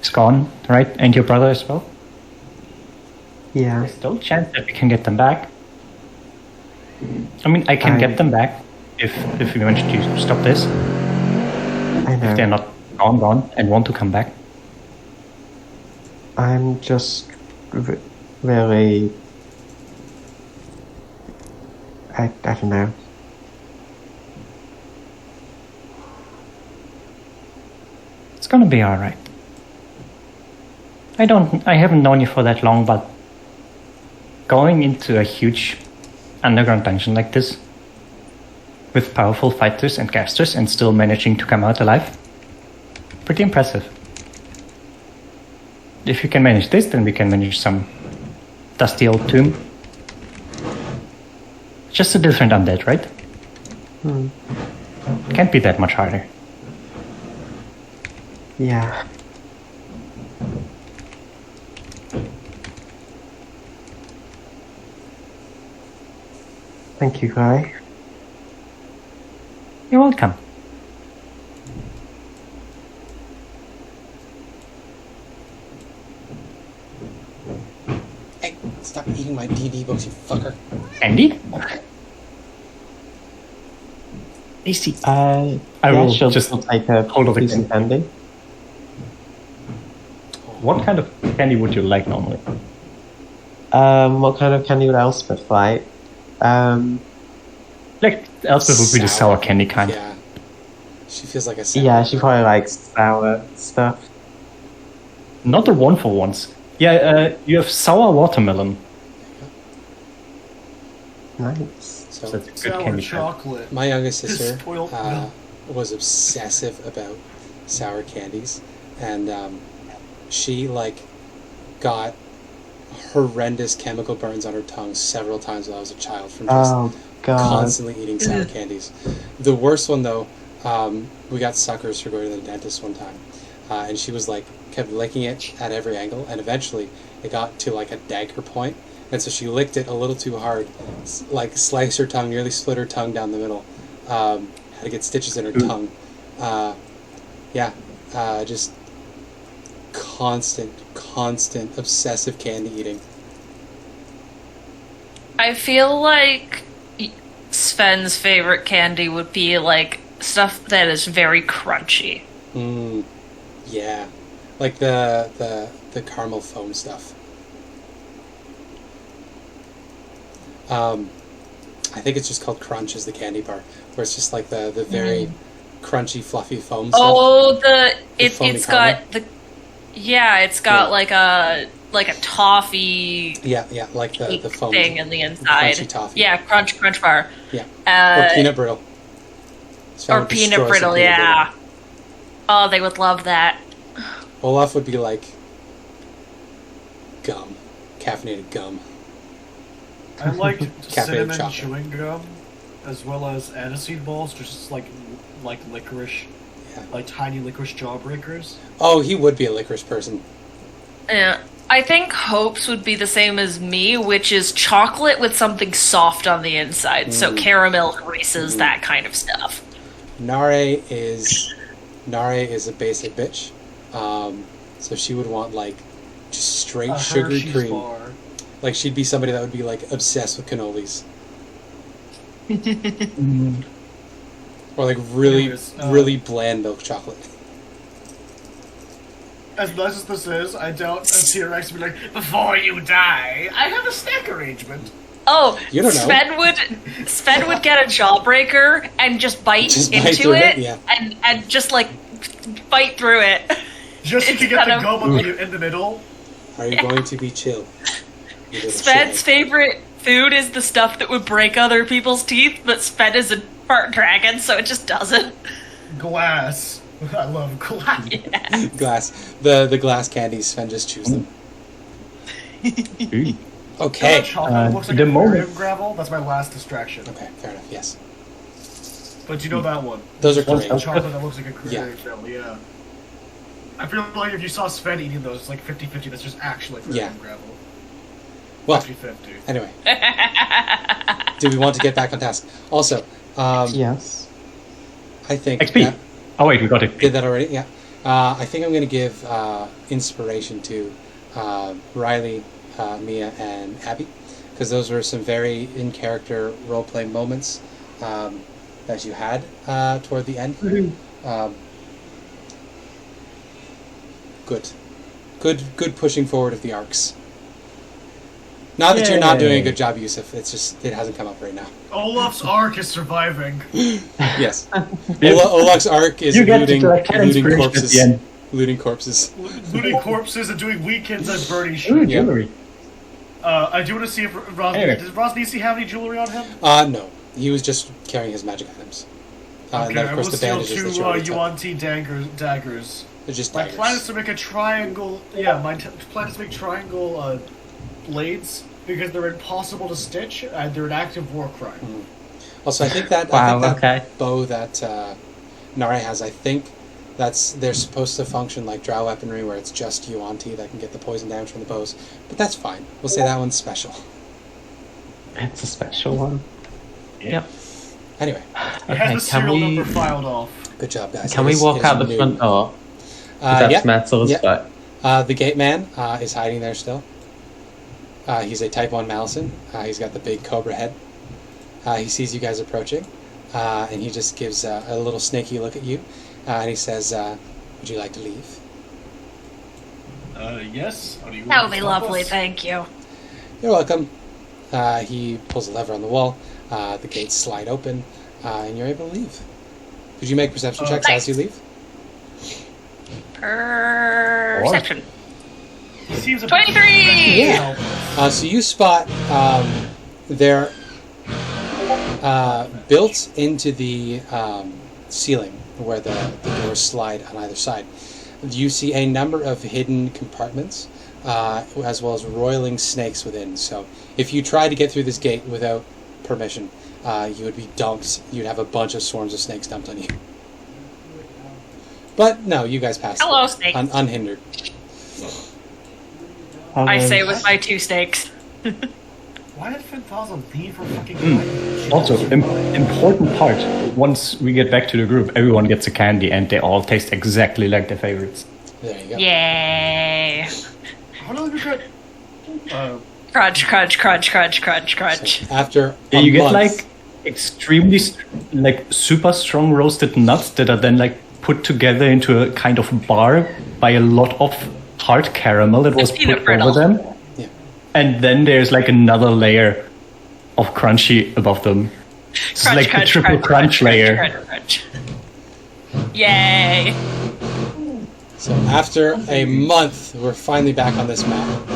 is gone, right? And your brother as well. Yeah. There's still a chance that we can get them back. I mean, I can get them back if we manage to stop this. I know. If they're not gone and want to come back. I'm just really... I don't know. It's gonna be alright. I haven't known you for that long, but going into a huge underground dungeon like this with powerful fighters and casters and still managing to come out alive, pretty impressive. If you can manage this, then we can manage some dusty old tomb. Just a different undead, right? Can't be that much harder. Yeah. Thank you, Guy. You're welcome. Hey, stop eating my DD books, you fucker. Andy? Easy. I will she'll just take a hold of the piece of candy. What kind of candy would you like normally? What kind of candy would Elspeth like? Like, Elspeth would be the sour candy kind. Yeah. She feels like a sour. Yeah, she probably likes sour stuff. Not the one for once. Yeah, you have sour watermelon. Nice. So, So that's a good Sour candy kind. chocolate. my youngest sister Spoiled milk. was obsessive about sour candies, and she got horrendous chemical burns on her tongue several times while I was a child from just Oh, God. constantly eating sour candies. The worst one though, we got suckers for going to the dentist one time, and she was kept licking it at every angle, and eventually it got to a dagger point, and so she licked it a little too hard, sliced her tongue, nearly split her tongue down the middle, had to get stitches in her tongue. Just constant, obsessive candy eating. I feel like Sven's favorite candy would be like stuff that is very crunchy. Yeah, like the caramel foam stuff. I think it's just called Crunch is the candy bar, where it's just like the very crunchy, fluffy foam stuff. Oh, it's foamy got it's got like a toffee Yeah, like the foam thing in the inside. Crunchy toffee. Yeah, crunch bar. Yeah, or peanut brittle. Sven Or would peanut destroy some brittle, peanut yeah. brittle. Oh, they would love that. Olaf would be like gum, caffeinated gum. I like cinnamon chocolate. chewing gum, as well as aniseed balls, just like licorice, like tiny licorice jawbreakers. Oh, he would be a licorice person. Yeah. I think Hope's would be the same as me, which is chocolate with something soft on the inside. So caramel, Reese's, that kind of stuff. Nare is a basic bitch. So she would want like just straight sugary Hershey's cream. bar. Like she'd be somebody that would be like obsessed with cannolis. Or like really bland milk chocolate. As much as this is, I doubt a T-Rex would be like, before you die, I have a snack arrangement. Oh, You don't know. Sven would get a jawbreaker and just bite into it, and just like bite through it. Just to It's get the kind of- gum in the middle. Are you going to be chill? You little Sven's shit. favorite food is the stuff that would break other people's teeth, but Sven is a part dragon, so it just doesn't. Glass. I love glass. Glass. The glass candies, Sven just chews them. Okay. Chocolate looks like the aquarium moment- gravel. That's my last distraction. Okay, fair enough, yes. But you know that one. Those are great. Chocolate that looks like aquarium Yeah. gravel, yeah. I feel like if you saw Sven eating those, it's like 50-50, that's just actually aquarium gravel. Well, 50-50. anyway. Do we want to get back on task? Also, Yes. I think... XP. Oh wait, we got it. Did that already? Yeah. I think I'm going to give inspiration to Riley, Mia, and Abby, because those were some very in-character role-playing moments that you had toward the end. Good pushing forward of the arcs. Not that you're not doing a good job, Yusuf. It's just it hasn't come up right now. Olaf's arc is surviving. Yes. Olaf's arc is You get looting inspiration at corpses. the end. Looting corpses. Looting corpses and doing weekends at Bernie Ooh, shit. jewelry. I do want to see if Anyway. does Rosnisi have any jewelry on him? No. He was just carrying his magic items. And Okay, then, of I course, will the steal bandages that two you already took. Yuan-Ti daggers. They're just My daggers. plan is to make a triangle. Yeah, my plan is to make triangle blades because they're impossible to stitch and they're an active war crime. Also, I think that bow that Nare has, I think they're supposed to function like drow weaponry, where it's just Yuan-Ti that can get the poison damage from the bows. But that's fine. We'll say that one's special. It's a special one. Yep. Anyway, It has Okay, the serial number filed off. good job, guys. Can It we is- walk it out is the new. front door? That's Yep. metal, Yep. but The gate man is hiding there still. He's a Type 1 Malison. He's got the big cobra head. He sees you guys approaching, and he just gives a little snaky look at you, and he says, would you like to leave? Yes. That would be lovely, thank you. You're welcome. He pulls a lever on the wall, the gates slide open, and you're able to leave. Could you make perception checks as you leave? Perception. He seems a 23! Yeah. So you spot they're built into the ceiling where the doors slide on either side. You see a number of hidden compartments, as well as roiling snakes within. So if you tried to get through this gate without permission, you would be dumped. You'd have a bunch of swarms of snakes dumped on you. But no, you guys passed. Hello, snakes. Unhindered. I say with my 2 snakes. Why did Fenthaza leave her fucking life? Also, important part. Once we get back to the group, everyone gets a candy, and they all taste exactly like their favorites. There you go. Yay! How do we get? Crunch, crunch, crunch, crunch, crunch, crunch. So after Yeah, a you get month, like extremely like super strong roasted nuts that are then like put together into a kind of bar by a lot of hard caramel that was peanut put brittle. over them. Yeah. And then there's like another layer of crunchy above them. It's Crunch, like crunch, the triple crunch layer. Crunch, crunch. Yay! So after a month, we're finally back on this map.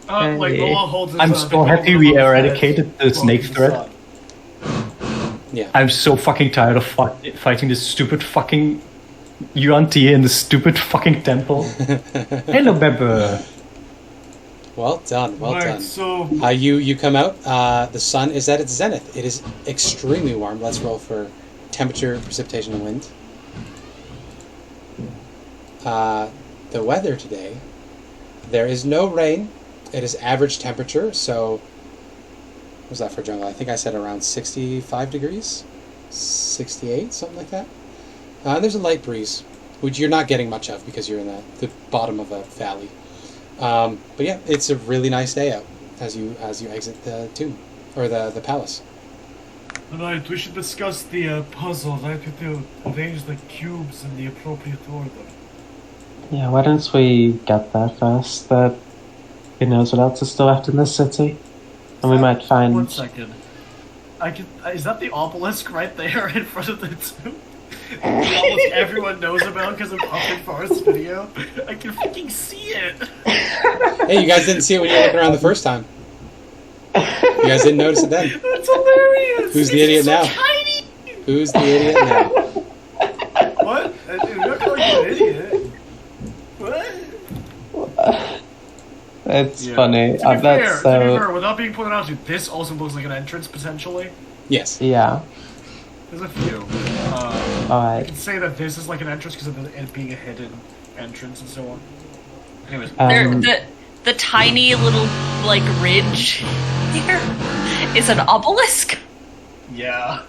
Like Olaf holds his, I'm so happy we eradicated the snake threat. Yeah. I'm so fucking tired of fighting this stupid fucking Yuan-Ti in the stupid fucking temple. Hello, Bebe. Well done. Well Right, done. so You come out. The sun is at its zenith. It is extremely warm. Let's roll for temperature, precipitation, and wind. The weather today. There is no rain. It is average temperature. So, what was that for jungle? I think I said around 65 degrees, 68, something like that. And there's a light breeze, which you're not getting much of because you're in the bottom of a valley. But yeah, it's a really nice day out as you exit the tomb or the palace. Alright, we should discuss the puzzle. I have to arrange the cubes in the appropriate order. Yeah, why don't we get there first? Who knows what else is still left in this city? And we might find... 1 second. Is that the obelisk right there in front of the tomb? Almost everyone knows about because of Pumpkin Forest video. I can fucking see it! Hey, you guys didn't see it when you were looking around the first time. You guys didn't notice it then. That's hilarious! Who's the idiot now? Tiny! Who's the idiot now? What? You're not calling me an idiot. What? It's Yeah. funny. To be fair, So... without being pointed out to you, this also looks like an entrance potentially. Yes. Yeah. There's a few. I Alright. can say that this is like an entrance because of it being a hidden entrance and so on. Anyways, The tiny little like ridge here is an obelisk. yeah.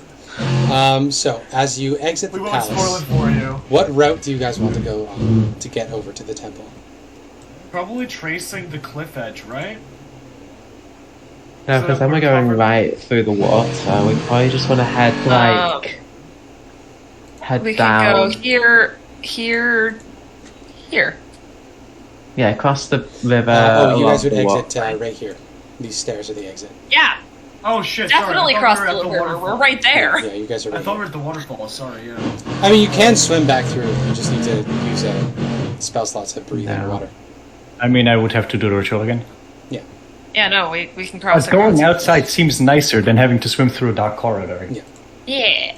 So as you exit We the won't spoil palace, it for you. what route do you guys want to go on to get over to the temple? Probably tracing the cliff edge, right? No, because then we're going right through the water. We probably just want to head, head We down. can go here. Yeah, across the river. You guys would along exit the right here. These stairs are the exit. Yeah, Oh shit! definitely sorry. cross I thought the we were at river. waterfall. We're right there. Yeah, you guys are I right thought we here. were at the waterfall. Sorry, yeah. I mean, you can swim back through. You just need to use a spell slot to breathe No. underwater. I mean, I would have to do the ritual again. Yeah, no, we can cross. But going across. outside seems nicer than having to swim through a dark corridor. Yeah. Yeah.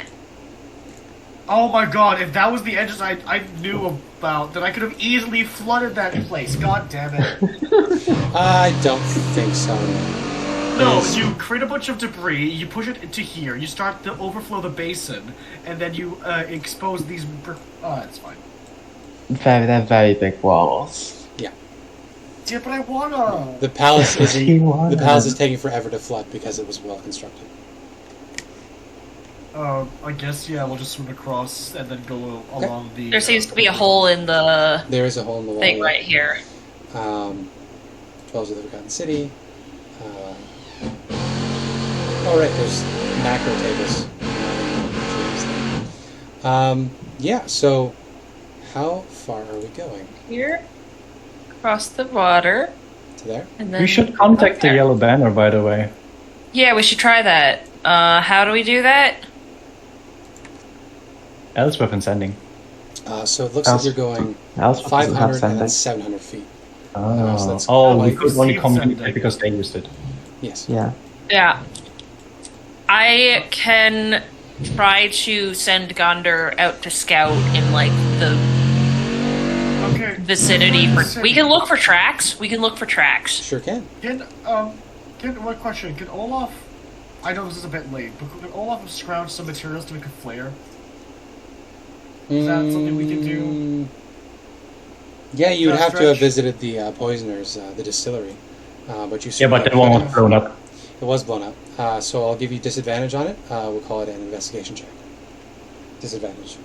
Oh my god! If that was the edges I knew about, then I could have easily flooded that place. God damn it! I don't think so. No, Yes. you create a bunch of debris, you push it to here, you start to overflow the basin, and then you expose these. Oh, that's fine. They're very big walls. Yeah, but I wanna. The palace is You want the palace is it. taking forever to flood because it was well constructed. I guess yeah. We'll just swim across and then go along the. There seems to be a hole in the There is a hole in the wall. thing right here. Dwells of the Forgotten City. Oh right, there's macro tables. Yeah. So, how far are we going? Here, across the water, To there? and then We should contact the Yellow Banner, by the way. Yeah, we should try that. How do we do that? Elspeth and sending. So it looks like you're going Elspeth doesn't have 500 and sending. then 700 feet. so Oh, that's we like could only received communicate sending. because they used it. Yes. Yeah. Yeah. I can try to send Gondor out to scout in like the Okay. vicinity for. We can look for tracks. We can look for tracks. Sure can. Can one question? Can Olaf? I know this is a bit late, but could Olaf scrounge some materials to make a flare? Is that something we can do? Yeah, you would Does have to have stretch? visited the poisoners, the distillery. But you Yeah, but that one was blown up. It was blown up. So I'll give you disadvantage on it. We'll call it an investigation check. Disadvantage.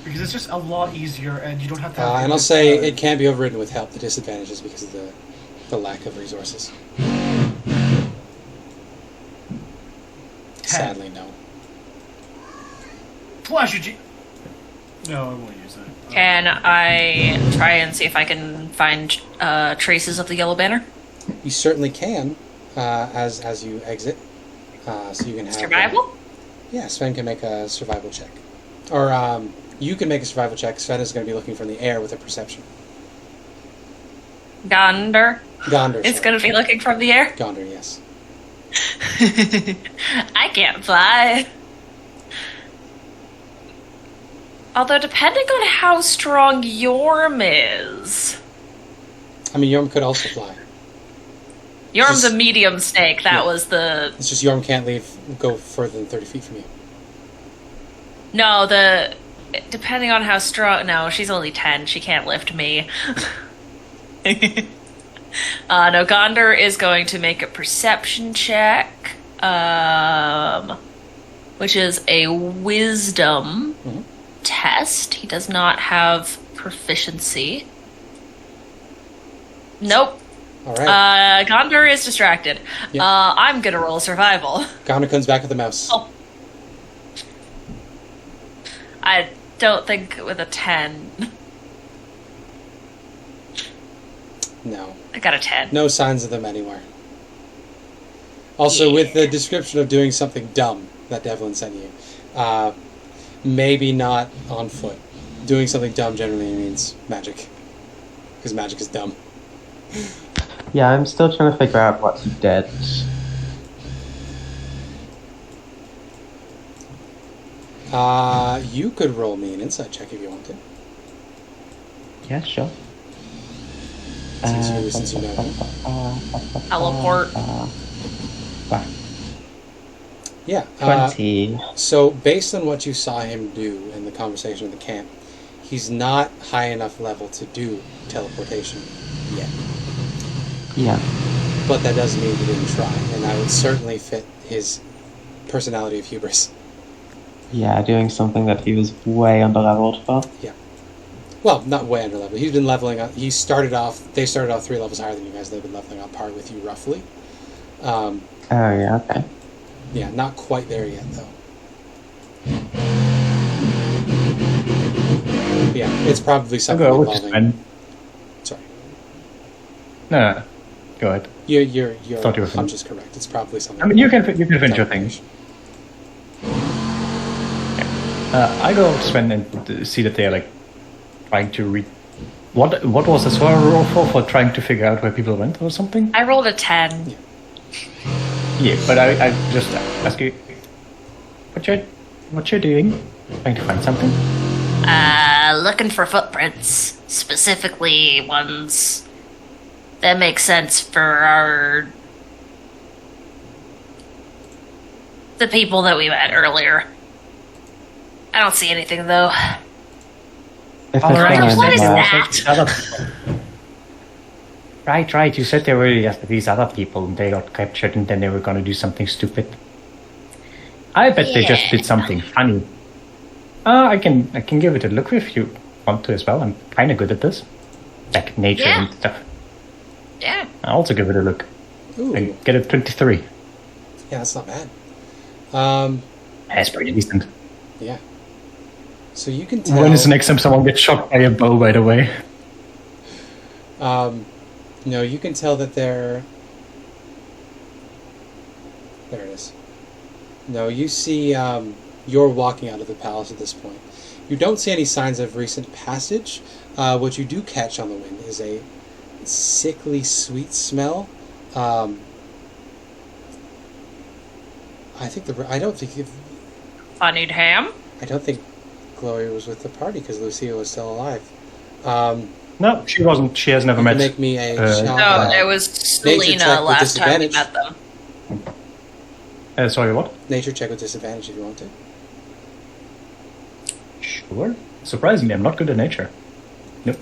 Because it's just a lot easier, and you don't have to. And I'll say it can be overridden with help. The disadvantage is because of the lack of resources. Sadly, no. Flash your G. No, I won't use that. Can I try and see if I can find traces of the yellow banner? You certainly can, as you exit. So you can have Survival? Yeah, Sven can make a survival check, or you can make a survival check. Sven is going to be looking from the air with a perception. Gondor? Gondor. It's going to be looking from the air? Gondor, yes. I can't fly. Although, depending on how strong Yorm is... I mean, Yorm could also fly. Yorm's a medium snake. That was the... It's just Yorm can't go further than 30 feet from you. No, depending on how strong... No, she's only 10. She can't lift me. No, Gondor is going to make a perception check, which is a wisdom test. He does not have proficiency. Nope. All right. Gondor is distracted. Yep. I'm gonna roll survival. Gondor comes back with the mouse. Oh. I don't think with a 10. No. I got a 10. No signs of them anywhere. Also, with the description of doing something dumb that Devlin sent you, maybe not on foot. Doing something dumb generally means magic. Because magic is dumb. Yeah, I'm still trying to figure out what he did. You could roll me an insight check if you wanted. Yeah, sure. Since you know him. Teleport. Yeah. 20. So, based on what you saw him do in the conversation in the camp, he's not high enough level to do teleportation yet. Yeah. But that doesn't mean he didn't try, and that would certainly fit his personality of hubris. Yeah, doing something that he was way under-leveled for. Yeah. Well, not way under level. He's been leveling up. They started off 3 levels higher than you guys. They've been leveling on par with you, roughly. Oh, yeah, okay. Yeah, not quite there yet, though. Yeah, it's probably something I'll go with involving... Sven. Sorry. No, go ahead. Your Thought you were hunch is correct. It's probably something... I mean, you can finish your thing. I go to Sven and see that they're like trying to read. What was the Sorcerer roll for trying to figure out where people went or something? I rolled a 10. Yeah, but I just ask you what you're doing? Trying to find something? Looking for footprints, specifically ones that make sense for the people that we met earlier. I don't see anything though. If All right, there's what is anything that? Right. You said there were these other people and they got captured and then they were going to do something stupid. I bet they just did something funny. I can give it a look if you want to as well. I'm kind of good at this. Like nature and stuff. Yeah. I'll also give it a look. Ooh. I get a 23. Yeah, that's not bad. That's pretty decent. Yeah. So you can tell... When is the next time someone gets shot by a bow, by the way? No, you can tell that they're... There it is. No, you see... you're walking out of the palace at this point. You don't see any signs of recent passage. What you do catch on the wind is a sickly sweet smell. I don't think Funnied ham? I don't think Glowie was with the party because Lucia was still alive. No, she wasn't. She has never met. Make me a No, it was Selena last time we met them. Sorry, what? Nature check with disadvantage if you want to. Sure. Surprisingly, I'm not good at nature. Nope.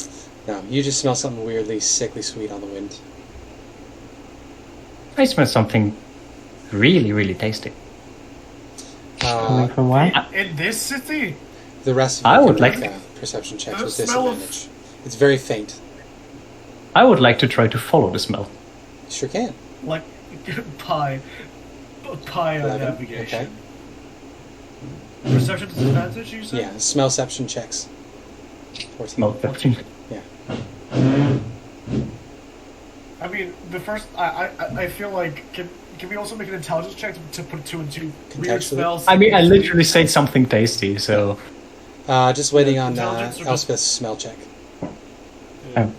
No, you just smell something weirdly sickly sweet on the wind. I smell something really, really tasty. coming from where? In this city? The rest of I you would can make like- perception checks The with smell of- disadvantage. It's very faint. I would like to try to follow the smell. You sure can. Like pie on 11, navigation. Perception disadvantage, you said? Yeah, smellception checks. 14. Smell perception. Yeah. I mean, the first I feel like can we also make an intelligence check to put two and two weird Contextually? smells? I mean, I literally said something tasty, so Just waiting on Intelligence or just- Elspeth's smell check. Oh.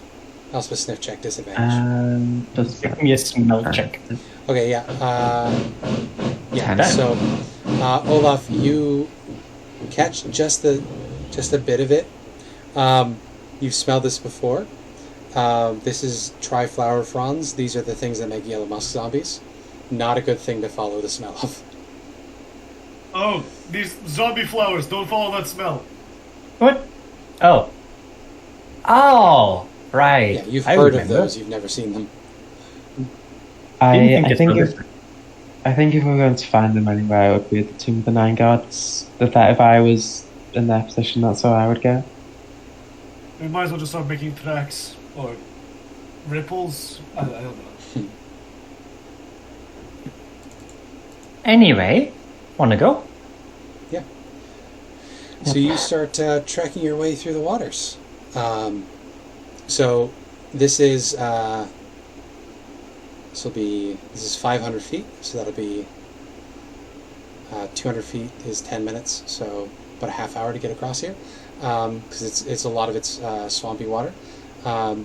Elspeth's sniff check disadvantage. Just give me a smell check. Okay, yeah. Yeah, Ten. so Olaf, you catch just a bit of it. You've smelled this before. This is triflower fronds. These are the things that make yellow musk zombies. Not a good thing to follow the smell of. Oh, these zombie flowers! Don't follow that smell. What? Oh. Oh, right. Yeah, you've I heard of remember. those. You've never seen them. Didn't I it's think other- if we're going to find them anywhere, it would be at the Tomb of the Nine Gods. If I was in their position, that's where I would go. We might as well just start making tracks or ripples. I don't know. Anyway, wanna go? So you start trekking your way through the waters. So this is this is 500 feet. So that'll be 200 feet is 10 minutes. So about a half hour to get across here, because it's a lot of it's swampy water. So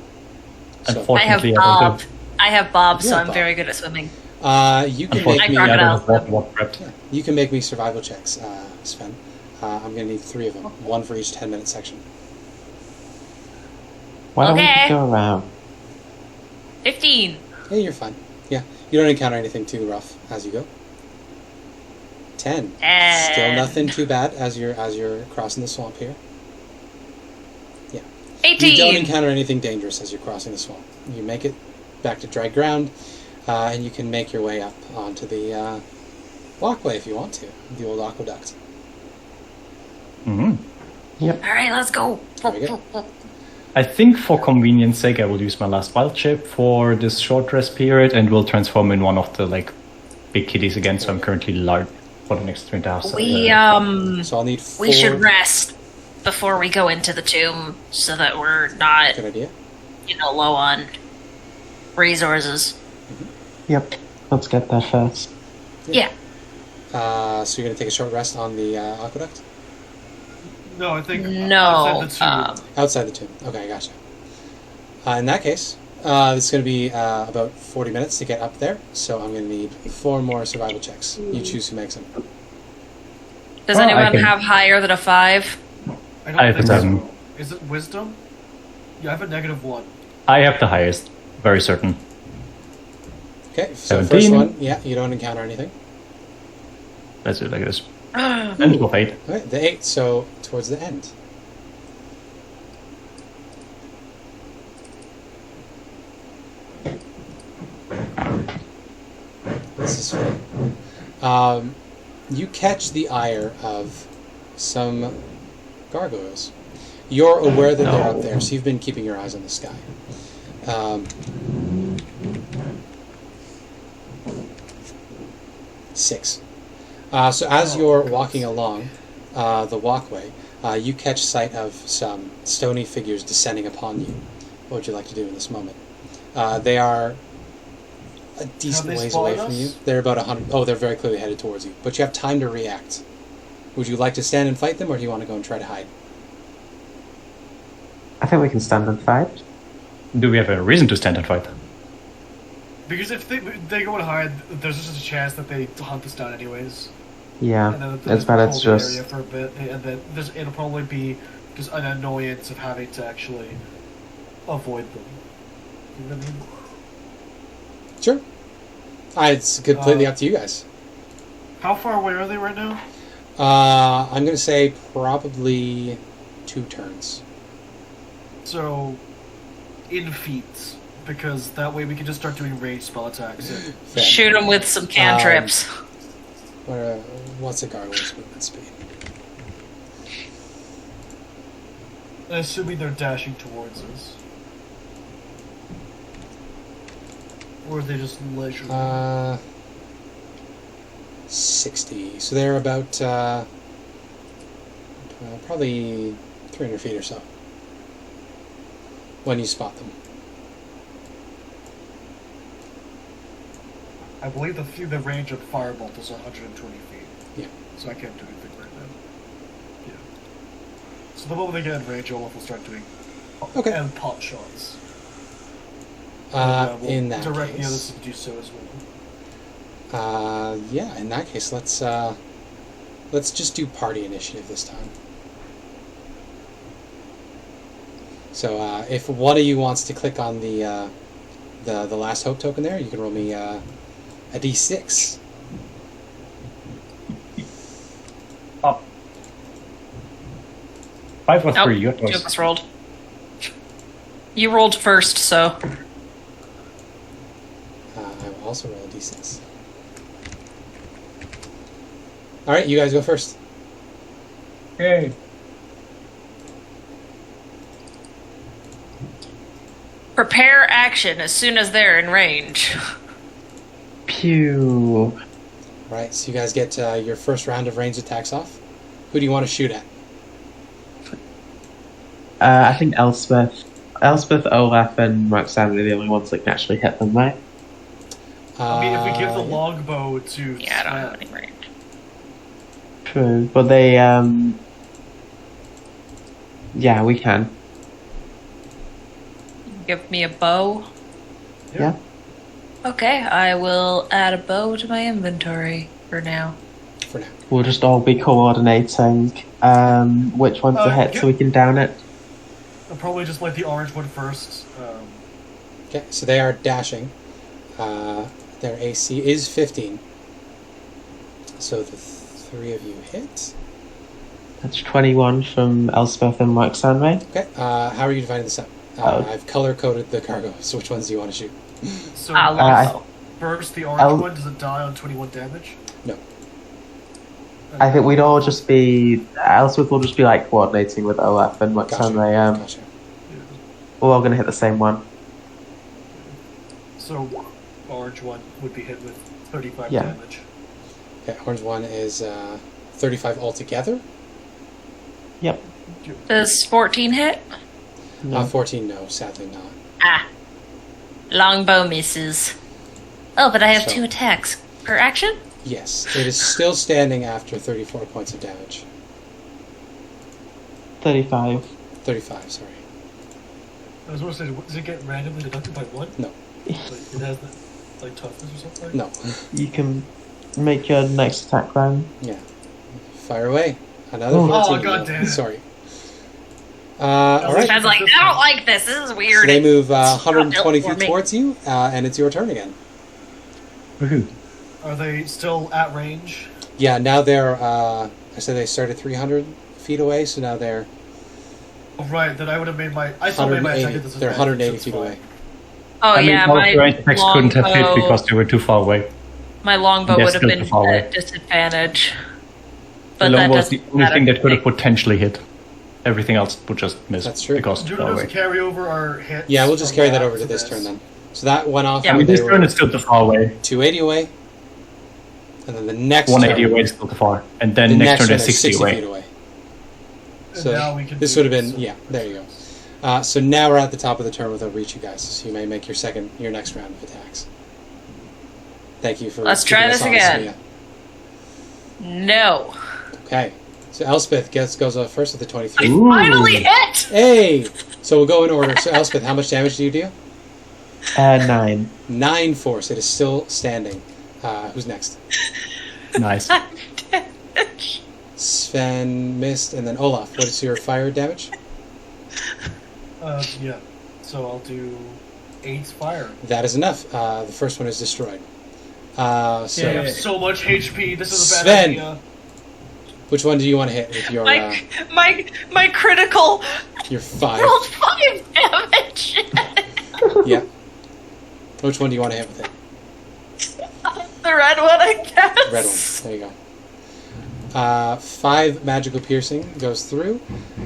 Unfortunately, I have Bob, so Yeah, I'm Bob. very good at swimming. you can make me I I crocodile. don't have water prepped. you can make me survival checks, Sven. I'm gonna need 3 of them, 1 for each 10-minute section. Why don't we Okay. just go around? 15. Hey, you're fine. Yeah, you don't encounter anything too rough as you go. 10. Still And nothing too bad as you're crossing the swamp here. 18. You don't encounter anything dangerous as you're crossing the swamp. You make it back to dry ground, and you can make your way up onto the walkway if you want to, the old aqueduct. Mm-hmm. All right, let's go. There we go. I think for convenience sake, I will use my last wild chip for this short rest period, and will transform in one of the big kitties again. So I'm currently large for the next 3.5 seconds. So I'll need 4. We should rest before we go into the tomb, so that we're not, Good idea. low on resources. Yep. Let's get there first. Yeah. So you're gonna take a short rest on the aqueduct No, I think No. outside the tomb. outside the tomb. Okay, gotcha. In that case, this is gonna be about 40 minutes to get up there. So I'm gonna need 4 more survival checks. You choose who makes them. Does Oh, I anyone can- have higher than a 5? don't I have think a 7. so. Is it wisdom? Yeah, I have a -1. I have the highest, very certain. Okay, so 17. first one, yeah, you don't encounter anything. Let's do it like this. And go 8. Okay, the 8, so towards the end. This is fun. You catch the ire of some gargoyles. You're aware that they're up there, so you've been keeping your eyes on the sky. Six. So as you're walking along the walkway, you catch sight of some stony figures descending upon you. What would you like to do in this moment? They are a decent Have they ways away spotted from you. us? They're about 100. Oh, they're very clearly headed towards you. But you have time to react. Would you like to stand and fight them, or do you want to go and try to hide? I think we can stand and fight. Do we have a reason to stand and fight? Because if they go and hide, there's just a chance that they hunt us down anyways. Yeah. And then It's better to hold the just. area for a bit, and then it'll probably be just an annoyance of having to actually avoid them. You know what I mean? Sure. It's completely up to you guys. How far away are they right now? I'm going to say probably 2 turns. So, in feet, because that way we can just start doing ranged spell attacks. Fair. Shoot them with some cantrips. What's a gargoyle's movement speed? Assuming they're dashing towards us. Or are they just leisurely? 60. So they're about probably 300 feet or so when you spot them. I believe the range of firebolt is 120 feet. Yeah. So I can't do anything right now. Yeah. So the moment they get in range, Olaf will start doing and pot shots. We'll in that direct the case, others to do so as well. yeah. In that case, let's just do party initiative this time. So if one of you wants to click on the last hope token there, you can roll me a d6. Up. 5 or 3, Oh, your two choice. of us rolled. You rolled first, so. I will also roll a d6. All right, you guys go first. Yay. Prepare action as soon as they're in range. Pew. All right, so you guys get your first round of ranged attacks off. Who do you want to shoot at? I think Elspeth, Olaf, and Roxanne are the only ones that can actually hit them, right? I mean, if we give the longbow to Yeah, I don't have Sven, any range. True, but they, yeah, we can. Give me a bow. Yeah. Okay, I will add a bow to my inventory for now. For now. We'll just all be coordinating which ones to hit so we can down it. I'll probably just let the orange one first. Okay, so they are dashing. Their AC is 15. So the three of you hit. That's 21 from Elspeth and Roxanne, right? Okay, how are you dividing this up? I've color-coded the cargo, so which ones do you want to shoot? So Longbow. first, the orange one, does it die on 21 damage? No. I think we'd all just be... Elspeth will just be, like, coordinating with Olaf and Roxanne. Gotcha. We're all going to hit the same one. So, orange one would be hit with 35 Yeah. damage. Okay, orange one is 35 altogether. Yep. Does 14 hit? No. 14, no, sadly not. Ah. Longbow misses. Oh, but I have So- 2 attacks. Per action? Yes, it is still standing after 34 points of damage. 35. 35, sorry. I was going to say, does it get randomly deducted by 1? No. Like, it has, like, toughness or something? No. You can make your next attack round. Yeah. Fire away. Another Oh. 14. Oh, goddamn. Sorry. Alright. I was like, I don't like this. This is So weird. they move It's not 120 built for feet me. towards you, and it's your turn again. Woohoo. Are they still at range? Yeah, now they're, I said they started 300 feet away, so now they're Oh, right, then I would have made my... I still made my attack at this they're advantage, 180 so feet it's away. Oh, I mean, yeah, most my range attacks couldn't have hit longbow- because they were too far away. My longbow They're would have still been too far away. at disadvantage. The But that longbow was the doesn't only thing matter. that could have potentially hit. Everything else would just miss That's true. because Do it's you far want away. to carry over our hits? Yeah, we'll just from carry that that over to this turn then. So that went off. Yeah. I when mean, they this turn were is still too far away. 280 away. And then the next 180 turn, away is still too far. And then the next turn turn is 60 feet away. away. And So now we can this do would have been, some- yeah, there you go. So now we're at the top of the turn with a reach, you guys. So you may make your next round of attacks. Thank you for. Let's keeping try us this honest, again. No. Sophia. Okay. So Elspeth goes off first with the 23. Ooh. Finally hit! Hey! So we'll go in order. So Elspeth, how much damage do you do? 9. 9 force. It is still standing. Who's next? Nice. Sven missed, and then Olaf. What is your fire damage? Yeah. So I'll do 8 fire. That is enough. The first one is destroyed. So I have so much HP. This is a bad Sven. idea. which one do you want to hit with your My critical your 5? rolled 5 damage. Yeah. Which one do you want to hit with it? The red one, I guess. Red one. There you 5 magical piercing goes through.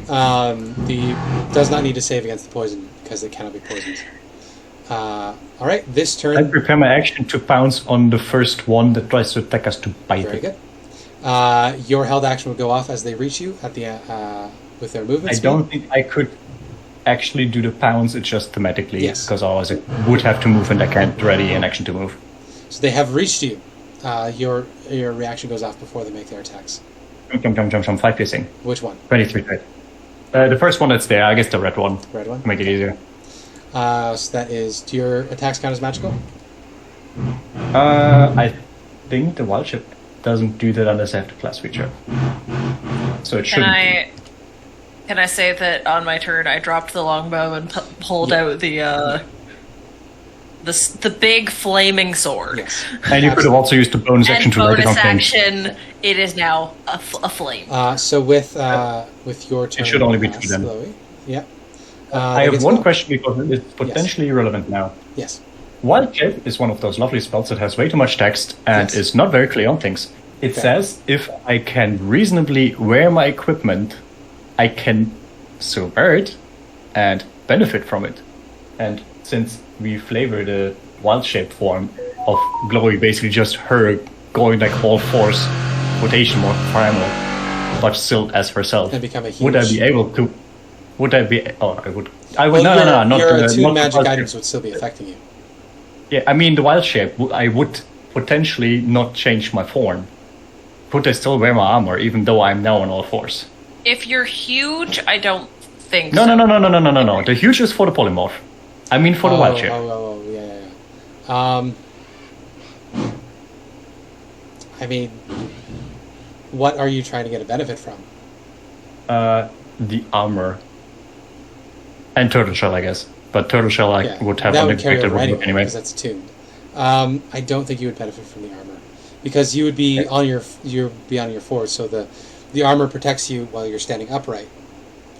The does not need to save against the poison because it cannot be poisoned. All right, this turn. I prepare my action to pounce on the first one that tries to attack us to bite Very it. good. Your held action will go off as they reach you at the with their movement I speed. don't think I could actually do the pounce. It's just thematically Yes. because otherwise I would have to move and I can't ready an action to move. So they have reached you. Your reaction goes off before they make their attacks. Jump, 5 piercing. Which one? 23 hit. The first one that's there, I guess the red one. Red one? To make it easier. So that is. Do your attacks count as magical? I think the wild shape doesn't do that unless I have to class feature. So it shouldn't. Can I say that on my turn I dropped the longbow and pulled out the big flaming sword. Yes. And you could have also used the bonus action And to write it on bonus flames. action, it is now a flame. So with your turn, should only be 2 then. Glowie. Yeah. I have one question because it's potentially relevant now. Yes. Wild Shape is one of those lovely spells that has way too much text and Yes. is not very clear on things. It Okay. says if I can reasonably wear my equipment, I can subvert and benefit from it. And since we flavor the Wild Shape form of Glowie, basically just her going like all force, quotation mark primal, but still as herself, And become a huge. would I be able to? Would I be? Oh, I would. I Well, would. No, not your the attuned not the magic Wild items Shape. would still be affecting you. Yeah, I mean the wild shape. I would potentially not change my form. Would I still wear my armor even though I'm now on all fours? If you're huge, I don't think No, so. no. The huge is for the polymorph. I mean for the wild shape. Yeah. I mean, what are you trying to get a benefit from? The armor and turtle shell, I guess. But turtle shell would have that an would carry expected over one anyway anyway. because that's attuned. I don't think you would benefit from the armor because you would be on your forward, so the armor protects you while you're standing upright,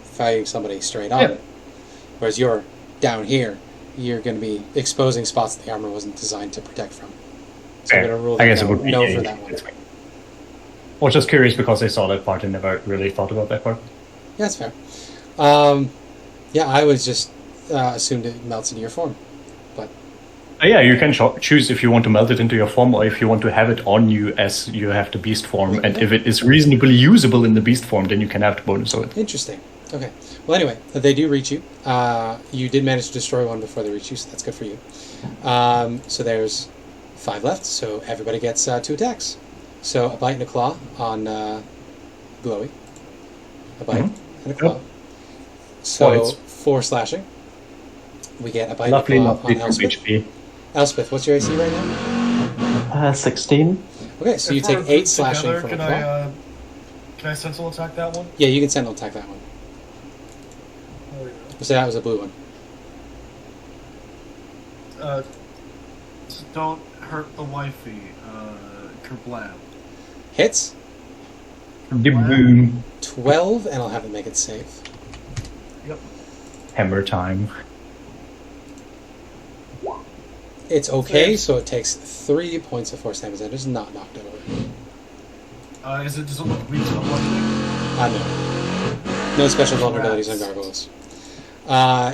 fighting somebody straight on. Yeah. Whereas you're down here, you're going to be exposing spots that the armor wasn't designed to protect from. So I'm Fair. going to rule I guess that it would be no a- for that one. it's fine. I was just curious because I saw that part and never really thought about that part. Yeah, that's fair. Yeah, I was just assumed it melts into your form, but Yeah, you can choose if you want to melt it into your form or if you want to have it on you as you have the beast form. And if it is reasonably usable in the beast form, then you can have the bonus of it. interesting. Okay. Well, anyway, they do reach you. You did manage to destroy one before they reach you, so that's good for you. So there's 5 left, so everybody gets 2 attacks. So a bite and a claw on Glowie. A bite and a claw. Yep. So Points. 4 slashing. We get a bite Lovely, and a lovely claw on Elspeth. HP. Elspeth, what's your AC right now? 16. Okay, so you If we're take 8 grouped slashing together, from a can claw. can I sentinel attack that one? Yeah, you can sentinel attack that one. Oh, yeah. So that was a blue one. Just don't hurt the wifey. Kerblam. Hits. The boom. 12, and I'll have it make it safe. Yep. Hammer time. It's okay, so it takes 3 points of force damage. That is not knocked over. Does it look weak to the bludgeoning? No. No special vulnerabilities on gargoyles.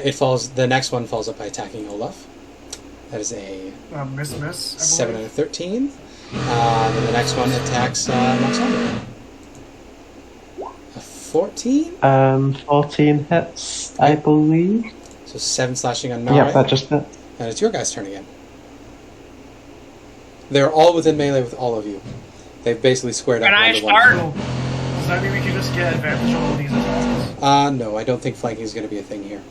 It falls. The next one falls up by attacking Olaf. That is a Miss, I 7 out believe. of 13. Then the next one attacks Moxandra. A 14? 14 hits, I believe. So 7 slashing on Nara. Yeah, that just hit. And it's your guys' turn again. They're all within melee with all of you. They've basically squared up Can I 1-1. start? So, does that mean we can just get advantage on all these attacks? No, I don't think flanking is going to be a thing here.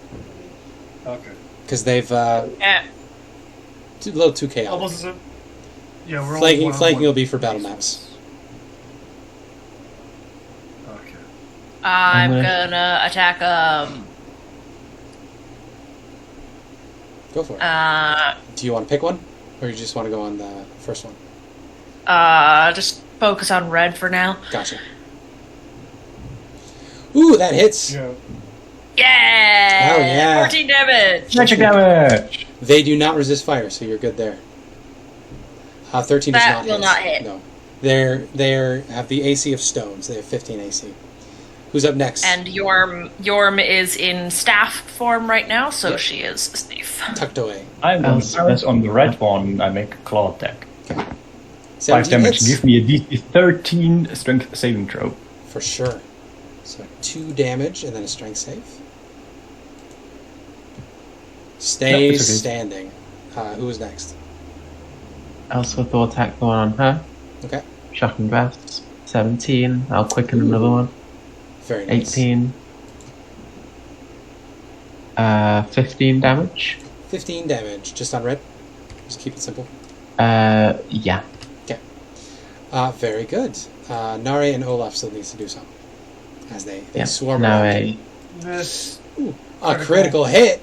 Okay. Because they've... Yeah. a little too chaotic. Almost as if... Yeah, we're Flanking, all flanking will be for battle maps. Okay. I'm gonna- gonna attack Go for it. Do you want to pick one? Or you just want to go on the first one? just focus on red for now. Gotcha. Ooh, that hits! Yeah. Yeah! Hell yeah. 14 damage! Magic damage! They do not resist fire, so you're good there. 13 That does not will hit. not hit. No. They have the AC of stones. They have 15 AC. Who's up next? And Yorm is in staff form right now, so Yep. she is safe. Tucked away. I'm on the red one. I make a claw attack. 5 17 damage. hits? Give me a DC 13 strength saving throw. For sure. So 2 damage and then a strength save. Stays it's okay. standing. Who is next? Elspeth will attack the one on her. Okay. Shocking Breaths. 17. I'll quicken another one. Very nice. 18. 15 damage. 15 damage. Just on red? Just keep it simple. Yeah. Okay. Very good. Nare and Olaf still needs to do something. As they Yeah. swarm Now around. a This A critical hit!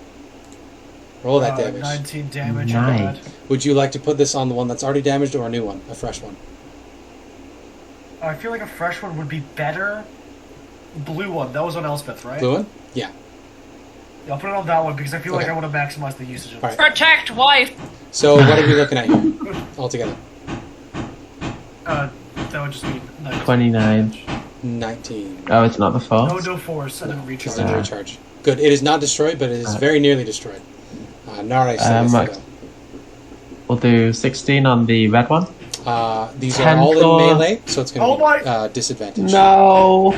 Roll that damage. 19 damage. Nine. on that. Would you like to put this on the one that's already damaged or a new one? A fresh one? I feel like a fresh one would be better. Blue one. That was on Elspeth, right? Blue one? Yeah. Yeah, I'll put it on that one because I feel like Okay. I want to maximize the usage of All it. right. Protect wife! So what are we looking at here? Altogether. That would just be 29. 19. Oh, it's not the force? No force. I didn't Just recharge. didn't recharge. Good. It is not destroyed, but it is very nearly destroyed. Nare still needs to Max. We'll do 16 on the red one. go. These are 10 all for- in melee, so it's going to be my- disadvantage. No!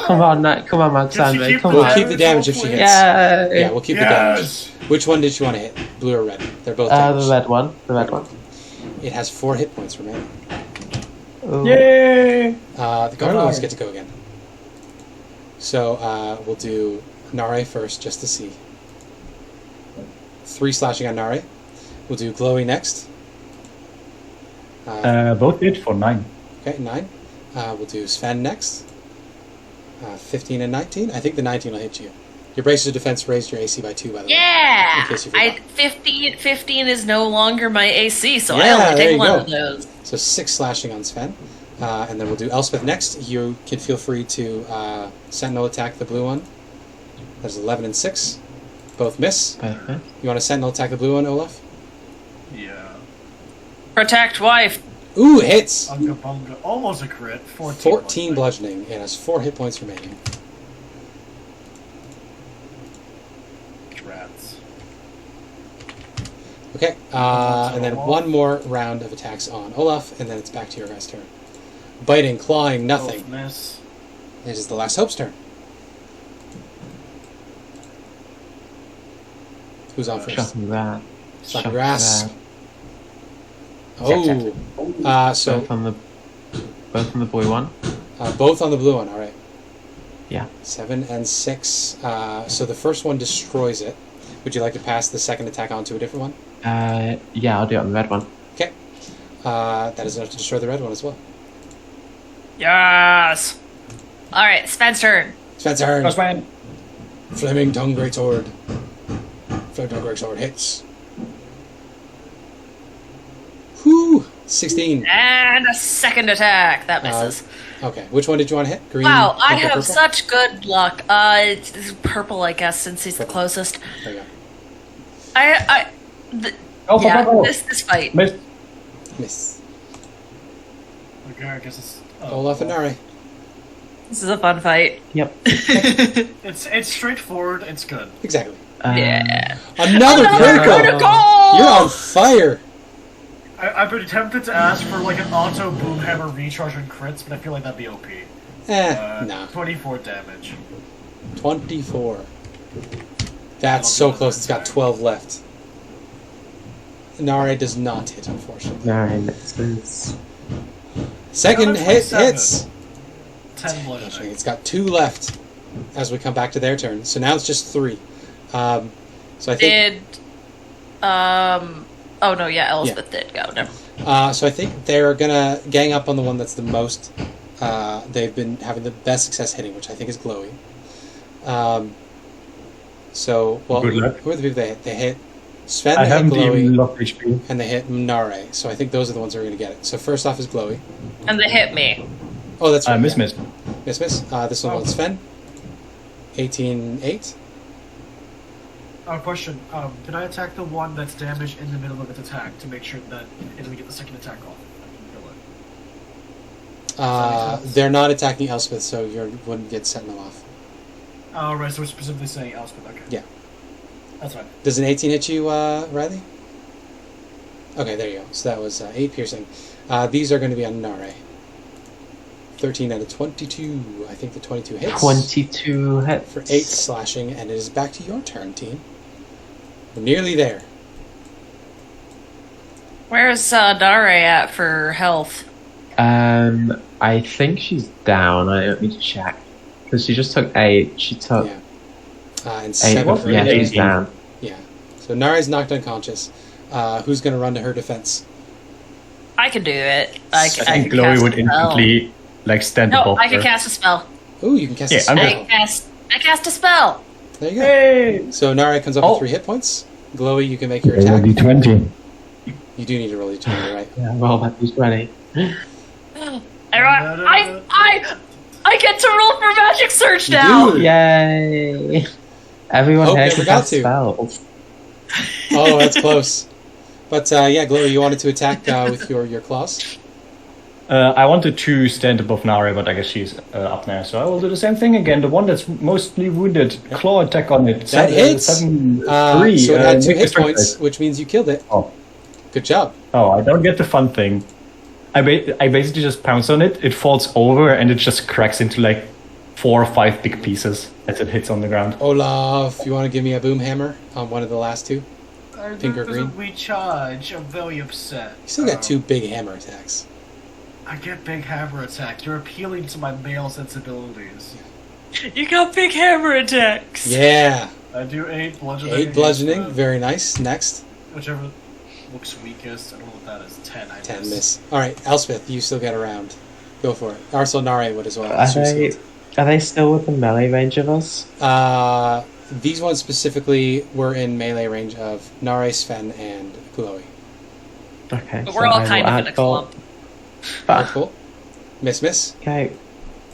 Come on, come on, Max Did she Andre, keep come the We'll on. keep the damage if she hits. Yeah! Yeah, we'll keep the damage. Yes! Which one did you want to hit? Blue or red? They're both The damaged. red one. The red one. It has 4 hit points remaining. Ooh. Yay! The Gargoyles get to go again. So we'll do Nare first, just to see. 3 slashing on Nare. We'll do Glowie next. Both hit for 9. Okay, 9. We'll do Sven next. 15 and 19. I think the 19 will hit you. Your braces of defense raised your AC by 2, by the way. Yeah! In case you forgot. 15 is no longer my AC, so Yeah, I only there take you one go. of those. So 6 slashing on Sven. And then we'll do Elspeth next. You can feel free to Sentinel attack the blue one. That's 11 and 6. Both miss. Perfect. You want to Sentinel attack the blue one, Olaf? Yeah. Protect wife! Ooh, hits! Unga bunga. Almost a crit. 14. 14 bludgeoning. It has 4 hit points remaining. Rats. Okay, and then one more round of attacks on Olaf, and then it's back to your guys' turn. Biting, clawing, nothing. Both miss. It is the last Hope's turn. Who's on first? Shocking that. Slap Shocking grass. that. Oh, so Both on the boy one. both on the blue one. All right. Yeah. 7 and 6. So the first one destroys it. Would you like to pass the second attack on to a different one? Yeah, I'll do it on the red one. Okay. That is enough to destroy the red one as well. Yes! Alright, Sven's turn. Spencer. That's fine. Flaming Tongue Greatsword. Flaming Tongue Greatsword hits. Whew! 16. And a second attack. That misses. Okay. Which one did you want to hit? Green? Wow, I pink, or have purple? such good luck. It's purple, I guess, since he's the closest. There you go. This fight. Miss. Miss. Okay, I guess it's. Olaf and Nare. This is a fun fight. Yep. It's straightforward. It's good. Exactly. Yeah. Another critical! You're on fire! I've been tempted to ask for like an auto boomhammer recharge and crits, but I feel like that'd be OP. Nah. 24 damage. 24. That's so close. It's got 12 left. Nare does not hit, unfortunately. 9 misses. Second Another hit 27. hits. 10 bludgeoning. It's got 2 left as we come back to their turn. So now it's just 3. So I think. Oh no, yeah, Elspeth did go. Never. So I think they're gonna gang up on the one that's the most. They've been having the best success hitting, which I think is Glowie. Good luck. who are the people they hit? They hit Sven, I they hit haven't even Glowie, lost HP. and they hit Nare. So I think those are the ones who are going to get it. So first off is Glowie. And they hit me. Oh, that's right. Miss, yeah. miss. Miss. This one was Sven. 18-8. Question. Can I attack the one that's damaged in the middle of its attack to make sure that it doesn't get the second attack off? I can kill They're not attacking Elspeth, so you wouldn't get Sentinel off. Oh, right, so we're specifically saying Elspeth, okay. Yeah. That's fine. Does an 18 hit you, Riley? Okay, there you go. So that was 8 piercing. These are going to be on Nare. 13 out of 22. I think the 22 hits. 22 hits. For 8 slashing, and it is back to your turn, team. We're nearly there. Where's Dare at for health? I think she's down. I don't need to check. Because she just took 8. She took Yeah. And 8. 7 for Yeah, Nare. she's down. Yeah. So Nare's knocked unconscious. Who's going to run to her defense? I can do it. I I can think cast Glowie a would spell. instantly stand No, above I can her. cast a spell. Ooh, you can cast Yeah, a I'm spell. I cast a spell. There you go. Hey! So Nare comes up with 3 hit points. Glowie, you can make your Roll a attack. d20. You do need to roll a 20, right? Yeah, roll that d20. I get to roll for magic surge You now. do. Yay! Everyone Oh, here never can got cast to. spells. Oh, that's close. But yeah, Glowie, you wanted to attack with your claws? I wanted to stand above Nare, but I guess she's up now, so I will do the same thing again. The one that's mostly wounded, claw attack on it. That hits. 7, So 3. it had 2 make hit a strength points, save. which means you killed it. Oh. Good job. Oh, I don't get the fun thing. I basically just pounce on it, it falls over, and it just cracks into like 4 or 5 big pieces as it hits on the ground. Olaf, you want to give me a boom hammer on one of the last 2? Pink or green? We charge. I'm very upset. You still got 2 big hammer attacks. I get big hammer attack. You're appealing to my male sensibilities. You got big hammer attacks. Yeah. I do 8 bludgeoning. 8 bludgeoning, against, very nice. Next. Whichever looks weakest. I don't know what that is. 10. I 10 miss. miss. Alright, Elspeth, you still get around. Go for it. Also, Nare would as well. Are they still within melee range of us? These ones specifically were in melee range of Nare, Sven, and Glowie. Okay. But we're all kind of in a clump. Very cool. Miss. Okay.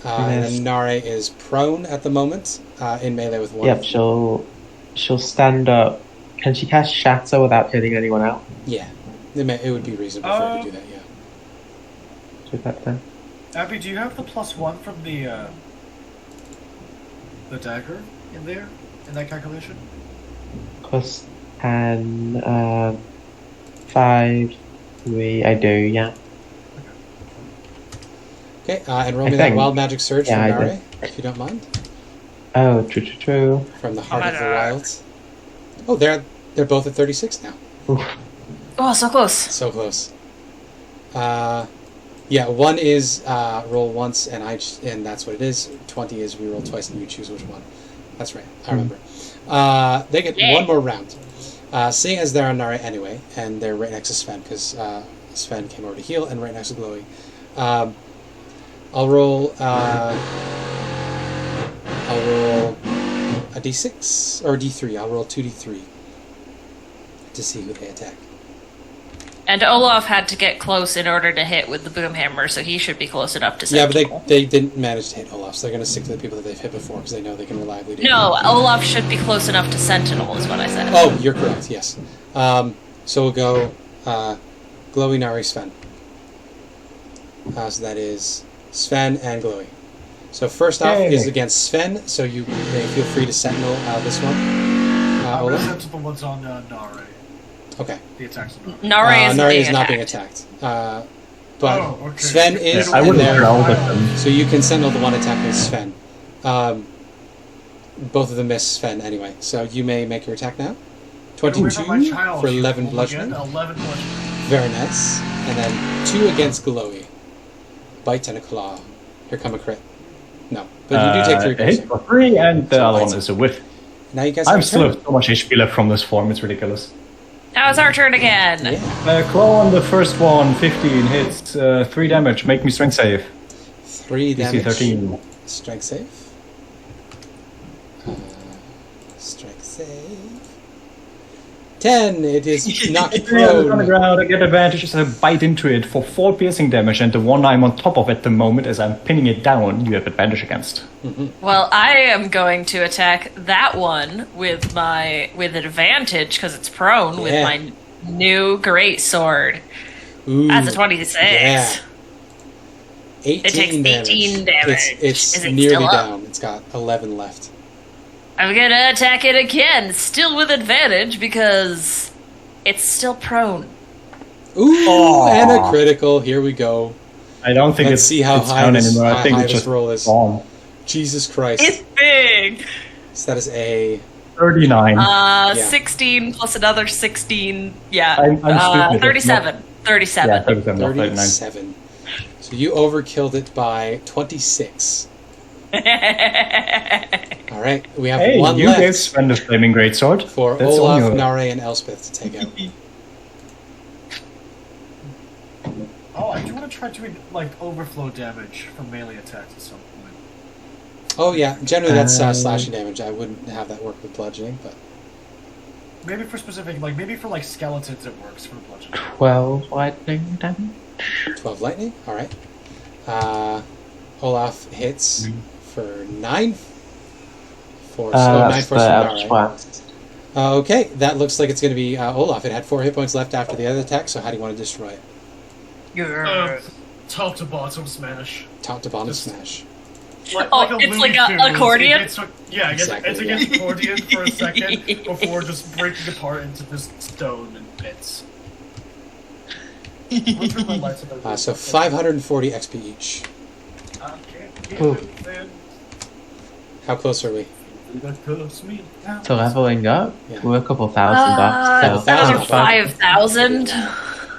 And Miss. then Nare is prone at the moment, in melee with 1. Yep, she'll stand up. Can she cast Shatter without hitting anyone else? Yeah. It would be reasonable for her to do that, yeah. Do that then. Abby, do you have the +1 from the dagger in there? In that calculation? Plus 10, 5, 3, I do, yeah. Okay, and roll I me that think- Wild Magic Surge yeah, I from Nare, did. if you don't mind. Oh, true. From the Heart of the Wilds. Oh, they're both at 36 now. Oof. Oh, so close. So close. Yeah, 1 is roll once, and that's what it is. 20 is we roll twice, and you choose which one. That's right, I remember. They get 1 more round. Seeing as they're on Nare anyway, and they're right next to Sven, because Sven came over to heal, and right next to Glowie. I'll roll a d6 or a d3. I'll roll 2d3 to see who they attack. And Olaf had to get close in order to hit with the boom hammer, so he should be close enough to Yeah, Sentinel. but they didn't manage to hit Olaf, so they're going to stick to the people that they've hit before because they know they can reliably do it. No, Olaf should be close enough to Sentinel, is what I said. Oh, you're correct. Yes. So we'll go Glowie, Nare, Sven. So that is Sven and Glowie. So first off Yay. is against Sven, so you may feel free to Sentinel this one. I'm gonna Olaf? send to the ones on Nare. Okay. The attacks on Nare. Nare is, Nare being is not attacked. being attacked. But Oh, okay. Sven is I in wouldn't there, roll with them. so you can Sentinel the one attacking Sven. Both of them miss Sven anyway, so you may make your attack now. Get away 22 from my child, for you 11 fool, bludgeoning. again. 11 bludgeoning. Very nice. And then 2 against Glowie. Bite and a claw. Here come a crit. No, but you do take 3 A hit piercing. for 3, and the So other bites. one is a whiff. Now you guys I'm have still a have so much HP left from this form, it's ridiculous. Now it's our turn again. Yeah. Claw on the first one, 15 hits, 3 damage, make me strength save. 3 DC damage. 13. Strength save. Strength save. 10. It is knocked It lands on the prone. ground, I get advantage as I bite into it for 4 piercing damage, and the one I'm on top of at the moment as I'm pinning it down, you have advantage against. Well, I am going to attack that one with advantage because it's prone with Yeah. my new great sword. Ooh. That's a 26. Yeah. 18 It takes 18 damage. It's Is it nearly still up? down. It's got 11 left. I'm gonna attack it again, still with advantage because it's still prone. Ooh, Aw. and a critical. Here we go. I don't think Let's it's, see how it's high down this- anymore. how I think high it's this just roll is. gone. Jesus Christ. It's big. So that is a 39. 16 plus another 16. Yeah. I'm stupid. 37. 37. Yeah, 37, not 39. 37. So you overkilled it by 26. All right, we have Hey, one you left gave Sven the flaming greatsword. for That's on Olaf, your- Nare, and Elspeth to take out. Oh, I do want to try doing like overflow damage from melee attacks at some point. Oh yeah, generally that's slashing damage. I wouldn't have that work with bludgeoning, but Maybe for specific, like maybe for like skeletons, it works for bludgeoning. 12 lightning damage. 12 lightning. All right. Olaf hits for 9. For 9 That's for the Nare. Eldritch Blast. Okay, that looks like it's going to be Olaf. It had 4 hit points left after the other attack, so how do you want to destroy it? Top to bottom smash. Top to bottom Just- smash. Like, Oh, like a it's Looney like a Tunes. accordion? It's it's Exactly, against accordion for a second before just breaking apart into this stone and bits. I'll turn my lights on. So 540 XP each. Ooh. How close are we? So leveling up, Yeah. we're a couple thousand off. So thousand Another off. 5,000.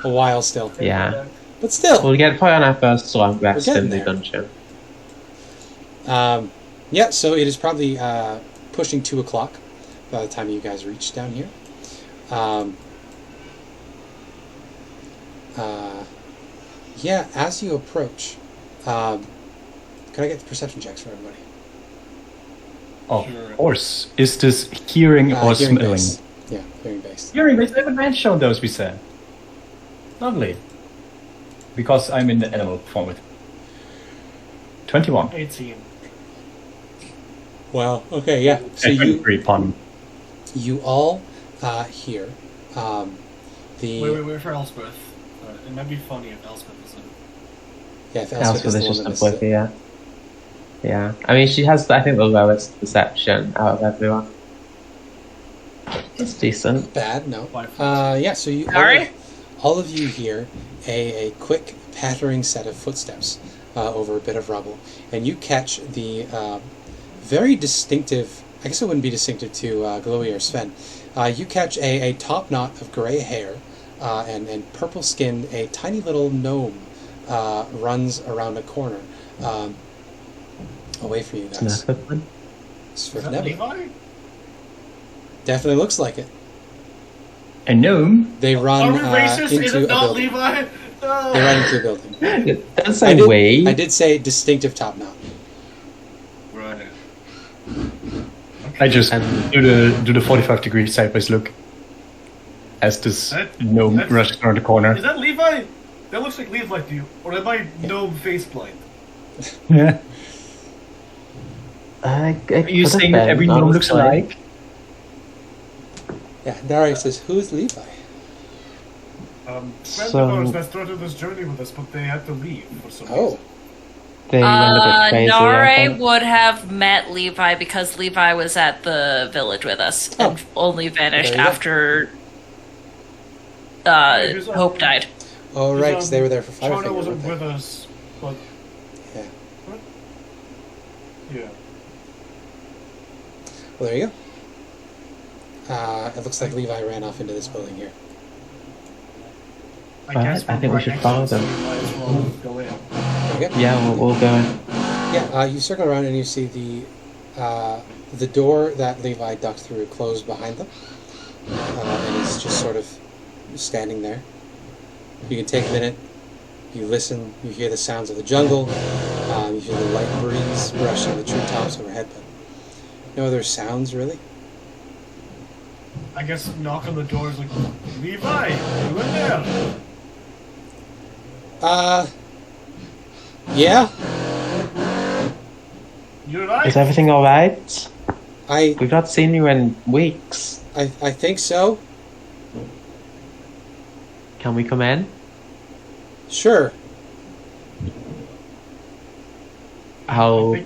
A while still. Yeah. But still. We'll get put on our first long rest We're getting in the there. dungeon. Yeah, so it is probably pushing 2 o'clock by the time you guys reach down here. Yeah, as you approach, can I get the perception checks for everybody? Of course. Is this hearing or Hearing smelling? based. Yeah, hearing based. Hearing based. I haven't shown those, we said. Lovely. Because I'm in the animal form. 21. 18. Wow. Okay. Yeah. So And you 23 pun. all hear the Wait for Elspeth. It might be funny if Elspeth is in. yeah. If Elspeth is the is one just that a missed it. yeah. Yeah. I mean, she has, I think, the lowest perception out of everyone. It's decent. Bad. No. Five. Yeah. So you Sorry? all of you hear a quick pattering set of footsteps over a bit of rubble, and you catch the very distinctive. I guess it wouldn't be distinctive to Glowie or Sven. You catch a top knot of gray hair and purple skin. A tiny little gnome runs around a corner away from you guys. Nerfed. It's Is for that Nebula. Levi? Definitely looks like it. A gnome? They run Are we racist? into Is a it not building. Levi? No. They run into a building. Don't say we. I did say distinctive top knot. Right. I just And- do the 45-degree sideways look as this gnome that's- rushes around the corner. Is that Levi? That looks like Levi to you. Or am I gnome face blind? Yeah. Are Are you saying that every gnome looks alike? Yeah, Darius says, "Who is Levi?" Friends So- of ours that started this journey with us, but they had to leave for some Oh. reason. They went a bit crazy. I Nare think. would have met Levi because Levi was at the village with us and only vanished There you go. after Who's on- Hope died. Oh, right, 'cause they were there for Chana Firefinger, wasn't weren't they? with us, but Yeah. yeah. Well, there you go. It looks like Levi ran off into this building here. Alright, I think we should follow them. We might as well go in. There you go. Yeah, we'll go in. Yeah, you circle around and you see the door that Levi ducked through closed behind them, and he's just sort of standing there. You can take a minute. You listen. You hear the sounds of the jungle. You hear the light breeze brushing the treetops overhead, but no other sounds really. I guess knock on the door is like, Levi, you in there? Yeah. You're right. Is everything alright? I We've not seen you in weeks. think so. Can we come in? Sure. I'll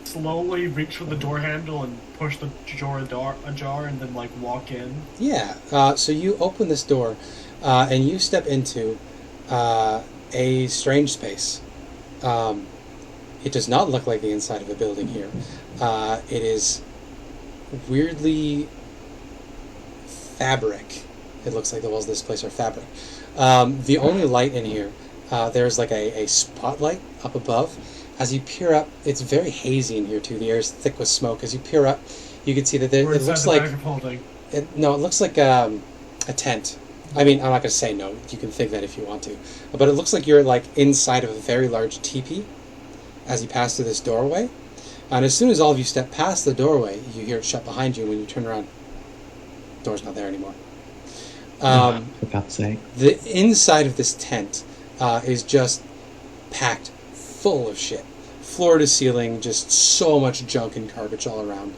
slowly reach for the door handle and push the door ajar and then like walk in. Yeah. So you open this door, and you step into a strange space. It does not look like the inside of a building here. It is weirdly fabric. It looks like the walls of this place are fabric. The only light in here, there's like a spotlight up above. As you peer up, it's very hazy in here too. The air is thick with smoke. As you peer up, you can see that it looks like it looks like a tent. I mean, I'm not going to say no. You can think that if you want to, but it looks like you're like inside of a very large teepee. As you pass through this doorway, and as soon as all of you step past the doorway, you hear it shut behind you. And when you turn around, the door's not there anymore. for God's sake. The inside of this tent is just packed full of shit. Floor to ceiling, just so much junk and garbage all around.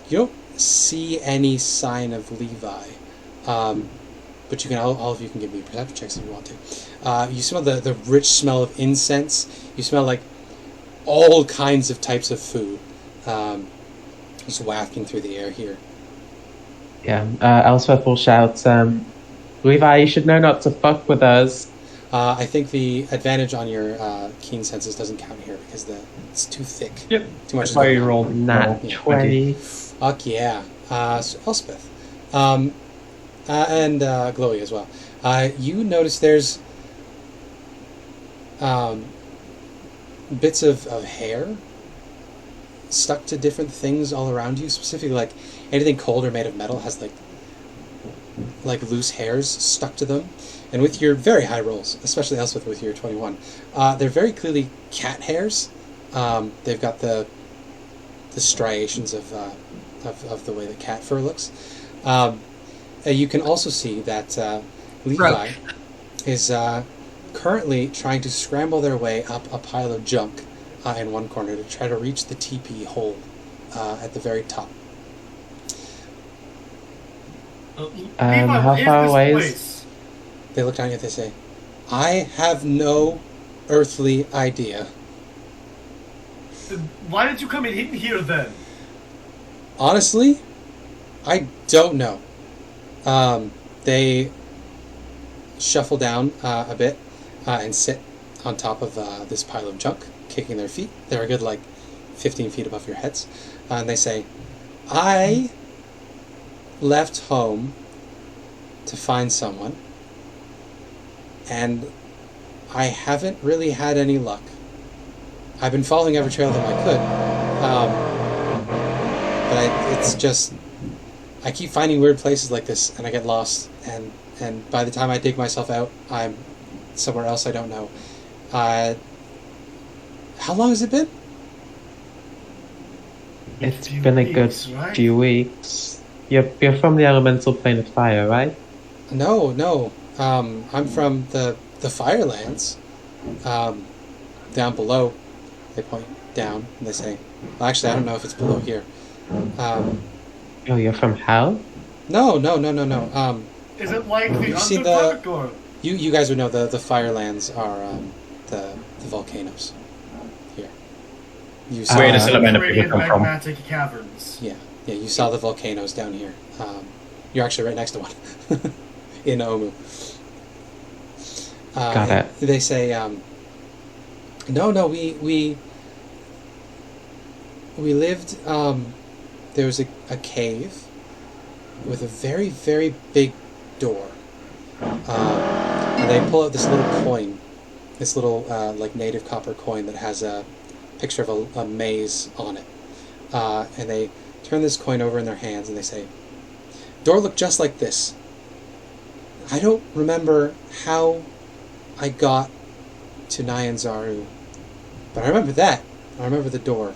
You don't see any sign of Levi, but you can all of you can give me perception checks if you want to. You smell the rich smell of incense. You smell like all kinds of types of food, just wafting through the air here. Yeah, Elspeth will shout, Levi, you should know not to fuck with us. I think the advantage on your keen senses doesn't count here because it's too thick. Yep. Too much. That's why you rolled Nat 20. Fuck yeah. So Elspeth. And Glowie as well. You notice there's bits of hair stuck to different things all around you, specifically like anything cold or made of metal has like loose hairs stuck to them. And with your very high rolls, especially Elspeth with your 21, they're very clearly cat hairs. They've got the striations of the way the cat fur looks. You can also see that Levi is currently trying to scramble their way up a pile of junk in one corner to try to reach the teepee hole at the very top. How far away is... They look down at you and they say, I have no earthly idea. Why did you come in here then? Honestly, I don't know. They shuffle down a bit and sit on top of this pile of junk, kicking their feet. They're a good 15 feet above your heads. And they say, I left home to find someone, and I haven't really had any luck. I've been following every trail that I could, but it's just, I keep finding weird places like this, and I get lost, and by the time I dig myself out, I'm somewhere else I don't know. How long has it been? It's been a good few weeks. You're from the elemental plane of fire, right? No. I'm from the Firelands. Down below. They point down and they say, well, actually, I don't know if it's below here. Oh, you're from hell? No. Is it like the Underdark, or? You guys would know the Firelands are the volcanoes here. You saw Where does Elemental come from? Magmatic caverns. Yeah, you saw the volcanoes down here. You're actually right next to one. In Omu. Got it. They say, no, we lived, there was a cave with a very, very big door. And they pull out this little coin, this little, native copper coin that has a picture of a maze on it. And they turn this coin over in their hands and they say, door looked just like this. I don't remember how I got to Nyanzaru, but I remember that. I remember the door.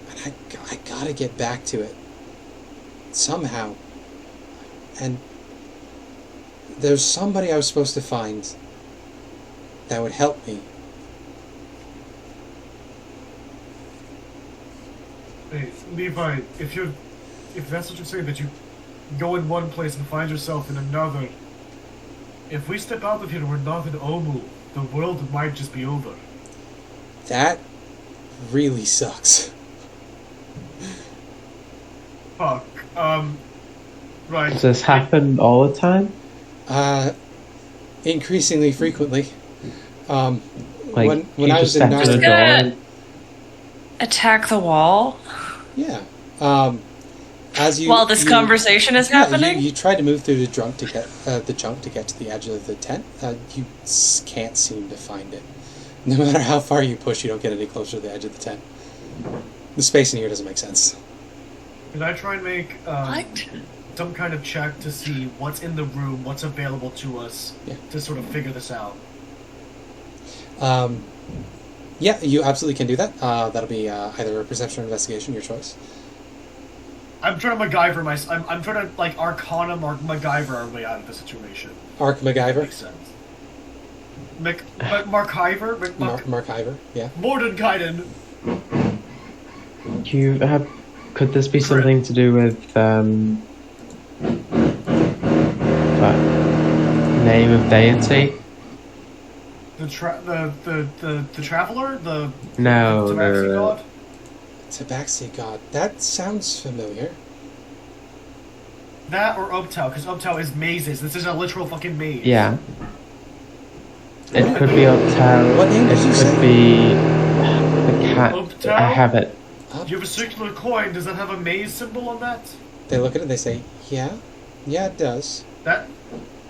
And I gotta get back to it. Somehow. And there's somebody I was supposed to find that would help me. Hey, Levi, if that's what you're saying, that you go in one place and find yourself in another, if we step out of here and we're not in Omu, the world might just be over. That really sucks. Fuck. Right. Does this happen all the time? Increasingly frequently. Like, when you I just was in step to the Narnia, door. Attack the wall yeah. As you while this conversation is happening. you try to move through the junk to get to the edge of the tent. You can't seem to find it. No matter how far you push, you don't get any closer to the edge of the tent. The space in here doesn't make sense. Did I try and make What? some kind of check to see what's in the room, what's available to us, Yeah. to sort of figure this out? Yeah, you absolutely can do that. That'll be either a perception or investigation, your choice. I'm trying to MacGyver I'm trying to like Arcana MacGyver our way out of the situation. Arc MacGyver. Makes sense. Markiver? Markiver, yeah. Mordenkainen! Do you have? Could this be something to do with name of deity? The traveler? The No, Tabaxi no. god? Tabaxi god. That sounds familiar. That or Uptow, because Uptow is mazes. This is a literal fucking maze. Yeah. It could be Uptown. What name did you It say? could be the cat. Uptown? I have it. Do you have a circular coin? Does that have a maze symbol on that? They look at it and they say, yeah, it does. That's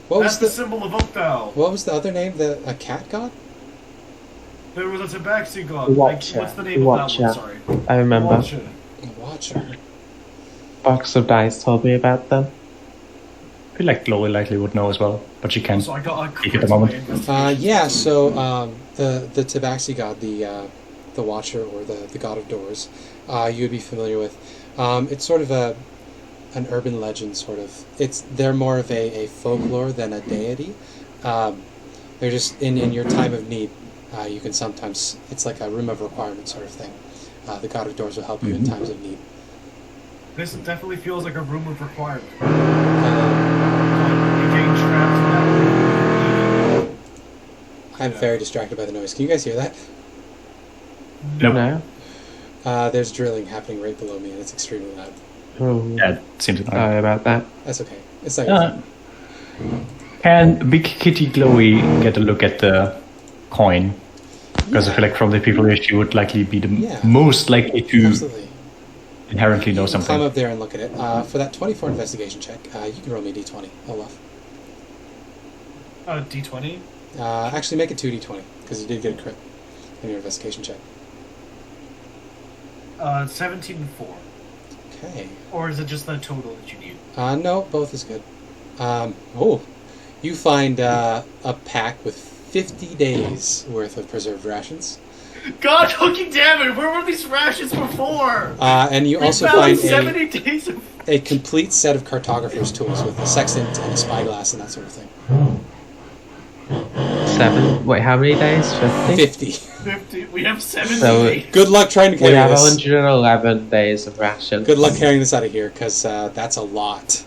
What was the the symbol of Uptow. What was the other name? A cat god? There was a Tabaxi god. The Watcher. What's the name The of that Watcher. one? Sorry. I remember. Watcher. A watcher. Box of Dice told me about them. I feel like Glowie likely would know as well, but she can't. So I got a Speak at the moment. Yeah. So the Tabaxi god, the watcher or the god of doors, you would be familiar with. It's sort of an urban legend, sort of. They're more of a folklore than a deity. They're just in your time of need. You can sometimes, it's like a room of requirement sort of thing. The god of doors will help you in times of need. This definitely feels like a room of requirement. I'm very distracted by the noise. Can you guys hear that? No. There's drilling happening right below me, and it's extremely loud. Oh. Yeah, it seems annoying. Sorry about that. That's okay. It's not your fault. Can Big Kitty Glowie get a look at the coin? Because I feel like from the people here, she would likely be the most likely to Absolutely. inherently know You can climb something. up there and look at it. For that 24 investigation check, you can roll me a d20, Olaf. D20? Actually, make it 2d20, because you did get a crit in your investigation check. 17 and 4. Okay. Or is it just the total that you need? No, both is good. You find a pack with 50 days worth of preserved rations. God fucking damn it! Where were these rations before? And you We also found find 70 days of... a complete set of cartographer's tools with a sextant and a spyglass and that sort of thing. 7. Wait, how many days? 50? 50. 50. We have 70 So, days. Good luck trying to We carry have this. 111 days of rations. Good luck carrying this out of here, because that's a lot.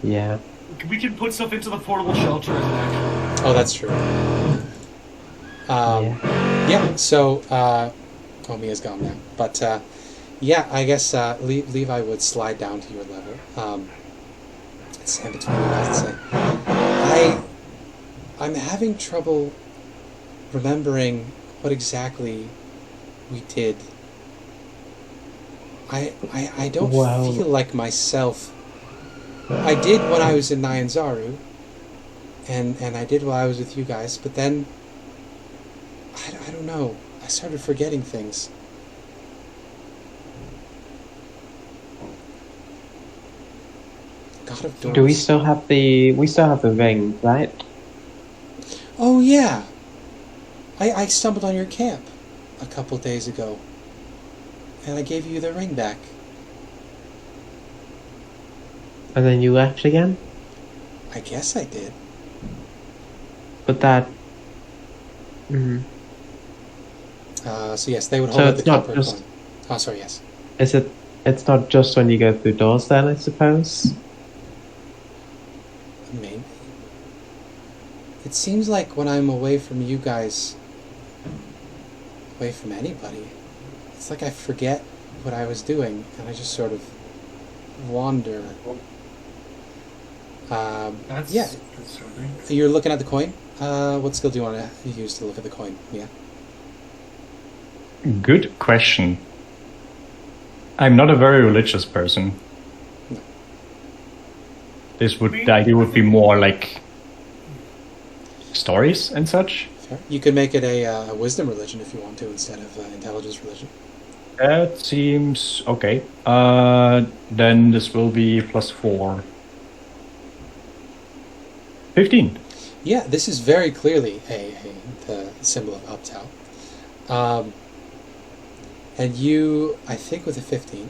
Yeah. We can put stuff into the portable shelter as an action. Oh, that's true. Yeah, so, Mia's gone now. But, yeah, I guess Levi would slide down to your level. Let's stand between you guys and say, I'm having trouble remembering what exactly we did. I don't Well- feel like myself. I did when I was in Nyanzaru, and I did while I was with you guys, but then I don't know. I started forgetting things. God of Doors. Do we still have the... We still have the ring, right? Oh yeah. I stumbled on your camp a couple days ago, and I gave you the ring back. And then you left again? I guess I did. But that... Mm. So yes, they would So hold up it's the not copper just- coin. Oh, sorry, yes. Is it... It's not just when you go through doors then, I suppose? Maybe. It seems like when I'm away from you guys, away from anybody. It's like I forget what I was doing, and I just sort of wander. That's Yeah. concerning. You're looking at the coin? What skill do you want to use to look at the coin? Yeah. Good question. I'm not a very religious person. No. The idea would be more like stories and such. Fair. You could make it a wisdom religion if you want to instead of intelligence religion. That seems okay. Then this will be +4. 15. Yeah, this is very clearly the symbol of Uptow. And you, I think with a 15,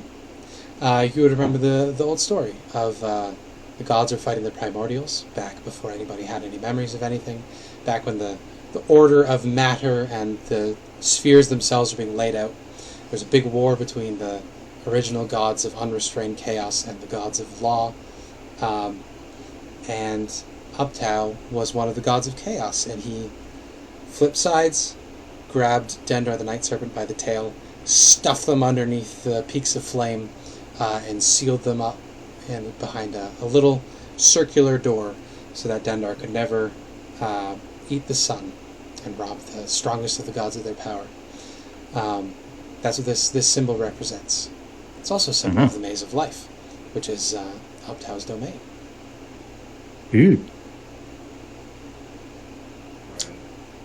you would remember the old story of the gods are fighting the primordials back before anybody had any memories of anything, back when the order of matter and the spheres themselves were being laid out. There was a big war between the original gods of unrestrained chaos and the gods of law, and Uptow was one of the gods of chaos, and he flipped sides, grabbed Dendar the Night Serpent by the tail, stuffed them underneath the peaks of flame, and sealed them up and behind a little circular door so that Dendar could never eat the sun and rob the strongest of the gods of their power. That's what this symbol represents. It's also a symbol of the Maze of Life, which is Uptow's domain. Ooh.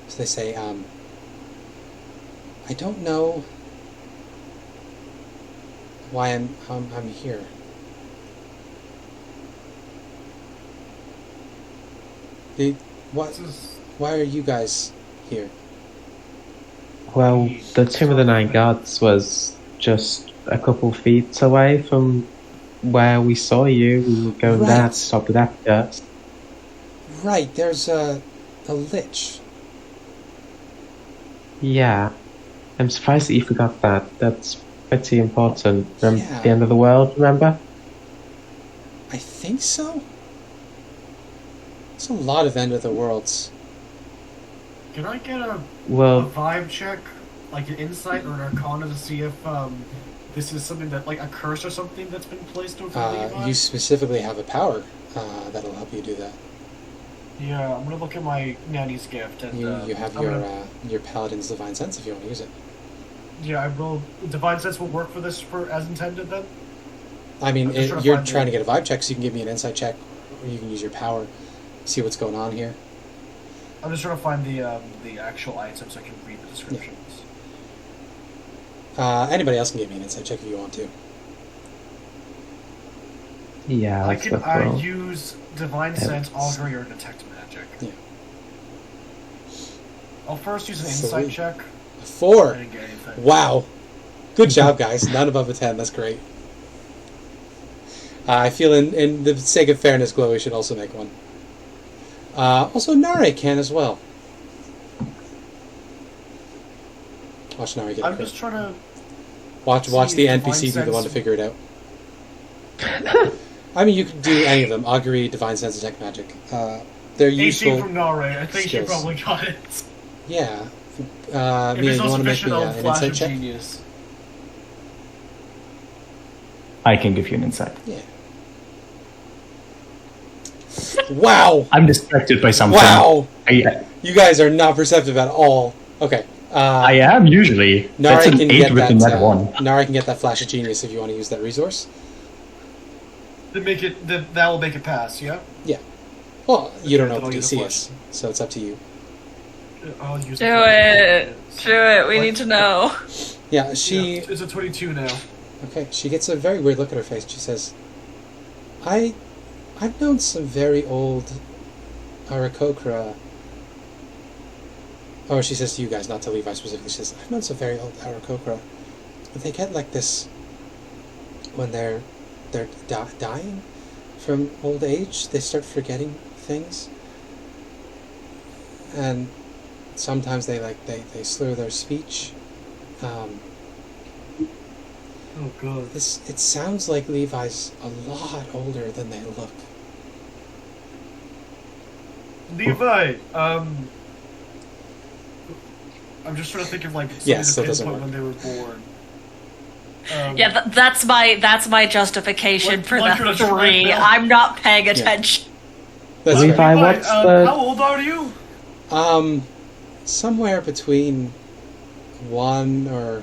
So they say, I don't know why I'm here. Why are you guys here? Well, the Tomb of the Nine Gods was just a couple feet away from where we saw you. We were going there to stop the death curse. Right, there's a lich. Yeah. I'm surprised that you forgot that. That's pretty important. From Yeah. the end of the world, remember? I think so. It's a lot of end of the worlds. Can I get a Well, vibe check, like an insight or an arcana, to see if this is something that, like a curse or something that's been placed over Levi? You specifically have a power that'll help you do that. Yeah, I'm gonna look at my nanny's gift and You have your paladin's divine sense if you want to use it. yeah, I will. Divine sense will work for this as intended then. I mean, I'm just trying to you're find trying to get a vibe check, so you can give me an insight check, or you can use your power, see what's going on here. I'm just trying to find the actual item so I can read the descriptions. Anybody else can give me an insight check if you want to. yeah, I let's can go for it. use divine sense, augury, or detect magic. Yeah. I'll first use an Sweet. insight check. A 4. I didn't get anything. Wow. Good job, guys. None above a 10. That's great. I feel in the sake of fairness, Glowie should also make one. Also, Nare can as well. Watch Nare get a I'm crit. just trying to. Watch see the if NPC be Divine the one to Sense- figure it out. I mean, you could do any of them. Augury, Divine Sense, Detect Magic. They're 18 useful. from Nare. I think skills. she probably got it. Yeah. If Mia, it's you not want to make me sufficient, I'll an flash insight of check? genius. I can give you an insight. Yeah. Wow! I'm distracted by something. Wow! I You guys are not perceptive at all. Okay. am usually. Nara That's an can 8 get with a that. net 1. Nara can get that flash of genius if you want to use that resource. That will make it pass, yeah? Yeah. Well, you don't know Then what I'll the use a DC flash. is, so it's up to you. I'll use Do it. Do it. We need to know. Yeah, Yeah, she. it's a 22 now. Okay, she gets a very weird look at her face. She says, I've known some very old Aarakocra. Or she says to you guys, not to Levi specifically. She says, I've known some very old Aarakocra. But they get like this when they're dying from old age. They start forgetting things. And sometimes they slur their speech. Oh god. It sounds like Levi's a lot older than they look. Levi, I'm just trying to think of like Yeah, something still to doesn't pinpoint work. when they were born. Yeah, that's my justification What- for what the you're trying to 3. build? I'm not paying attention. That's Levi, fair. what's the- How old are you? Somewhere between 1 or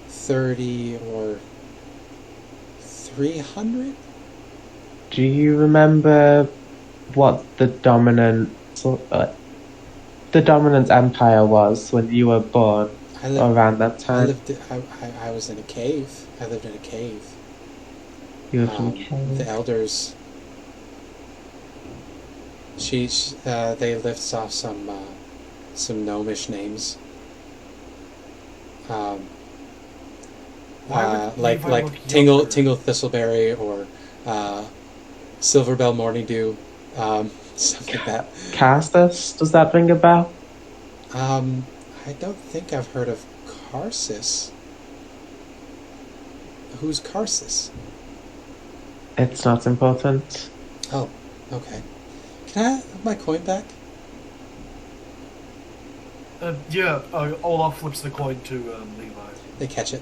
30 or 300? Do you remember what the dominant empire was when you were born I lived, around that I time? lived. I was in a cave. I lived in a cave. You were from The Kent. elders. They lifts off some gnomish names. Why would Like Levi look Tingle younger? Thistleberry or Silverbell Morningdew, stuff like that. Castus, does that ring a bell? I don't think I've heard of Karsus. Who's Karsus? It's not important. Oh, okay. Can I have my coin back? Yeah, Olaf flips the coin to Levi. They catch it.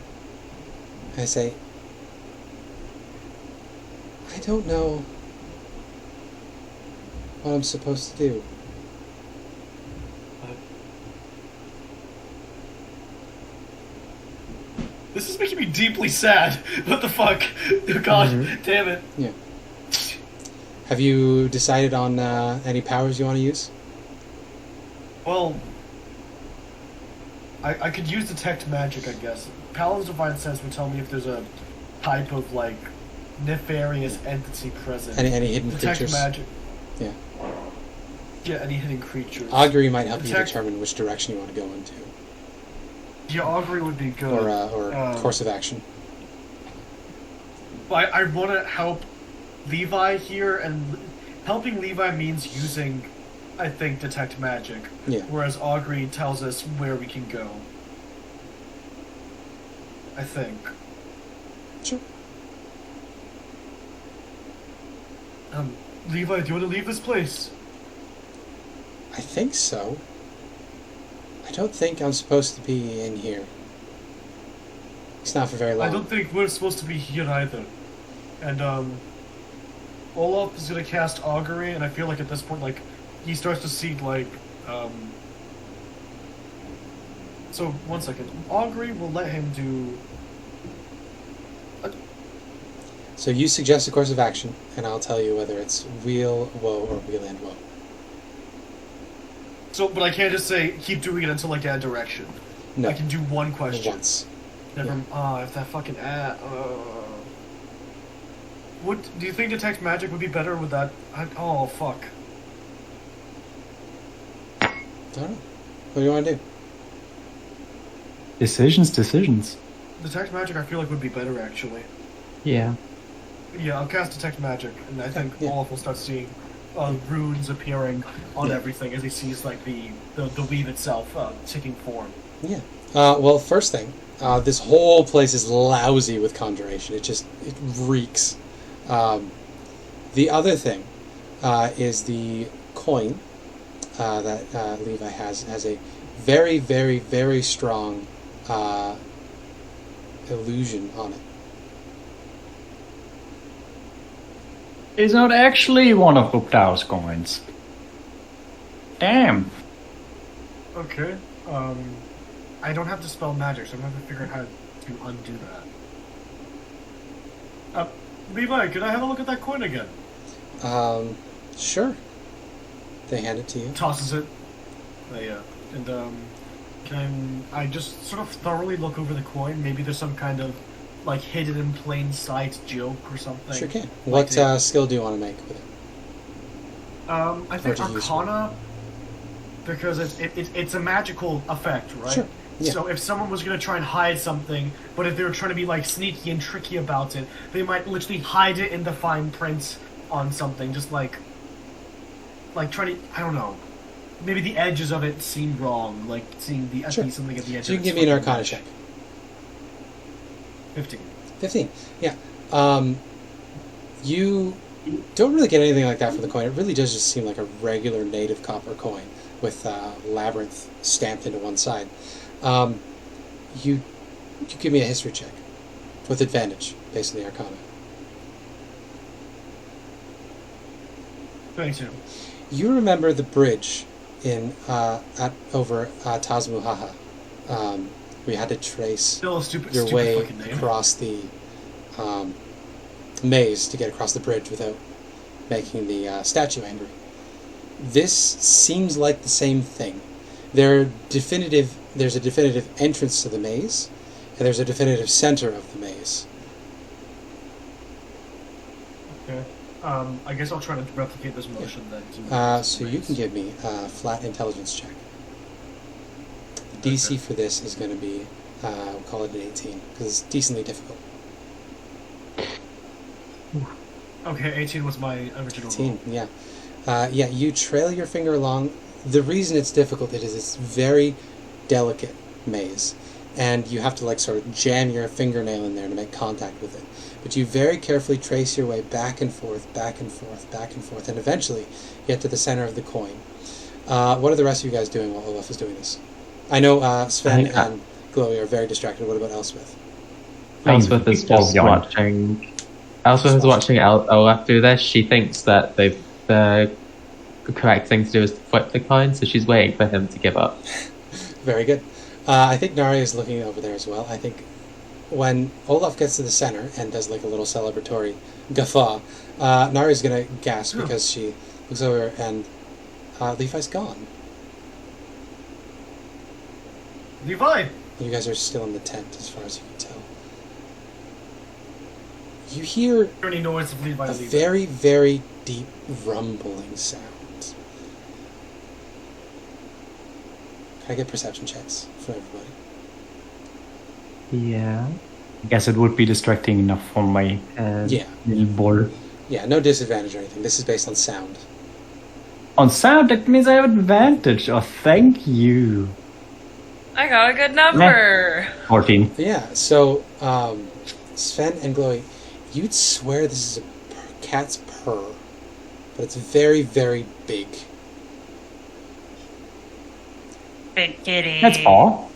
I say, I don't know what I'm supposed to do. This is making me deeply sad. What the fuck? God damn it. Yeah. Have you decided on any powers you want to use? Well, I could use detect magic, I guess. Paladin's Divine Sense would tell me if there's a type of, like, nefarious entity present. Any hidden detect creatures? magic. Yeah. Yeah, any hidden creatures. Augury might help you Detect- determine which direction you want to go into, Yeah, Augury would be good. or course of action. But I want to help Levi here, and helping Levi means using, I think, detect magic. Yeah. Whereas Augury tells us where we can go. I think. Sure. Levi, do you want to leave this place? I think so. I don't think I'm supposed to be in here. It's not for very long. I don't think we're supposed to be here either. And, Olaf is gonna cast Augury, and I feel like at this point, like, he starts to see, like, So, one second. Augury will let him do... So you suggest a course of action, and I'll tell you whether it's real woe or real and woe. So, but I can't just say, keep doing it until I get a direction. No. I can do one question. Once. Never. If that fucking What do you think detect magic would be better with that? Oh fuck. I don't know. What do you want to do? Decisions. Detect magic, I feel like would be better actually. Yeah. Yeah, I'll cast detect magic, and I think Yeah. Olaf will start seeing runes appearing on everything as he sees like the weave itself taking form. Yeah. Well, first thing, this whole place is lousy with conjuration. It reeks. The other thing is the coin that Levi has a very, very, very strong illusion on it. It's not actually one of Uptau's coins. Damn. Okay. I don't have to spell magic, so I'm gonna have to figure out how to undo that. Levi, could I have a look at that coin again? Sure. They hand it to you. Tosses it. Yeah. And can I just sort of thoroughly look over the coin? Maybe there's some kind of like hidden in plain sight joke or something. Sure can. Like What skill do you want to make with it? I think Or to use Arcana, because it's a magical effect, right? Sure. Yeah. So if someone was gonna try and hide something, but if they were trying to be like sneaky and tricky about it, they might literally hide it in the fine print on something, just like trying to, I don't know. Maybe the edges of it seem wrong, like seeing the Sure. something at the edge. So you of can give its me an fucking Arcana edge. check. 15. 15. Yeah. You don't really get anything like that for the coin. It really does just seem like a regular native copper coin. with labyrinth stamped into one side. You give me a history check with advantage based on the Arcana. 22. You remember the bridge in over Tazmuhaha. We had to trace Still a stupid way fucking name. across the maze to get across the bridge without making the statue angry. This seems like the same thing. There's a definitive entrance to the maze, and there's a definitive center of the maze. Okay. I guess I'll try to replicate this motion then. So you can give me a flat intelligence check. The DC for this is going to be, we'll call it an 18, because it's decently difficult. Okay, 18 was my original 18, roll. yeah. Yeah, you trail your finger along. The reason it's difficult is it's very delicate maze, and you have to like sort of jam your fingernail in there to make contact with it. But you very carefully trace your way back and forth, back and forth, back and forth, and eventually get to the center of the coin. What are the rest of you guys doing while Olaf is doing this? I know Sven and Glowie are very distracted. What about Elspeth? Elspeth is just watching. Elspeth is watching Olaf do this. She thinks that the correct thing to do is to flip the coin, so she's waiting for him to give up. Very good. I think Nari is looking over there as well. I think when Olaf gets to the center and does like a little celebratory guffaw, Nari's going to gasp because she looks over and Levi's gone. Levi! You guys are still in the tent as far as you can tell. You hear Any noise of Levi a leaving. very, very deep rumbling sound. Can I get perception checks from everybody? Yeah. I guess it would be distracting enough for my Yeah. little ball. Yeah, no disadvantage or anything. This is based on sound. On sound, that means I have advantage. Oh, thank you. I got a good number. 14. Yeah, so Sven and Glowie, you'd swear this is a cat's purr, but it's very, very big. Big kitty. That's all.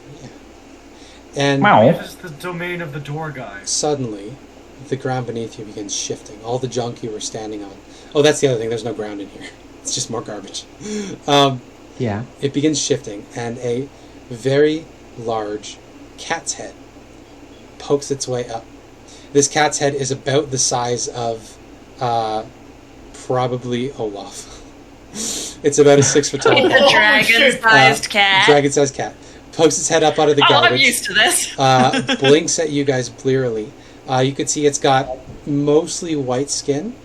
And Meow. This is the domain of the door guy. suddenly, the ground beneath you begins shifting. All the junk you were standing on. Oh, that's the other thing. There's no ground in here. It's just more garbage. Yeah. It begins shifting, and a very large cat's head pokes its way up. This cat's head is about the size of probably Olaf. It's about a 6 foot tall The cat. dragon-sized cat. Dragon-sized cat. Pokes its head up out of the Oh, garbage. I'm used to this. Blinks at you guys blearily. You could see it's got mostly white skin.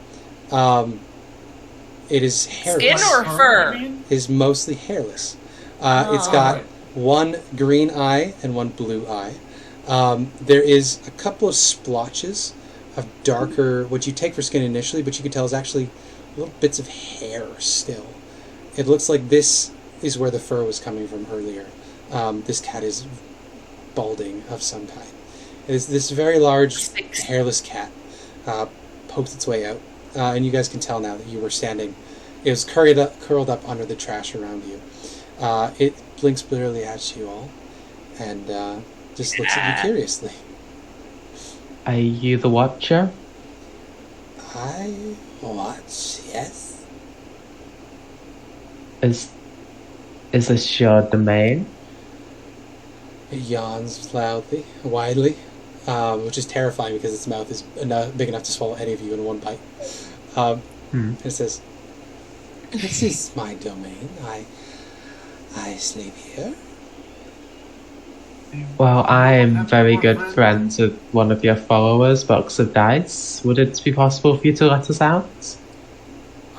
It is hairless. Skin or fur? I mean? Is mostly hairless. It's got one green eye and one blue eye. There is a couple of splotches of darker, what you take for skin initially, but you can tell is actually little bits of hair still. It looks like this is where the fur was coming from earlier. This cat is balding of some kind. It is this very large, hairless cat pokes its way out. And you guys can tell now that you were standing. It was curled up under the trash around you. It blinks blearily at you all, and just looks at you curiously. Are you the Watcher? I watch, yes. Is this your domain? It yawns loudly, widely, which is terrifying because its mouth is big enough to swallow any of you in one bite. And it says, "This is my domain. I sleep here." Well, I'm very good friends with one of your followers, Box of Dice. Would it be possible for you to let us out?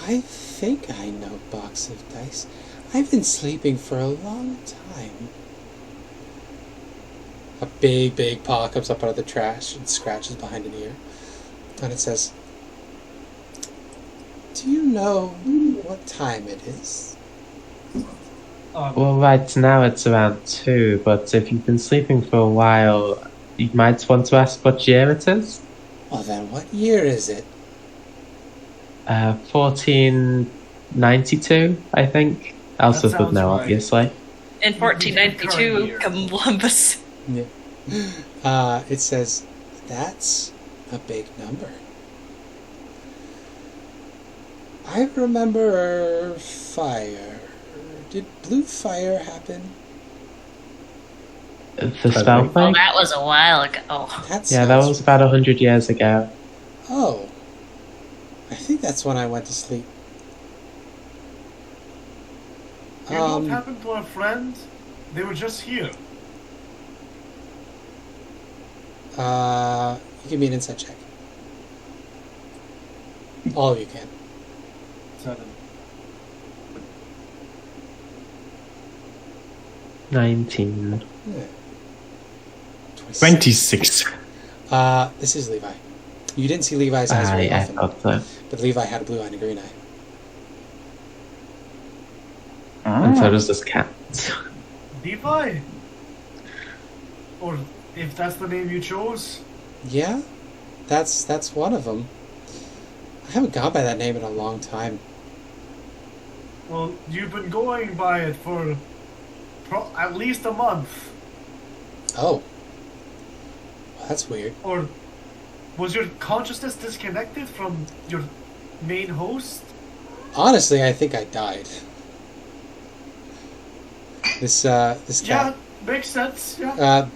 I think I know Box of Dice. I've been sleeping for a long time. A big, big paw comes up out of the trash and scratches behind an ear. And it says, "Do you know what time it is?" Well, right now it's around 2, but if you've been sleeping for a while, you might want to ask what year it is. Well then, what year is it? 1492, I think. Elspeth would sounds know, right. obviously. In 1492, Columbus. Yeah. It says, that's a big number. I remember fire. Did blue fire happen? The spell Oh, thing? that was a while ago. Yeah, that was about 100 years ago. Oh. I think that's when I went to sleep. You know what happened to our friends? They were just here. Give me an insight check. All of you can. 7. 19. Yeah. 26. This is Levi. You didn't see Levi's eyes very I often, thought so. but Levi had a blue eye and a green eye. And so does this cat. Levi? Or if that's the name you chose? Yeah, that's one of them. I haven't gone by that name in a long time. Well, you've been going by it for at least a month. Oh. Well, that's weird. Or was your consciousness disconnected from your main host? Honestly, I think I died. This cat Yeah, makes sense. Yeah.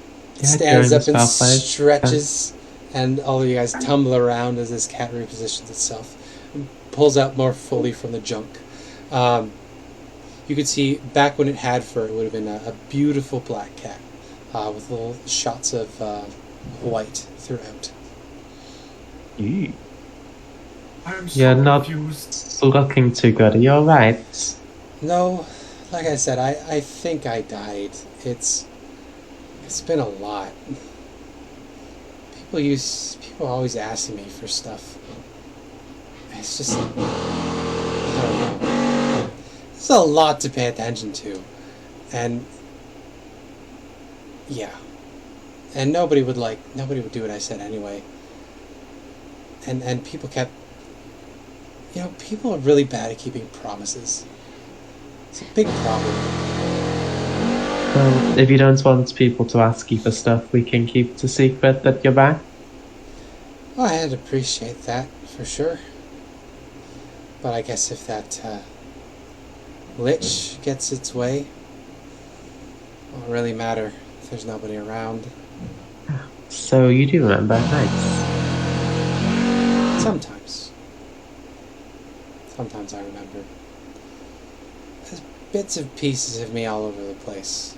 stands during up and the spell phase. stretches, and all of you guys tumble around as this cat repositions itself. Pulls out more fully from the junk. You could see back when it had fur, it would have been a beautiful black cat with little shots of white throughout. Ew. I'm so You're not confused. looking too good. Are you alright? No, like I said, I think I died. It's been a lot. People always asking me for stuff. It's just, I don't know. It's a lot to pay attention to, and yeah, and nobody would do what I said anyway. And people kept, people are really bad at keeping promises. It's a big problem. Well, if you don't want people to ask you for stuff, we can keep it a secret that you're back. Well, I'd appreciate that, for sure. But I guess if that lich gets its way, it won't really matter if there's nobody around. So you do remember, nice. Sometimes. Sometimes I remember. There's bits and pieces of me all over the place.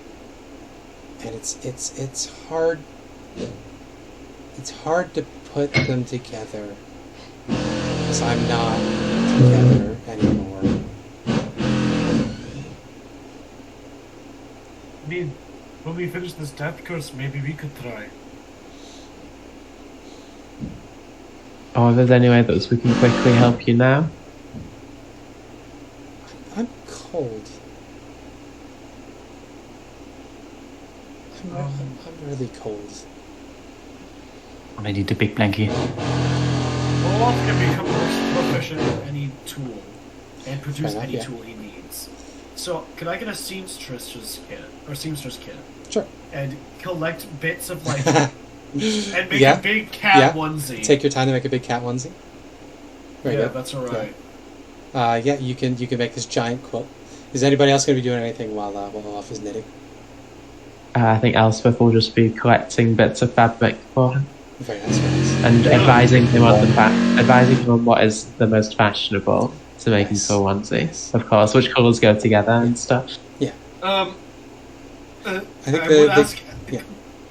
And it's hard. It's hard to put them together because I'm not together anymore. I mean, when we finish this death curse, maybe we could try. Or if there's any way that we can quickly help you now. I'm cold. I'm really cold. I need a big blankie. Olaf can become proficient in any tool and produce Fair enough, any yeah. tool he needs. So, can I get a seamstress kit? Sure. And collect bits of like, and make Yeah, a big cat yeah. onesie? Take your time to make a big cat onesie. Very yeah, good. that's alright. Yeah, you can make this giant quilt. Is anybody else going to be doing anything while Olaf is knitting? I think Elspeth will just be collecting bits of fabric for him Very nice, very nice. and advising him on what is the most fashionable to make Nice. into a onesie. Nice. Of course, which colours go together and stuff. I think would ask yeah.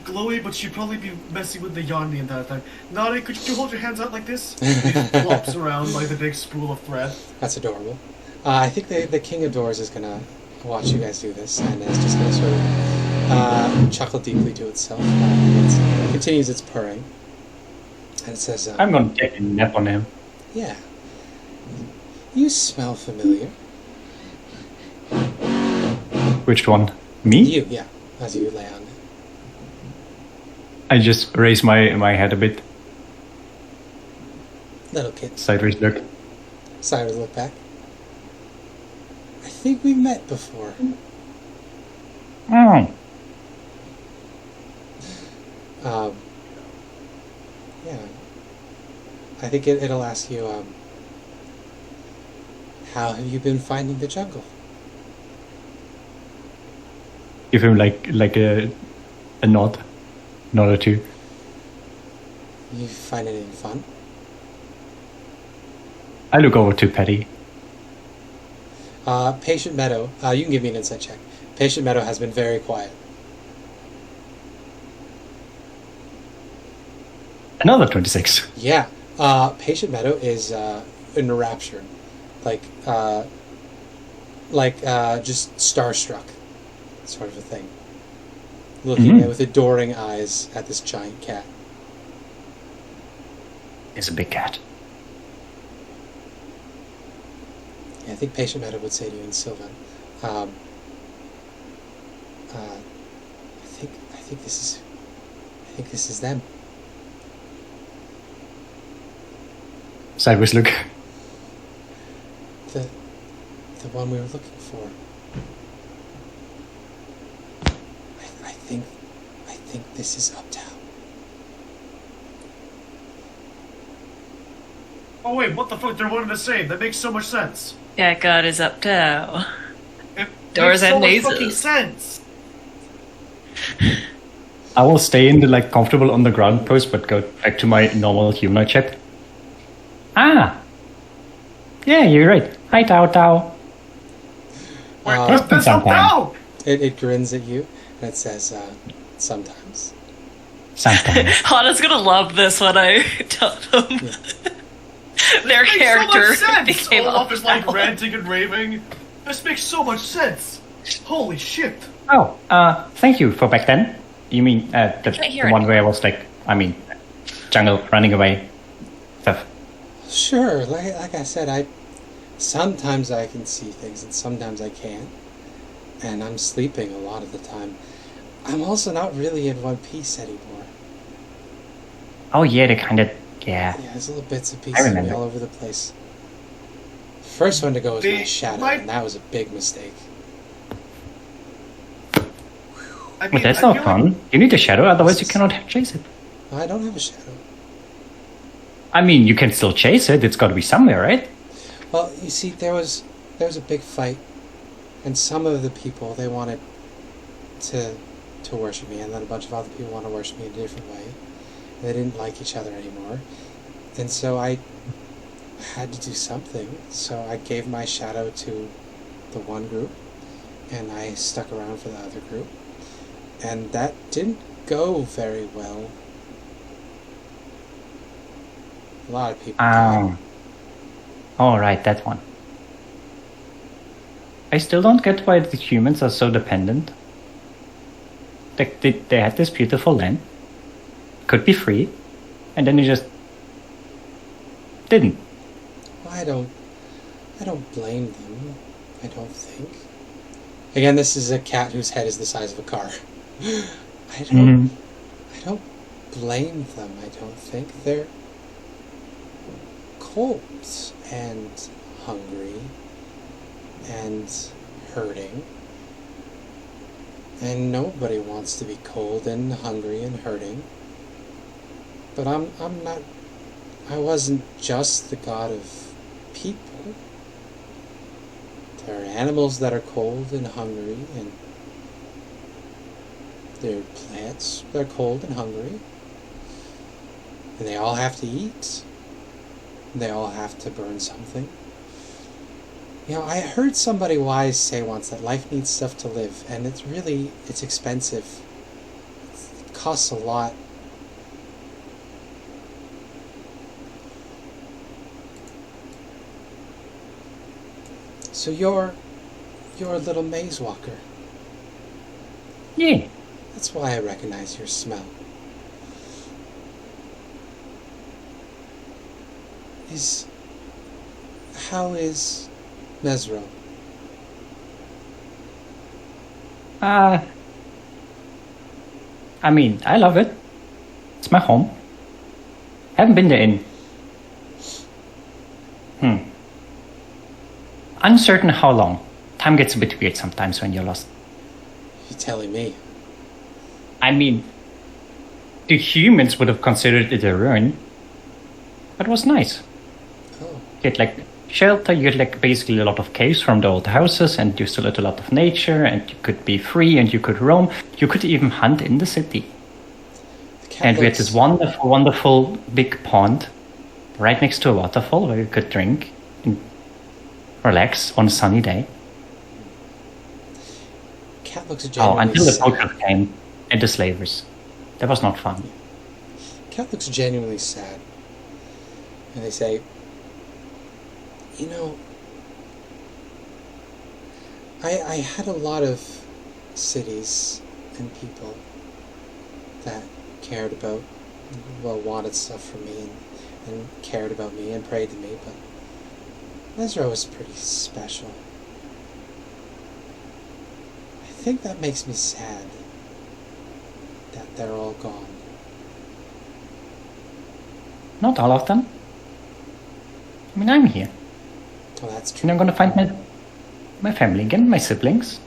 Glowie, but she'd probably be messing with the yarn the entire time. Nari, could you hold your hands out like this? It flops around like the big spool of thread. That's adorable. I think the King of Doors is going to watch you guys do this, and it's just going to sort of chuckle deeply to itself. It continues its purring. And it says, I'm gonna take a nap on him. yeah. You smell familiar. Which one? Me? You, yeah, as you lay on it. I just raise my head a bit. Little kid. Sideways look. Sideways look back. I think we've met before. Oh. Yeah. I think it'll ask you, how have you been finding the jungle? Give him like a nod or two. You find anything fun? I look over to Petty. Patient Meadow, you can give me an insight check. Patient Meadow has been very quiet. Another 26. Yeah. Patient Meadow is enraptured. Just starstruck. Sort of a thing. Looking with adoring eyes at this giant cat. It's a big cat. Yeah, I think Patient Meadow would say to you in Sylvan. I think this is them. Sideways look. The one we were looking for. I think this is Uptown. Oh wait, what the fuck? They're one and the same. That makes so much sense. Yeah, God is up down. It Doors makes so and much mazes. fucking sense. I will stay in the comfortable on the ground pose, but go back to my normal humanoid shape. Ah! Yeah, you're right. Hi, Tao Tao. It's been That's some up time. now. It grins at you and it says, sometimes. Sometimes. Hana's gonna love this when I tell them their Makes character so much sense. became Olaf is like Uptown. ranting and raving. This makes so much sense. Holy shit. Oh, thank you for back then. You mean the hear one it. where I was jungle running away stuff. Sure, like I said, sometimes I can see things and sometimes I can't. And I'm sleeping a lot of the time. I'm also not really in one piece anymore. Oh yeah, they kind of Yeah, there's little bits and I pieces of me remember. all over the place. First one to go was my shadow, my- and that was a big mistake. I But that's I not feel fun. You need a shadow, otherwise you cannot chase it. I don't have a shadow. I mean, you can still chase it. It's got to be somewhere, right? Well, you see, there was a big fight, and some of the people, they wanted to worship me, and then a bunch of other people want to worship me in a different way. They didn't like each other anymore, and so I had to do something. So I gave my shadow to the one group, and I stuck around for the other group, and that didn't go very well. A lot of people died. Oh, right, that one. I still don't get why the humans are so dependent. They had this beautiful land, could be free, and then they just didn't. I don't blame them. I don't think. Again, this is a cat whose head is the size of a car. I don't blame them. I don't think they're cold and hungry and hurting. And nobody wants to be cold and hungry and hurting. But I'm not. I wasn't just the god of people. There are animals that are cold and hungry, and there are plants that are cold and hungry. And they all have to eat. They all have to burn something. You know, I heard somebody wise say once that life needs stuff to live, and it's expensive. It costs a lot. So you're a little maze walker. Yeah. That's why I recognize your smell. How is Mesro? I mean, I love it. It's my home. Haven't been there in uncertain how long. time gets a bit weird sometimes when you're lost. You're telling me. I mean, the humans would have considered it a ruin, but it was nice. Oh. You had like shelter, you had like basically a lot of caves from the old houses, and you still had a lot of nature, and you could be free, and you could roam. You could even hunt in the city. And we had this wonderful, wonderful big pond right next to a waterfall where you could drink and relax on a sunny day. Cat looks genuinely until the sad. poachers came and the slavers. That was not fun. Cat looks genuinely sad. And they say, you know, I had a lot of cities and people that cared about, well, wanted stuff from me and cared about me and prayed to me, but Ezra was pretty special. I think that makes me sad that they're all gone. Not all of them. I mean, I'm here. Well, that's true. And I'm gonna find my family again, my siblings,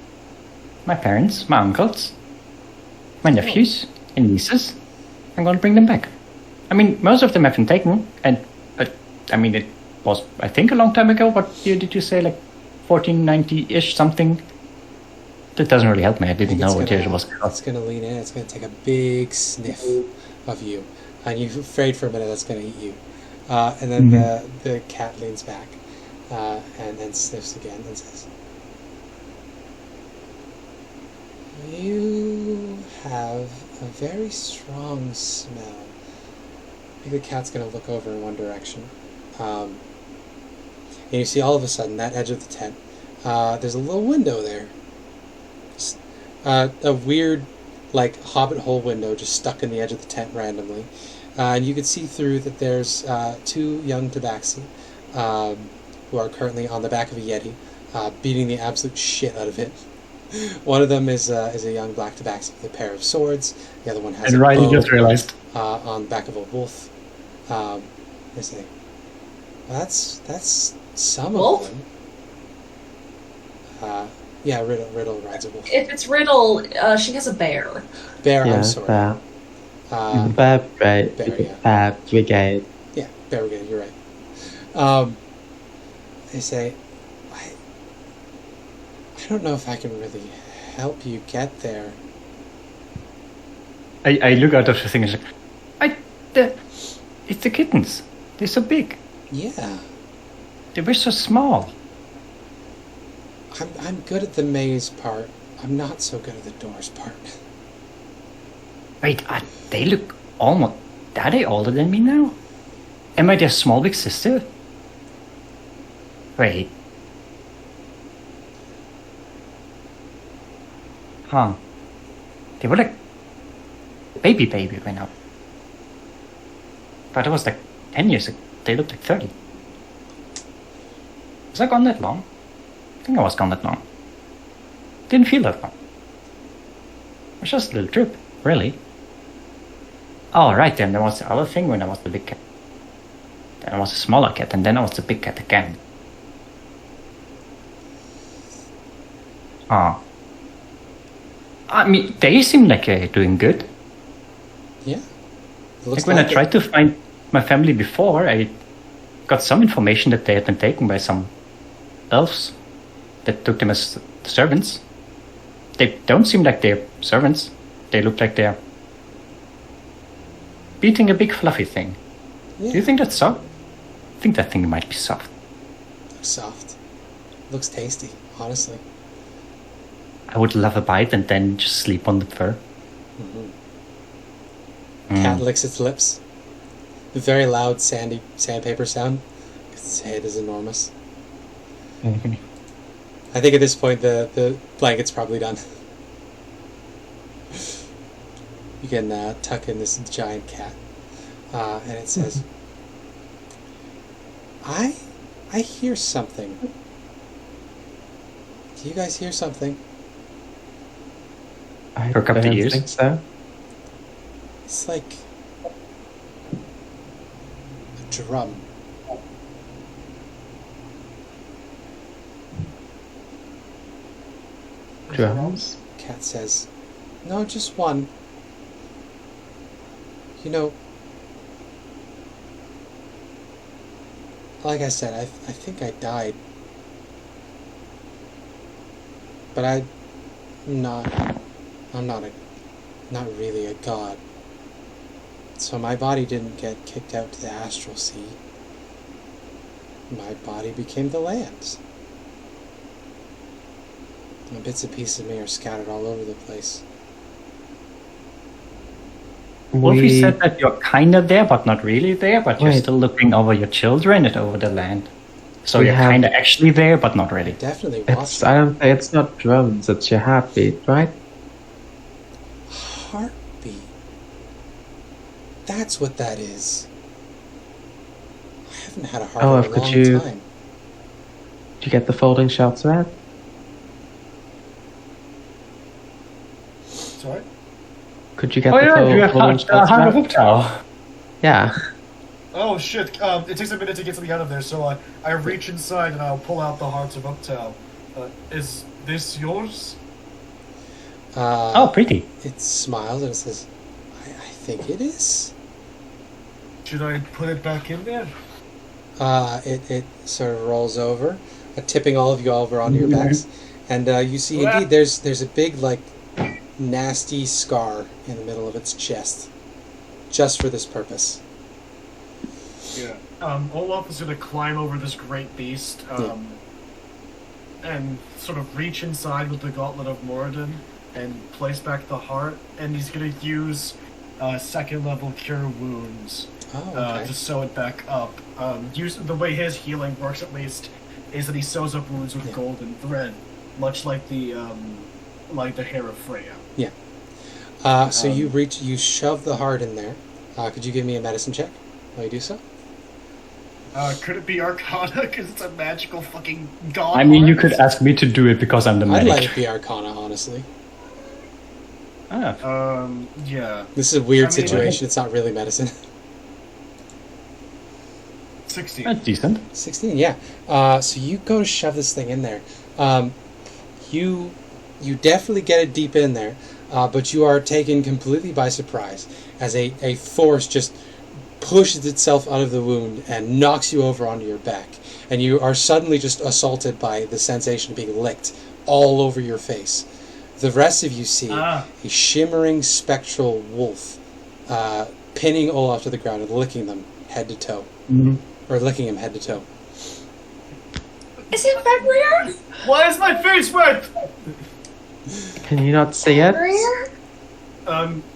my parents, my uncles, my nephews and nieces. I'm gonna bring them back. I mean, most of them have been taken, but I mean, it was, I think, a long time ago. What year did you say? Like 1490-ish something? That doesn't really help me. I didn't know what year it was. It's gonna lean in. It's gonna take a big sniff of you, and you're afraid for a minute that's gonna eat you. And then the cat leans back and then sniffs again and says, "You have a very strong smell." I think the cat's going to look over in one direction. And you see all of a sudden, that edge of the tent, there's a little window there. Just, a weird, like, hobbit hole window just stuck in the edge of the tent randomly. And you can see through that there's two young Tabaxi who are currently on the back of a Yeti, beating the absolute shit out of it. One of them is a young black Tabaxi with a pair of swords. The other one has a bow just realized. on the back of a wolf. They say, well, that's some Wolf? of them. Yeah, Riddle rides a wolf. If it's Riddle, she has a bear. Bear, Yeah, I'm sorry. bear. Bear, Bear Brigade. yeah, Bear Brigade, you're right. They say, I don't know if I can really help you get there. I look out of the thing and say, it's the kittens. They're so big. Yeah, They were so small. I'm good at the maze part. I'm not so good at the doors part. Wait, they look almost... Are they older than me now? Am I their small big sister? Wait. Huh. They were like... Baby when up. But it was like 10 years ago. They looked like 30. Was I gone that long? I think I was gone that long. Didn't feel that long. It was just a little trip, really. Oh, right, then there was the other thing when I was the big cat. Then I was a smaller cat, and then I was the big cat again. Ah. I mean, they seem like they're doing good. Yeah. Like when I tried to find my family before, I got some information that they had been taken by some elves that took them as servants. They don't seem like they're servants. They look like they're beating a big fluffy thing. Yeah. Do you think that's soft? I think that thing might be soft. Looks soft. Looks tasty, honestly. I would love a bite and then just sleep on the fur. Cat licks its lips. A very loud sandpaper sound. Its head is enormous. I think at this point the blanket's probably done. You can tuck in this giant cat, and it says, "I hear something. Do you guys hear something? I For a couple of don't years. think so. It's like a drum." drums? Cat says, "No, just one. You know, like I said, I think I died. But I'm not really a god. So my body didn't get kicked out to the astral sea. My body became the lands. And bits and pieces of me are scattered all over the place." Wolfie said that you're kind of there, but not really there, but you're Wait. still looking over your children and over the land. So We you're have- kind of actually there, but not really. Definitely It's watching. it's not drums, it's your heartbeat, right? Heartbeat. That's what that is. I haven't had a heart Olaf, in a could long you- time. Did you get the folding shelves out? Sorry? Could you get Oh the yeah, you have folding shelves Heart of out? Uptow. Yeah. Oh shit, it takes a minute to get something out of there, so I reach inside and I'll pull out the Hearts of Uptown. Is this yours? Oh, pretty. It smiles and it says, I think it is. Should I put it back in there? It sort of rolls over, tipping all of you over onto your backs. And you see, Ah. indeed, there's a big, like, nasty scar in the middle of its chest. Just for this purpose. Yeah. Olaf is gonna climb over this great beast, and sort of reach inside with the Gauntlet of Moradin and place back the heart, and he's gonna use second level Cure Wounds Oh, okay. to sew it back up. The way his healing works, at least, is that he sews up wounds with Yeah. golden thread, much like the hair of Freya. Yeah. So you shove the heart in there. Could you give me a medicine check while you do so? Could it be Arcana? Because it's a magical fucking god. I mean, you heart? could ask me to do it because I'm the I'd medic. let it be Arcana, honestly. Ah, Yeah. This is a weird I mean, situation. It's not really medicine. 16. that's decent. 16, yeah. So you go to shove this thing in there. You definitely get it deep in there, but you are taken completely by surprise as a force just pushes itself out of the wound and knocks you over onto your back. And you are suddenly just assaulted by the sensation of being licked all over your face. The rest of you see a shimmering spectral wolf pinning Olaf to the ground and licking them head to toe. Or licking him head to toe. Is it Fenrir? Why is my face wet? Can you not see it? Fenrir?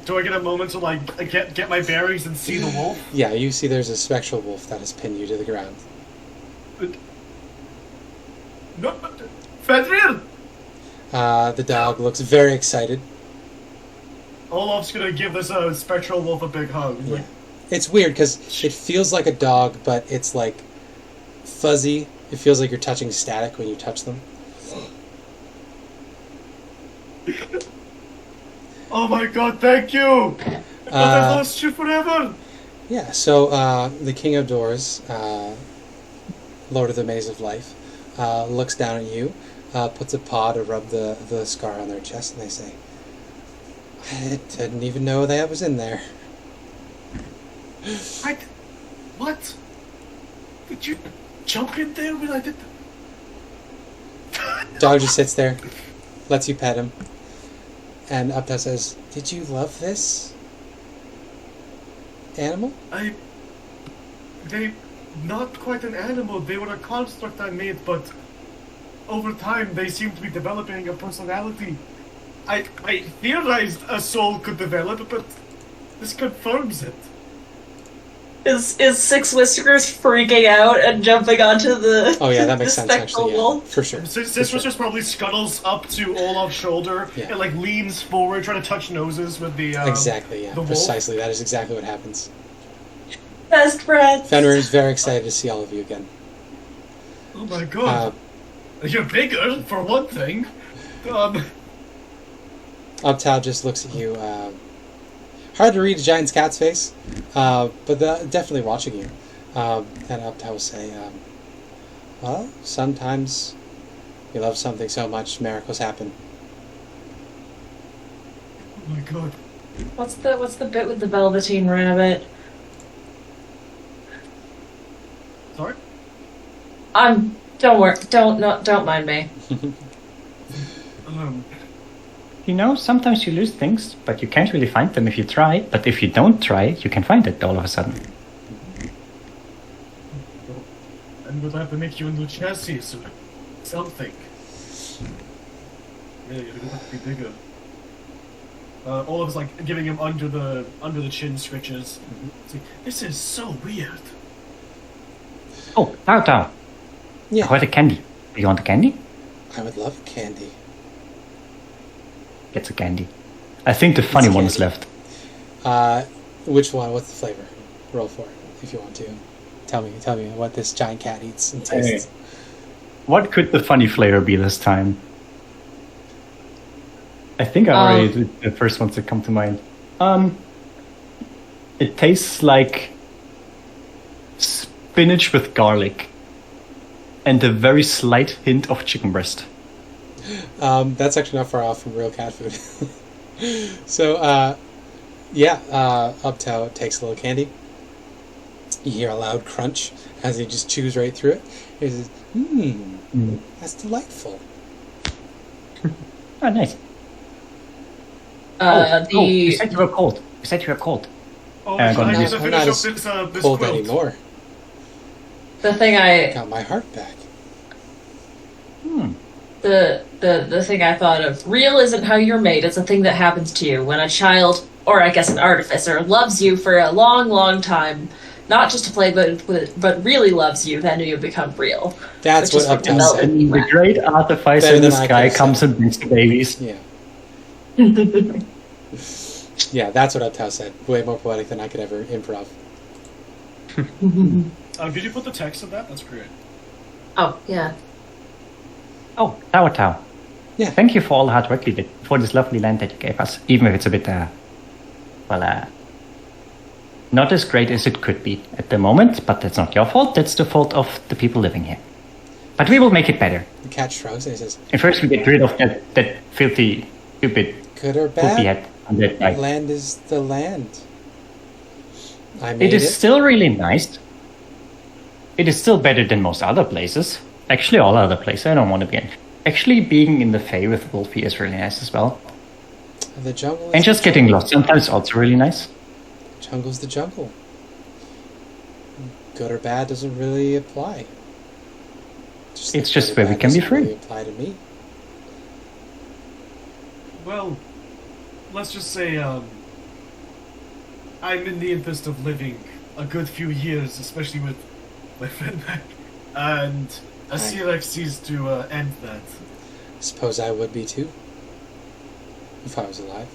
Do I get a moment to get my bearings and see the wolf? Yeah, you see there's a spectral wolf that has pinned you to the ground. No, Fenrir! The dog looks very excited. Olaf's gonna give this spectral wolf a big hug. Yeah. It's weird because it feels like a dog, but it's like fuzzy. It feels like you're touching static when you touch them. Oh my god, thank you! I thought I lost you forever! Yeah, so the King of Doors, Lord of the Maze of Life, looks down at you, puts a paw to rub the scar on their chest, and they say, I didn't even know that was in there. What? Did you jump in there when I did Dog just sits there, lets you pet him, and Upta says, "Did you love this animal?" They... not quite an animal, they were a construct I made, but over time they seem to be developing a personality. I theorized a soul could develop, but this confirms it. Is Six Whiskers freaking out and jumping onto the Oh yeah, that makes the sense spectral actually. Yeah, wolf? for sure. This was just probably scuttles up to Olaf's shoulder Yeah. and leans forward, trying to touch noses with the Exactly, yeah, the wolf. precisely. That is exactly what happens. Best friends. Fenrir is very excited to see all of you again. Oh my god, you're bigger for one thing. Uptow just looks at you. Hard to read a giant's cat's face, but definitely watching you. And Uptow will say, well, sometimes you love something so much, miracles happen. Oh my god. What's the bit with the Velveteen Rabbit? Sorry? Don't worry. Don't mind me. You know, sometimes you lose things, but you can't really find them if you try. But if you don't try, you can find it all of a sudden. I'm gonna have to make you a new chassis or something. Yeah, you're gonna have to be bigger. Olaf's like giving him under the chin scritches. It's like, this is so weird. Oh, Tao. Yeah. I want a candy. Do you want a candy? I would love candy. Gets a candy. I think the funny one is left. Which one? What's the flavor? Roll for it if you want to. Tell me what this giant cat eats and tastes. What could the funny flavor be this time? I think I already did the first ones that come to mind. It tastes like spinach with garlic and a very slight hint of chicken breast. That's actually not far off from real cat food. So, Uptow takes a little candy. You hear a loud crunch as he just chews right through it. He says, that's delightful. Oh, nice. You said you were cold. Oh, I'm I'm not gonna finish not up as this cold quilt. anymore. The thing I Got my heart back. the thing I thought of, real isn't how you're made, it's a thing that happens to you when a child, or I guess an artificer, loves you for a long, long time, not just to play, but really loves you, then you become real. That's Which what is Uptow what said. And the great artificer Better in the than I sky could've comes said. and brings the babies. Yeah. Yeah, that's what Uptow said. Way more poetic than I could ever improv. Could you put the text in that? That's great. Oh, yeah. Oh, Tao. Yeah. Thank you for all the hard work you did, for this lovely land that you gave us, even if it's a bit, not as great as it could be at the moment, but that's not your fault, that's the fault of the people living here. But we will make it better. The cat shrugs and he says, And first we get rid of that filthy, stupid, good or poopy bad, head on that guy. land is the land. I made It is still really nice. It is still better than most other places. Actually, all other places I don't want to be in. Actually, being in the Fae with Wolfie is really nice as well. The jungle is And just getting lost sometimes is also really nice. Jungle's the jungle. Good or bad doesn't really apply. It's just good or where we bad can be doesn't free. really apply to me. Well, let's just say, I'm in the interest of living a good few years, especially with my friend back, and Asirek sees to end that. Suppose I would be too. If I was alive.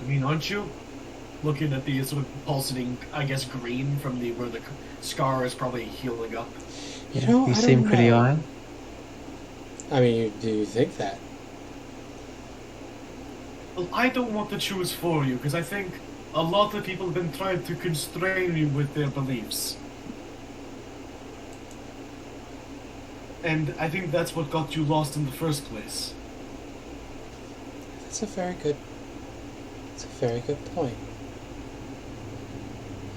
I mean, aren't you? Looking at the sort of pulsating, I guess, green from where the scar is probably healing up. You know, You I seem don't pretty know. alright. I mean, do you think that? Well, I don't want to choose for you, because I think a lot of people have been trying to constrain you with their beliefs. And I think that's what got you lost in the first place. That's a very good point.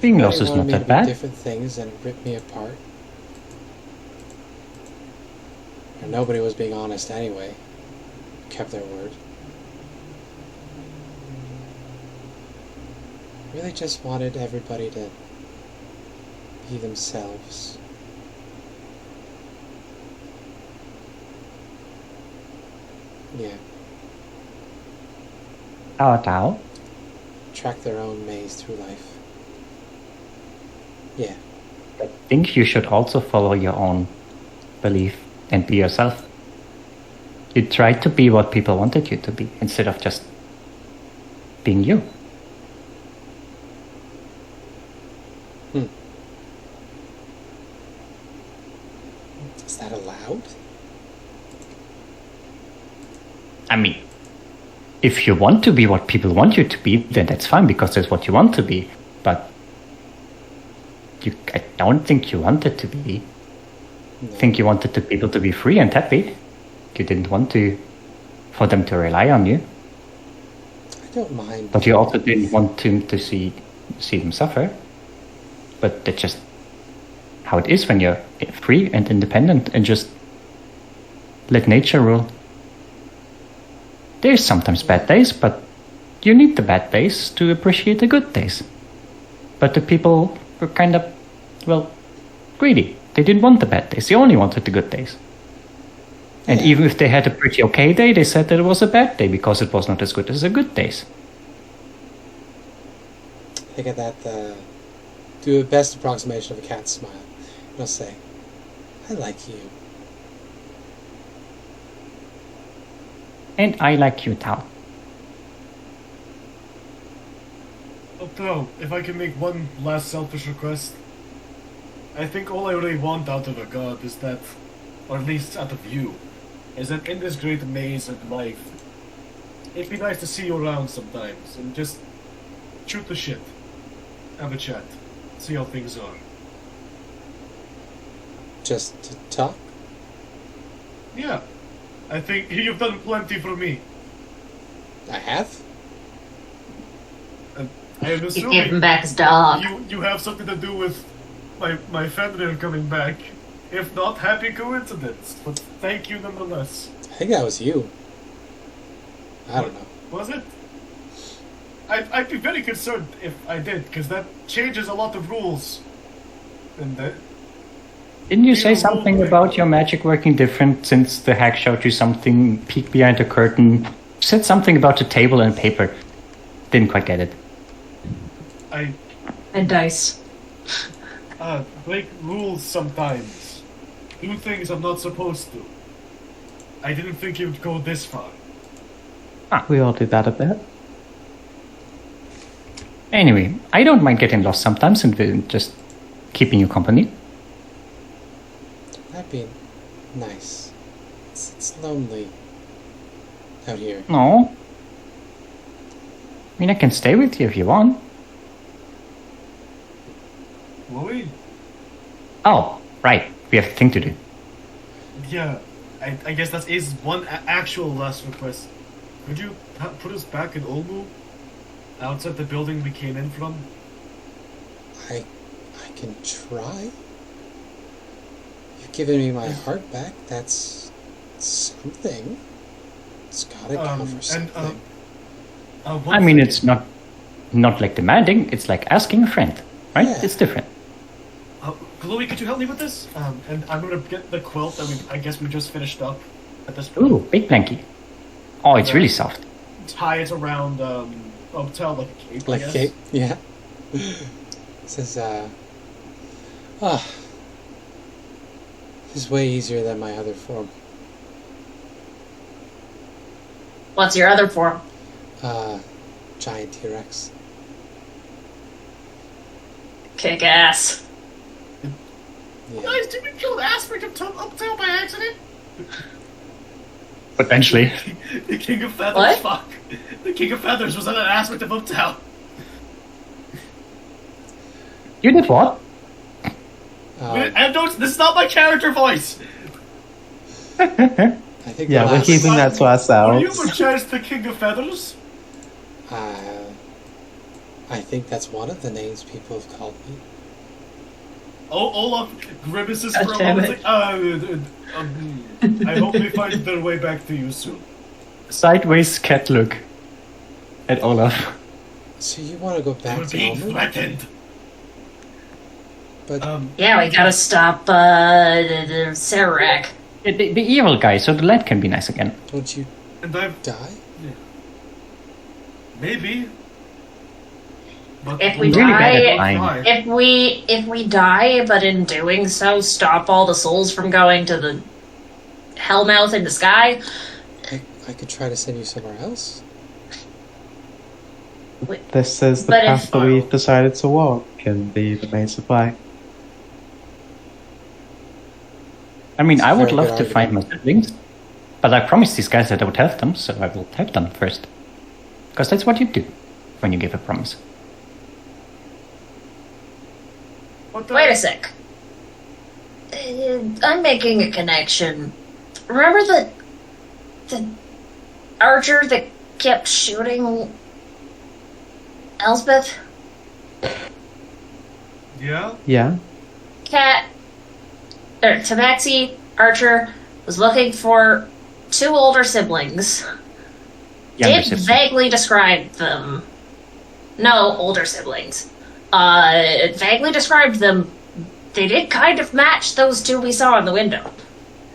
Being Everybody lost is wanted not me to that be bad. different things and it ripped me apart. And nobody was being honest anyway. Kept their word. Really just wanted everybody to be themselves. Yeah. Tao. Track their own maze through life. Yeah. I think you should also follow your own belief and be yourself. You tried to be what people wanted you to be instead of just being you. Is that allowed? I mean, if you want to be what people want you to be, then that's fine because that's what you want to be. But I don't think you wanted to be. No. I think you wanted the people to be free and happy. You didn't want for them to rely on you. don't mind. But you also didn't want him to see them suffer. But that's just how it is when you're free and independent and just let nature rule. There's sometimes bad days, but you need the bad days to appreciate the good days. But the people were kind of, well, greedy. They didn't want the bad days. They only wanted the good days. And even if they had a pretty okay day, they said that it was a bad day because it was not as good as the good days. I think at that, do a best approximation of a cat's smile. And I'll say, I like you. And I like you, Tal. Although, if I can make one last selfish request, I think all I really want out of a god is that, or at least out of you, is that in this great maze of life, it'd be nice to see you around sometimes and just shoot the shit, have a chat, see how things are. Just to talk? Yeah, I think you've done plenty for me. I have? I am You assuming gave him back his dog. you have something to do with my Fenrir coming back. If not, happy coincidence. But thank you nonetheless. I think that was you. I don't know. Was it? I'd be very concerned if I did, because that changes a lot of rules. And Didn't you say You something will- about your magic working different since the hack showed you something, peeked behind the curtain, said something about the table and paper? Didn't quite get it. And dice. break rules sometimes. Do things I'm not supposed to. I didn't think it would go this far. We all did that a bit. Anyway, I don't mind getting lost sometimes and just keeping you company. That'd be nice. It's lonely out here. No. I mean, I can stay with you if you want. Glowie? Oh, right. We have a thing to do. Yeah, I guess that is one actual last request. Could you put us back in Olmu? Outside the building we came in from? I can try. You've given me my heart back. That's something. It's gotta count for something. I mean, it's not like demanding. It's like asking a friend, right? Yeah. It's different. Glowie, could you help me with this? And I'm gonna get the quilt that I guess we just finished up at this point. Ooh, big blankie. Oh, it's really soft. Tie it around, tell like a cape, Like I guess. Kate? Yeah. It says, this is way easier than my other form. What's your other form? Giant T-Rex. Kick ass. Yeah. Guys, did we kill an aspect of Uptail by accident? Potentially. The King of Feathers, What? fuck. The King of Feathers was an aspect of Uptail. You did what? And don't, this is not my character voice. I think Yeah, the we're last, keeping that to Are you ourselves. perchance the King of Feathers? I think that's one of the names people have called me. Oh, Olaf grimaces God for a damn moment. it. I hope they find their way back to you soon. Sideways cat look at Olaf. So you want to go back We're to being Elmer? threatened. But Yeah, we gotta stop the Serac. The evil guy, so the lad can be nice again. don't you And I've die? maybe. But If we really bad at die, lying. if we die, but in doing so, stop all the souls from going to the hellmouth in the sky. I could try to send you somewhere else. This is the But path if- that we've decided to walk in the Maze of Life. I mean, I would Very love good to find my siblings, but I promised these guys that I would help them, so I will help them first. Because that's what you do when you give a promise. What the- Wait a sec. I'm making a connection. Remember the archer that kept shooting Elspeth, Yeah? Yeah? Tabaxi, Archer, was looking for 2 older siblings. Younger Did sibling. vaguely describe them. No, older siblings. Vaguely described them. They did kind of match those 2 we saw in the window.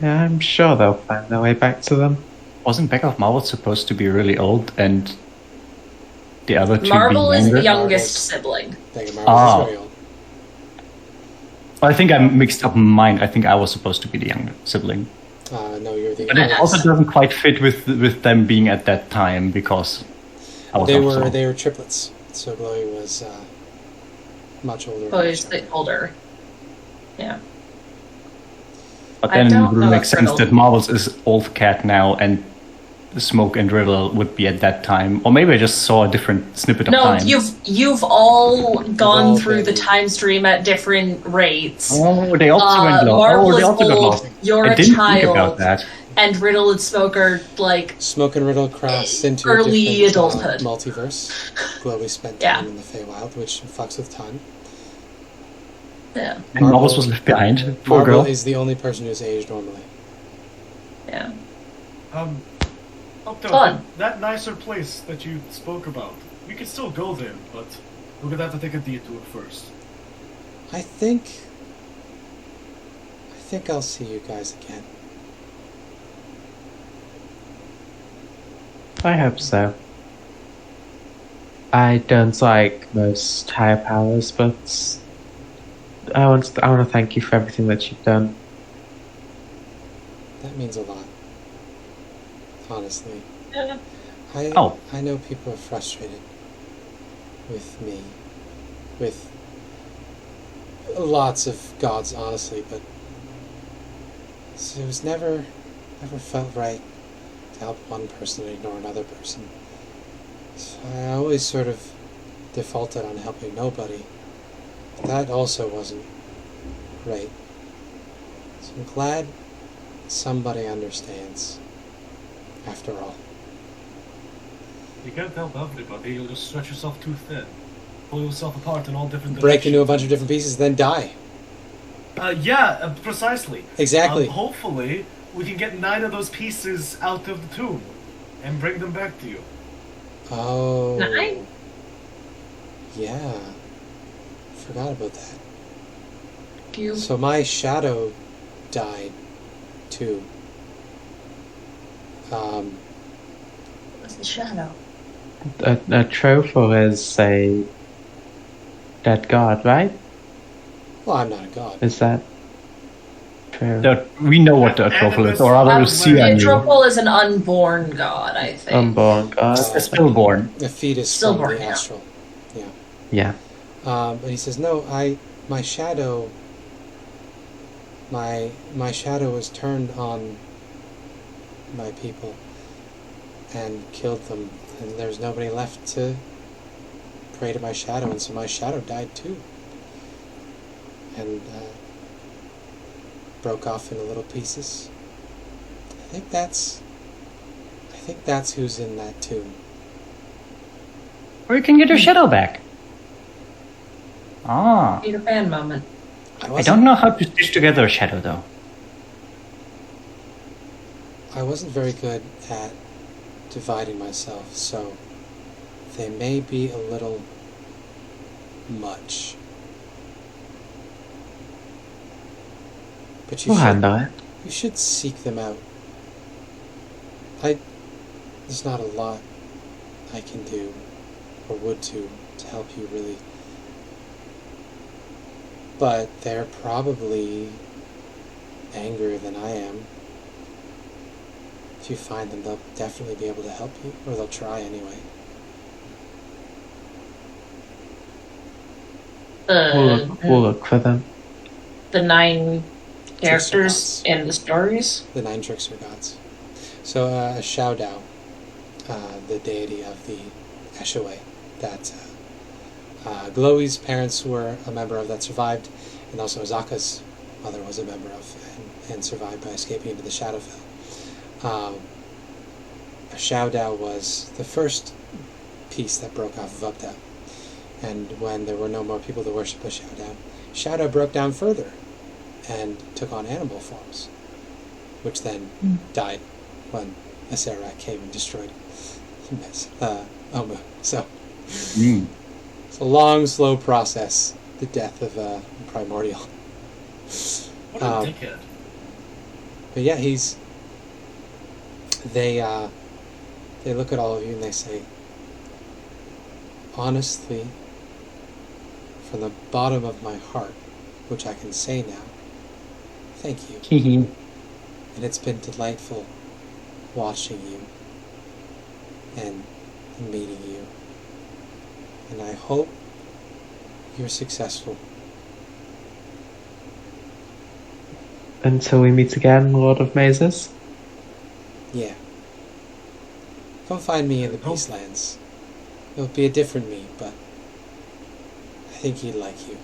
Yeah, I'm sure they'll find their way back to them. Wasn't Back of Marvel supposed to be really old and the other 2 Marvel being is younger? the youngest Marvel's- sibling. Thank you, Marvel. That's Ah. very old. I think I mixed up mine. I think I was supposed to be the younger sibling. No, you're the But it also doesn't quite fit with them being at that time because I was They also- were triplets. So Glowie was much older. Oh, much he's the younger. older. Yeah. But I then it don't would know make if sense Riddle- that Marvel's is old cat now and Smoke and Riddle would be at that time. Or maybe I just saw a different snippet of No, time. you've all gone all through the been- time stream at different rates. Oh, they also went low. Marvel Oh, they is also got old. lost. You're I a didn't child, think about that. and Riddle and Smoke are like Smoke and Riddle crossed into Early a different, adulthood. multiverse. Glowie spent Yeah. time in the Feywild, which fucks with time. yeah, And Marvel's was left behind. Poor Marvel girl. is the only person who's aged normally. yeah. Up there, Fun. that nicer place that you spoke about. We could still go there, but we're gonna have to take a detour first. I think I'll see you guys again. I hope so. I don't like most higher powers, but I want to thank you for everything that you've done. That means a lot. Honestly. Yeah. I know people are frustrated with me. With lots of gods, honestly, but it was never felt right to help one person and ignore another person. So I always sort of defaulted on helping nobody. But that also wasn't right. So I'm glad somebody understands, after all. You can't help everybody, you'll just stretch yourself too thin. Pull yourself apart in all different Break directions. into a bunch of different pieces, then die. Precisely. Exactly. Hopefully, we can get 9 of those pieces out of the tomb and bring them back to you. Oh. 9? Yeah. Forgot about that. You So my shadow died too. was the shadow. A Trophil is a dead god, right? Well, I'm not a god. Is that true? We know what the Trophil is, or rather, Lucia knew. Trokul is an unborn god, I think. Unborn god. A stillborn. The fetus Stillborn, from the yeah. astral. Yeah. Yeah. But he says, no, my shadow was turned on my people and killed them, and there's nobody left to pray to my shadow, and so my shadow died too. And broke off into little pieces. I think that's who's in that tomb. Or you can get your shadow back. Ah. Peter Pan moment. I don't know how to stitch together a shadow, though. I wasn't very good at dividing myself, so they may be a little much. But We'll handle it. you should seek them out. There's not a lot I can do, or would to help you really. But they're probably angrier than I am. If you find them, they'll definitely be able to help you, or they'll try anyway. We'll look for them. The 9 characters gods. in the stories. The 9 trickster gods. So, Xiaodao, the deity of the Eshaway, that Glowie's parents were a member of that survived, and also Azaka's mother was a member of, and survived by escaping into the Shadowfell. Xiaodao was the first piece that broke off of Updao. And when there were no more people to worship the Shadow broke down further and took on animal forms, which then died when Acererak came and destroyed Omu. So it's a long, slow process, the death of Primordial. What a dickhead. But yeah, they look at all of you and they say, honestly, from the bottom of my heart, which I can say now, thank you. And it's been delightful watching you and meeting you. And I hope you're successful. Until we meet again, Lord of Mazes. Yeah. Come find me in the Peacelands. It'll be a different me, but I think he'd like you.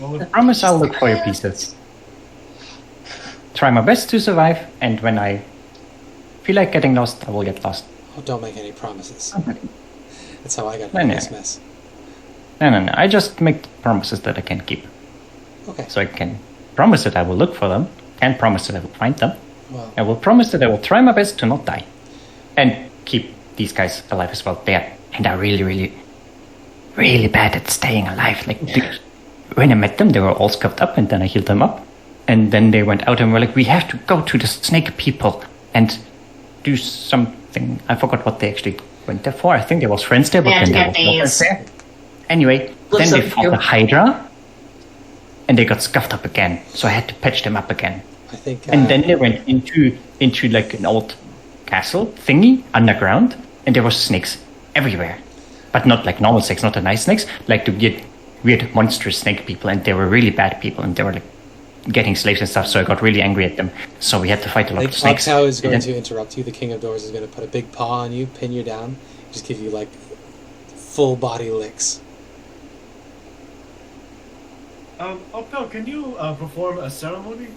Well, I promise I'll look for your pieces. Try my best to survive, and when I feel like getting lost, I will get lost. Oh, don't make any promises. Okay. That's how I got No, in no. this mess. No. I just make promises that I can keep. Okay. So I can promise that I will look for them, can't promise that I will find them. Well, I will promise that I will try my best to not die. And keep these guys alive as well. They are really, really, really bad at staying alive. Like, when I met them, they were all scuffed up, and then I healed them up. And then they went out and were like, we have to go to the snake people and do something. I forgot what they actually went there for. I think there was friends there, but Yeah, then to there get was no these. friends there. Anyway, then they fought the Hydra, and they got scuffed up again. So I had to patch them up again. I think... And then they went into like an old castle thingy underground, and there were snakes everywhere. But not like normal snakes, not the nice snakes, like the weird monstrous snake people, and they were really bad people, and they were like getting slaves and stuff, so I got really angry at them. So we had to fight a I lot think of snakes. Oxhow is going And to interrupt you. The King of Doors is going to put a big paw on you, pin you down, just give you like full body licks. Opel, can you perform a ceremony?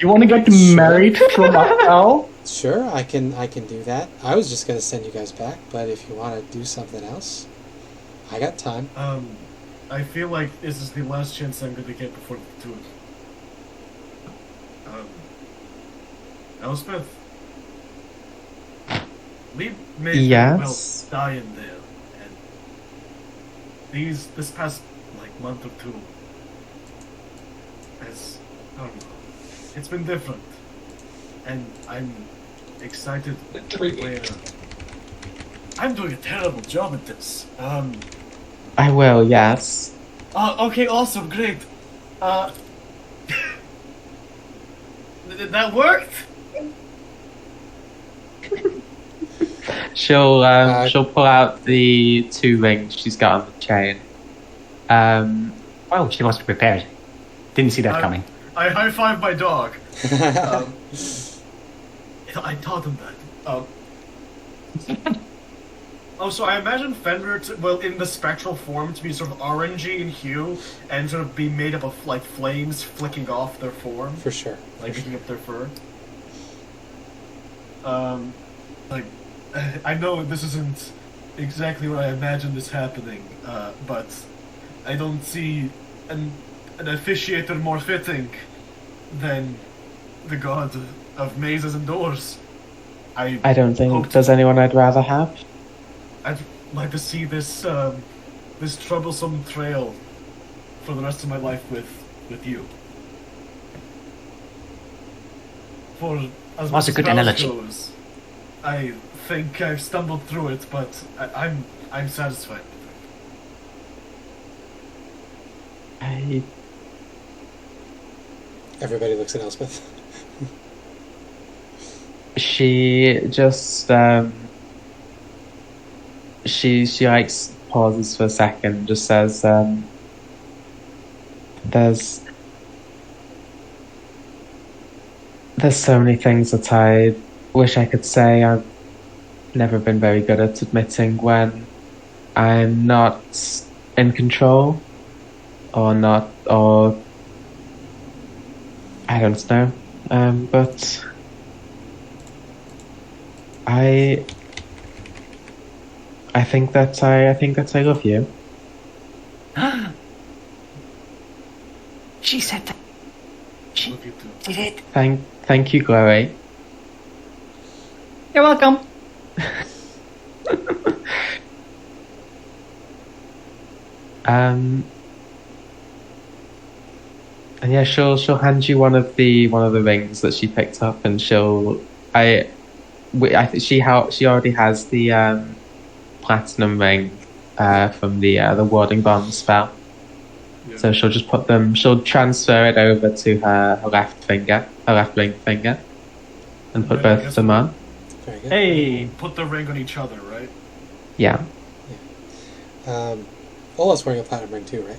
you want to get married from now? Sure, I can do that. I was just going to send you guys back, but if you want to do something else, I got time. I feel like this is the last chance I'm going to get before the Druid. Elspeth? We may Yes? well die in there, and this past, like, month or two has, I don't know, it's been different, and I'm excited where I'm doing a terrible job at this. I will, yes. Okay, awesome, great. That worked? She'll pull out the 2 rings she's got on the chain. Well, she was prepared. Didn't see that coming. I high-five my dog. I taught him that. So I imagine Fenrir, in the spectral form, to be sort of orangey in hue, and sort of be made up of, like, flames flicking off their form. For sure. Like, picking up their fur. I know this isn't exactly what I imagined is happening, but I don't see an officiator more fitting than the god of mazes and doors. I don't think there's anyone I'd rather have. I'd like to see this this troublesome trail for the rest of my life with you. For as much a good as analogy. goes, I think I've stumbled through it, but I'm satisfied. Everybody looks at Elspeth. She just she likes pauses for a second, just says there's so many things that I wish I could say. I've never been very good at admitting when I'm not in control or I don't know, but I think that I love you. She said that. She Love you too. did it. Thank you, Glowie. You're welcome. And yeah, she'll hand you one of the rings that she picked up, and I think she already has the platinum ring from the warding bond spell. Yeah. So she'll transfer it over to her left ring finger, and put Yeah, I both of guess them on. Very good. Hey. Put the ring on each other, right? Yeah. Olaf's wearing a platinum ring too, right?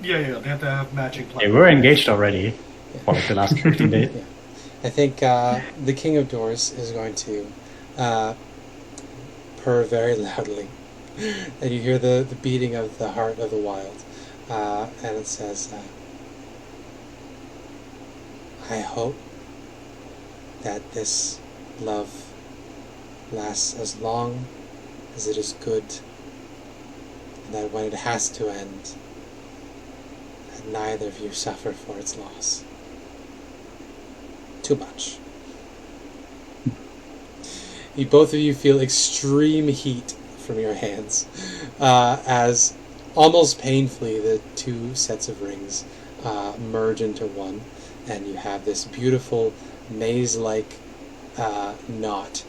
Yeah, they have to have matching They plans. were engaged already for like the last 15 days. Yeah. I think the King of Doors is going to purr very loudly, and you hear the beating of the heart of the wild, and it says, "I hope that this love lasts as long as it is good, and that when it has to end, that neither of you suffer for its loss. Too much." Both of you feel extreme heat from your hands, as almost painfully the two sets of rings merge into one, and you have this beautiful maze-like knot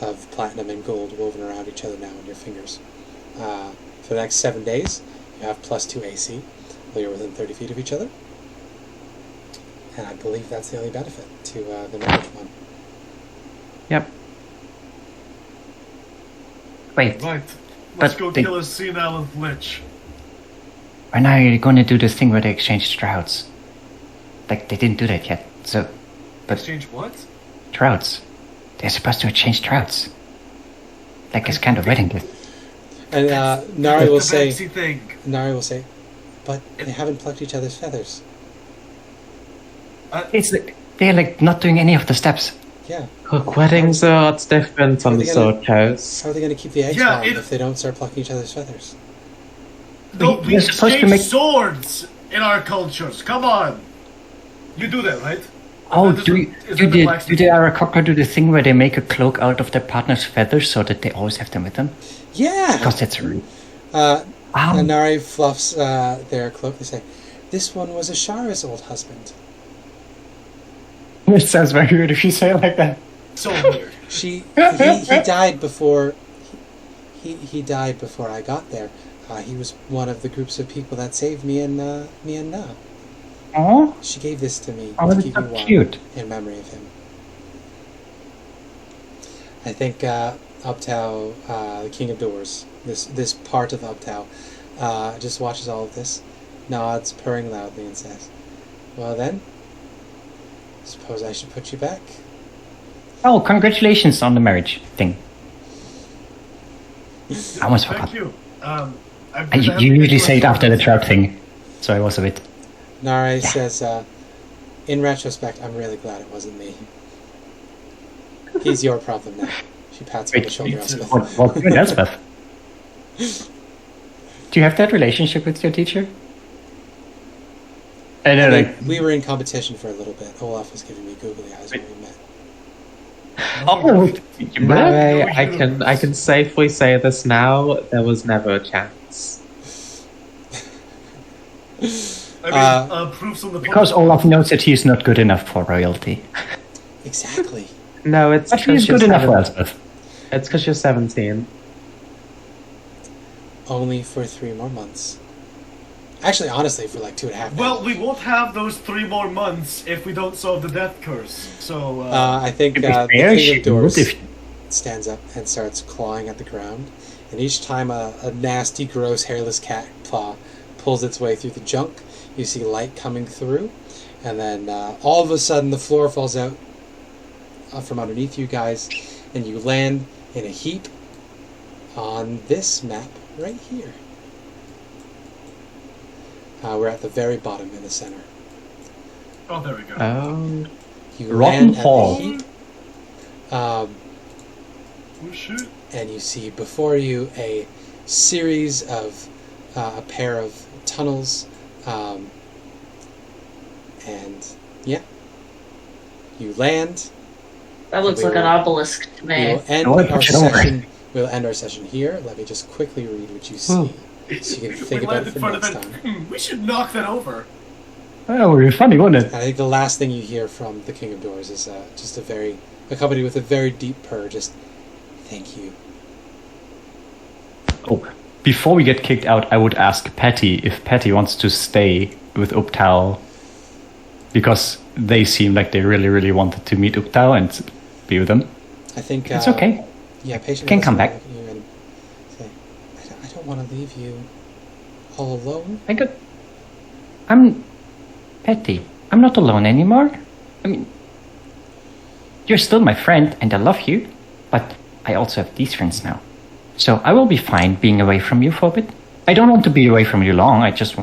of platinum and gold woven around each other now in your fingers. For the next 7 days, you have +2 AC, while you're within 30 feet of each other. And I believe that's the only benefit to the marriage one. Yep. Wait, Right. Let's But go they- kill a senile and lich. when are you going to do this thing where they exchange shrouds? Like, they didn't do that yet. So, but Exchange what? shrouds. They're supposed to exchange shrouds. Like, it's kind of wedding gift. And Nari will the say, Tabaxi thing. but they haven't plucked each other's feathers. It's like, they're like not doing any of the steps. Yeah. Look, weddings are lots different on Are the they gonna- Sword Coast. How are they going to keep the eggs Yeah, warm it- if they don't start plucking each other's feathers? No, we We're supposed to exchange make- swords in our cultures. Come on. You do that, right? Oh, That is do what- is the that the blacksmith? do the Aarakocra do the thing where they make a cloak out of their partner's feathers so that they always have them with them? Yeah! Because that's rude. And Nari fluffs their cloak. They say, "This one was Ashara's old husband. It sounds very weird if you say it like that. So weird. He died before he died before I got there. He was one of the groups of people that saved me and Na. Oh, She gave this to me Oh, to that's keep so me warm cute. in memory of him." I think Uptow, the King of Doors, this part of Uptow, just watches all of this, nods, purring loudly, and says, "Well then, suppose I should put you back." oh, congratulations on the marriage thing. I almost forgot. Thank you. You usually say it after the trout thing, so I was a bit. Nari says, "In retrospect, I'm really glad it wasn't me. He's your problem now." She pats him on the shoulder, Elspeth. What good, Elspeth? Do you have that relationship with your teacher? I know, like. We were in competition for a little bit. Olaf was giving me googly eyes when we met. Oh, Mary, I can safely say this now. There was never a chance. I mean, proofs on the because Olaf knows that he's not good enough for royalty. Exactly. No, it's But he's good enough for Elspeth. It's because you're 17. Only for 3 more months. Actually, honestly, for like 2.5 Well, months. we won't have those 3 more months if we don't solve the death curse. So, I think To be the fair, King she of Doors would if- stands up and starts clawing at the ground. And each time a nasty, gross, hairless cat claw pulls its way through the junk, you see light coming through. And then all of a sudden the floor falls out from underneath you guys. And you land in a heap on this map right here. We're at the very bottom in the center. oh, there we go. Oh. You Rotten land at Hall. the heap. Oh shit. and you see before you a series of a pair of tunnels, and yeah, you land. That looks We like an will- obelisk to We me. will end Don't our worry. session. We'll end our session here. Let me just quickly read what you see, so you can think We about land it in for front of next it. time. We should knock that over. That would be funny, wouldn't it? I think the last thing you hear from the King of Doors is just accompanied with a very deep purr. Just thank you. Oh, before we get kicked out, I would ask Patty if Patty wants to stay with Uptal, because they seem like they really, really wanted to meet Uptal and be with them. I think It's okay. Yeah, patient Can come back. You and say, I don't want to leave you all alone. I'm Patty. I'm not alone anymore. I mean, you're still my friend and I love you, but I also have these friends now. So I will be fine being away from you for a bit. I don't want to be away from you long. I just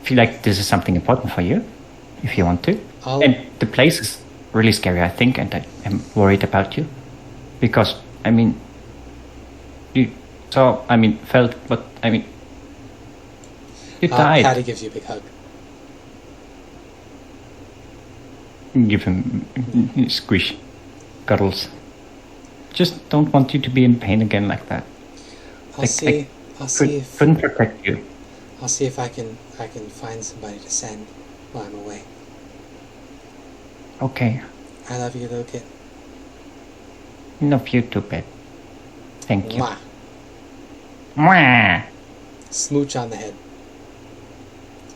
feel like this is something important for you, if you want to. And the place is really scary, I think, and I am worried about you. Because, I mean, you you died. Patty gives you a big hug. Give him squish, cuddles. Just don't want you to be in pain again like that. I'll see if Couldn't protect you. I'll see if I can find somebody to send while I'm away. Okay. I love you, little kid. Love you too, Pet. Thank you. Mwah. Mwah. Smooch on the head.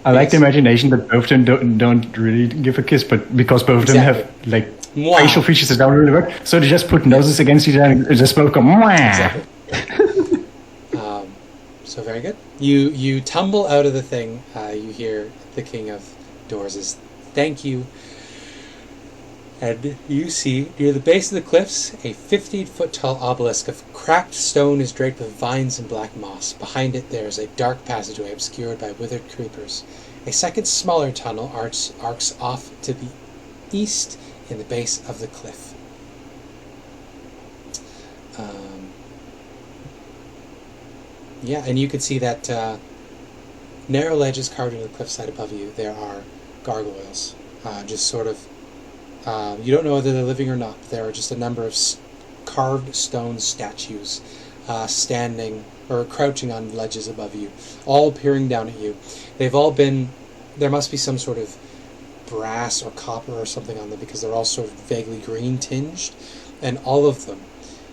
I like the imagination that both of them don't really give a kiss, but because both of them have like Mwah. facial features that don't really work, so they just put noses against each other and just both go mwah. Exactly. So very good. You tumble out of the thing. You hear the King of Doors' thank you. And you see, near the base of the cliffs, a 15-foot-tall obelisk of cracked stone is draped with vines and black moss. Behind it, there is a dark passageway obscured by withered creepers. A second, smaller tunnel arcs off to the east in the base of the cliff. Yeah, and you can see that narrow ledges carved into the cliffside above you. There are gargoyles, just sort of. You don't know whether they're living or not. There are just a number of carved stone statues standing or crouching on ledges above you, all peering down at you. They've all been. There must be some sort of brass or copper or something on them because they're all sort of vaguely green tinged, and all of them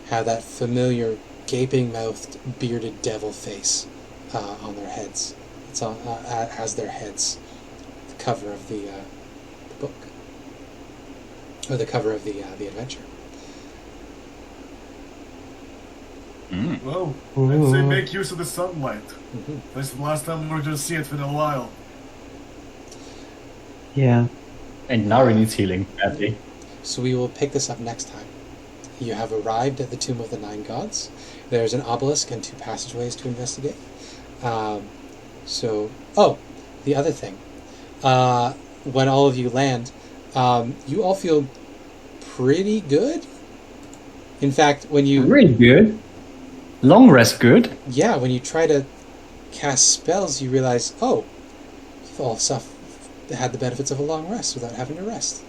have that familiar gaping-mouthed, bearded devil face on their heads. It's on as their heads. The cover of the book. Or the cover of the adventure. Whoa. I'd say make use of the sunlight. This is the last time we're going to see it for a while. Yeah. And now it needs healing, badly. So we will pick this up next time. You have arrived at the Tomb of the Nine Gods. There's an obelisk and 2 passageways to investigate. The other thing. When all of you land, you all feel pretty good. In fact, when you... Really good. Long rest good. Yeah, when you try to cast spells, you realize, you've all had the benefits of a long rest without having to rest.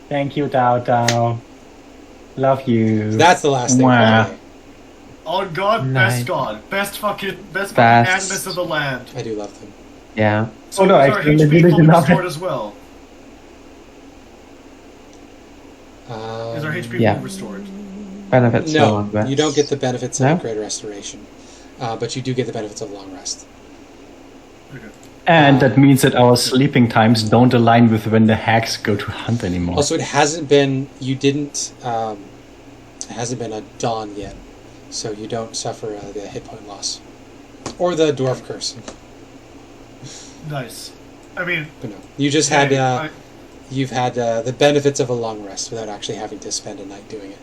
Thank you, Dao Dao. Love you. That's the last thing. Mwah. On God, Nice. best fucking Best. animus of the land. I do love them. Yeah. So Oh, no, is our actually, HP they did fully not. restored as well? Is our HP Yeah. fully restored? Benefits No, long rest. you don't get the benefits No? of Greater Restoration, but you do get the benefits of long rest. Okay. And that means that our sleeping times don't align with when the hags go to hunt anymore. Also, it hasn't been it hasn't been a dawn yet, so you don't suffer the hit point loss or the dwarf curse. Nice. I mean, But no, you just had I- you've had the benefits of a long rest without actually having to spend a night doing it.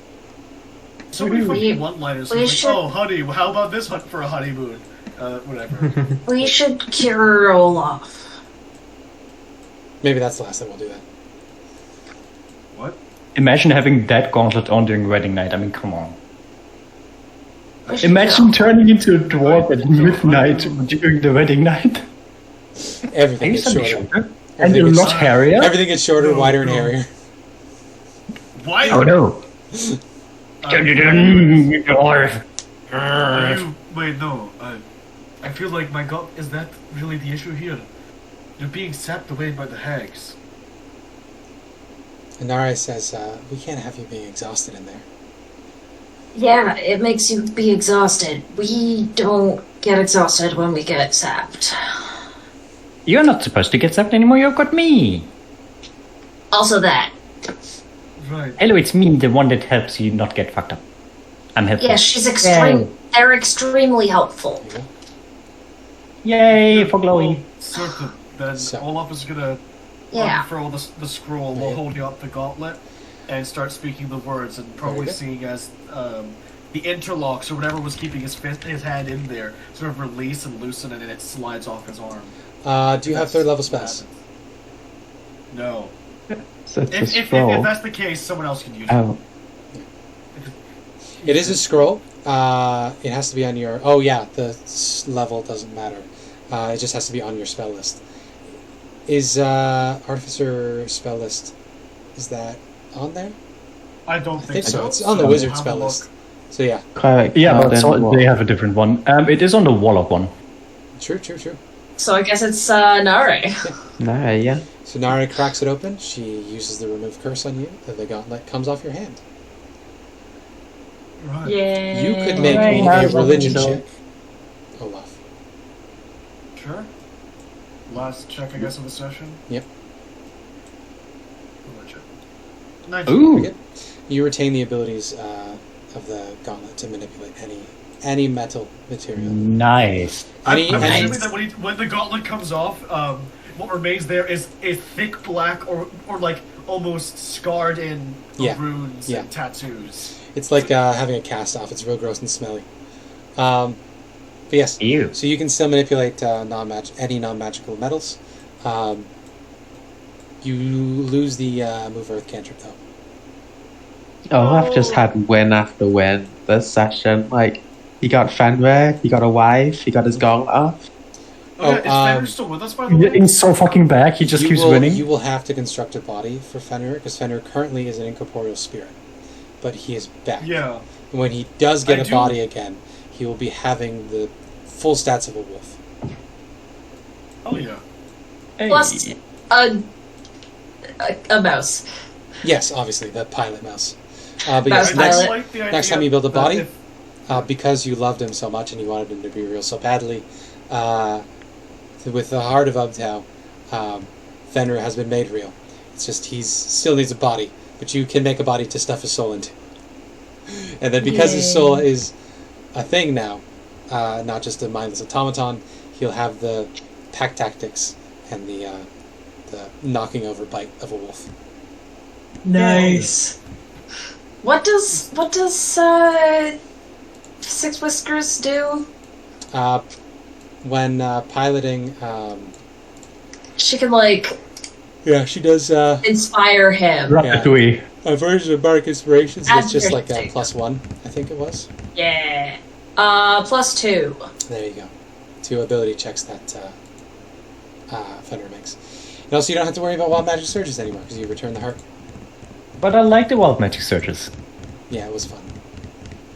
so many We- fucking one-liners. we Like, should- oh, honey, how about this hunt for a honeymoon? Whatever. We should cure Olaf. Maybe that's the last time we'll do that. What? Imagine having that gauntlet on during wedding night. I mean, come on. Imagine turning into a dwarf at midnight during the wedding night. Everything Are you gets suddenly shorter. shorter? And you're not hairier? Everything gets shorter, No, wider, and no. hairier. Why? Oh no. Dwarf. Wait, no. I feel like my god. Is that really the issue here? You're being sapped away by the hags. Inari says, we can't have you being exhausted in there. Yeah, it makes you be exhausted. We don't get exhausted when we get sapped. You're not supposed to get zapped anymore, you've got me. Also that. Right. Hello, it's me, the one that helps you not get fucked up. I'm helpful. Yeah, she's extreme. They're extremely helpful. There you go. Yay for Glowie. Certain. Then So- Olaf is gonna Yeah. unfurl the scroll while holding up the gauntlet and start speaking the words and probably Very good. seeing as the interlocks or whatever was keeping his hand in there sort of release and loosen and then it slides off his arm. Do you have third level spells? No. So it's a If scroll. that's the case, someone else can use it. Oh, It is a scroll. It has to be on your... Oh, yeah, the level doesn't matter. It just has to be on your spell list. Is Artificer spell list... Is that on there? I don't I think so. so. It's on the So wizard have a spell look. list. So, yeah. cleric. Yeah, but paladin, they have a different one. It is on the warlock one. True, true, true. So I guess it's Nare. No, yeah. So Nari cracks it open. She uses the remove curse on you. The gauntlet comes off your hand. Right. Yeah. You could make Right. me a How's religion that check, Olaf. Sure. Last check, I guess, of the session. Yep. Religion. 19. Ooh. Very good. You retain the abilities of the gauntlet to manipulate any metal material. Nice. I'm Any, assuming that when the gauntlet comes off, what remains there is a thick black or like almost scarred in Yeah. runes Yeah. and tattoos. it's like having a cast off. It's real gross and smelly. But yes, Ew. so you can still manipulate any non-magical metals. You lose the move earth cantrip though. Olaf just had win after win this session. Like, he got Fenrir, he got a wife, he got his gauntlet off. Oh, yeah, is um, Fenrir still with us, by the You're way? getting so fucking back, he just keeps winning. You will have to construct a body for Fenrir because Fenrir currently is an incorporeal spirit, but he is back. Yeah. And when he does get I a do- body again, he will be having the full stats of a wolf. Oh, yeah. Hey. Plus a mouse. Yes, obviously the pilot mouse. But Mouse yes, I next, pilot. like the next idea time you build a that body, if- because you loved him so much and you wanted him to be real so badly, with the heart of Ubtao, Fenrir has been made real. It's just he still needs a body, but you can make a body to stuff his soul into. And then because his soul is a thing now, not just a mindless automaton, he'll have the pack tactics and the knocking over bite of a wolf. Nice. What does Six Whiskers do? When piloting, She can like yeah, she does inspire him. Ratatouille. a version of Bardic Inspirations that's just like a Interesting. +1, I think it was. Yeah. +2. There you go. 2 ability checks that Fenrir makes. And also, you don't have to worry about wild magic surges anymore because you return the heart. But I like the wild magic surges. Yeah, it was fun.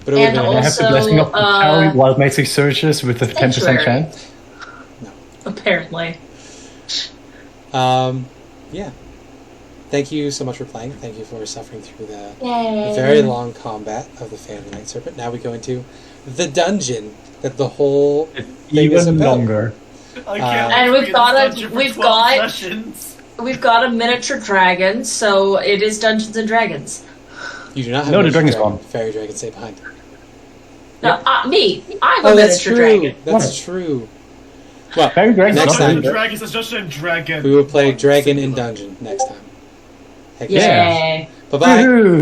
But And been And I have the Also, blessing of Carry wild magic surges with a 10% Sanctuary. chance. Apparently. yeah. Thank you so much for playing. Thank you for suffering through the Yay. very long combat of the Fate of the Night Serpent. Now we go into the dungeon that the whole thing is Even about. longer. I can't And wait we've to got be in a- this dungeon for we've 12 got- sessions. We've got a miniature dragon, so it is Dungeons and Dragons. You do not have No, a the miniature dragon's dragon. gone. Fairy dragon stay behind. No, me. I'm a Oh, that's miniature true. dragon. That's true. Well, Fairy dragon's next not time really- Dragons is just a dragon. we will play Dragon in Dungeon next time. Heck Yeah. Yay. Bye bye. Woohoo!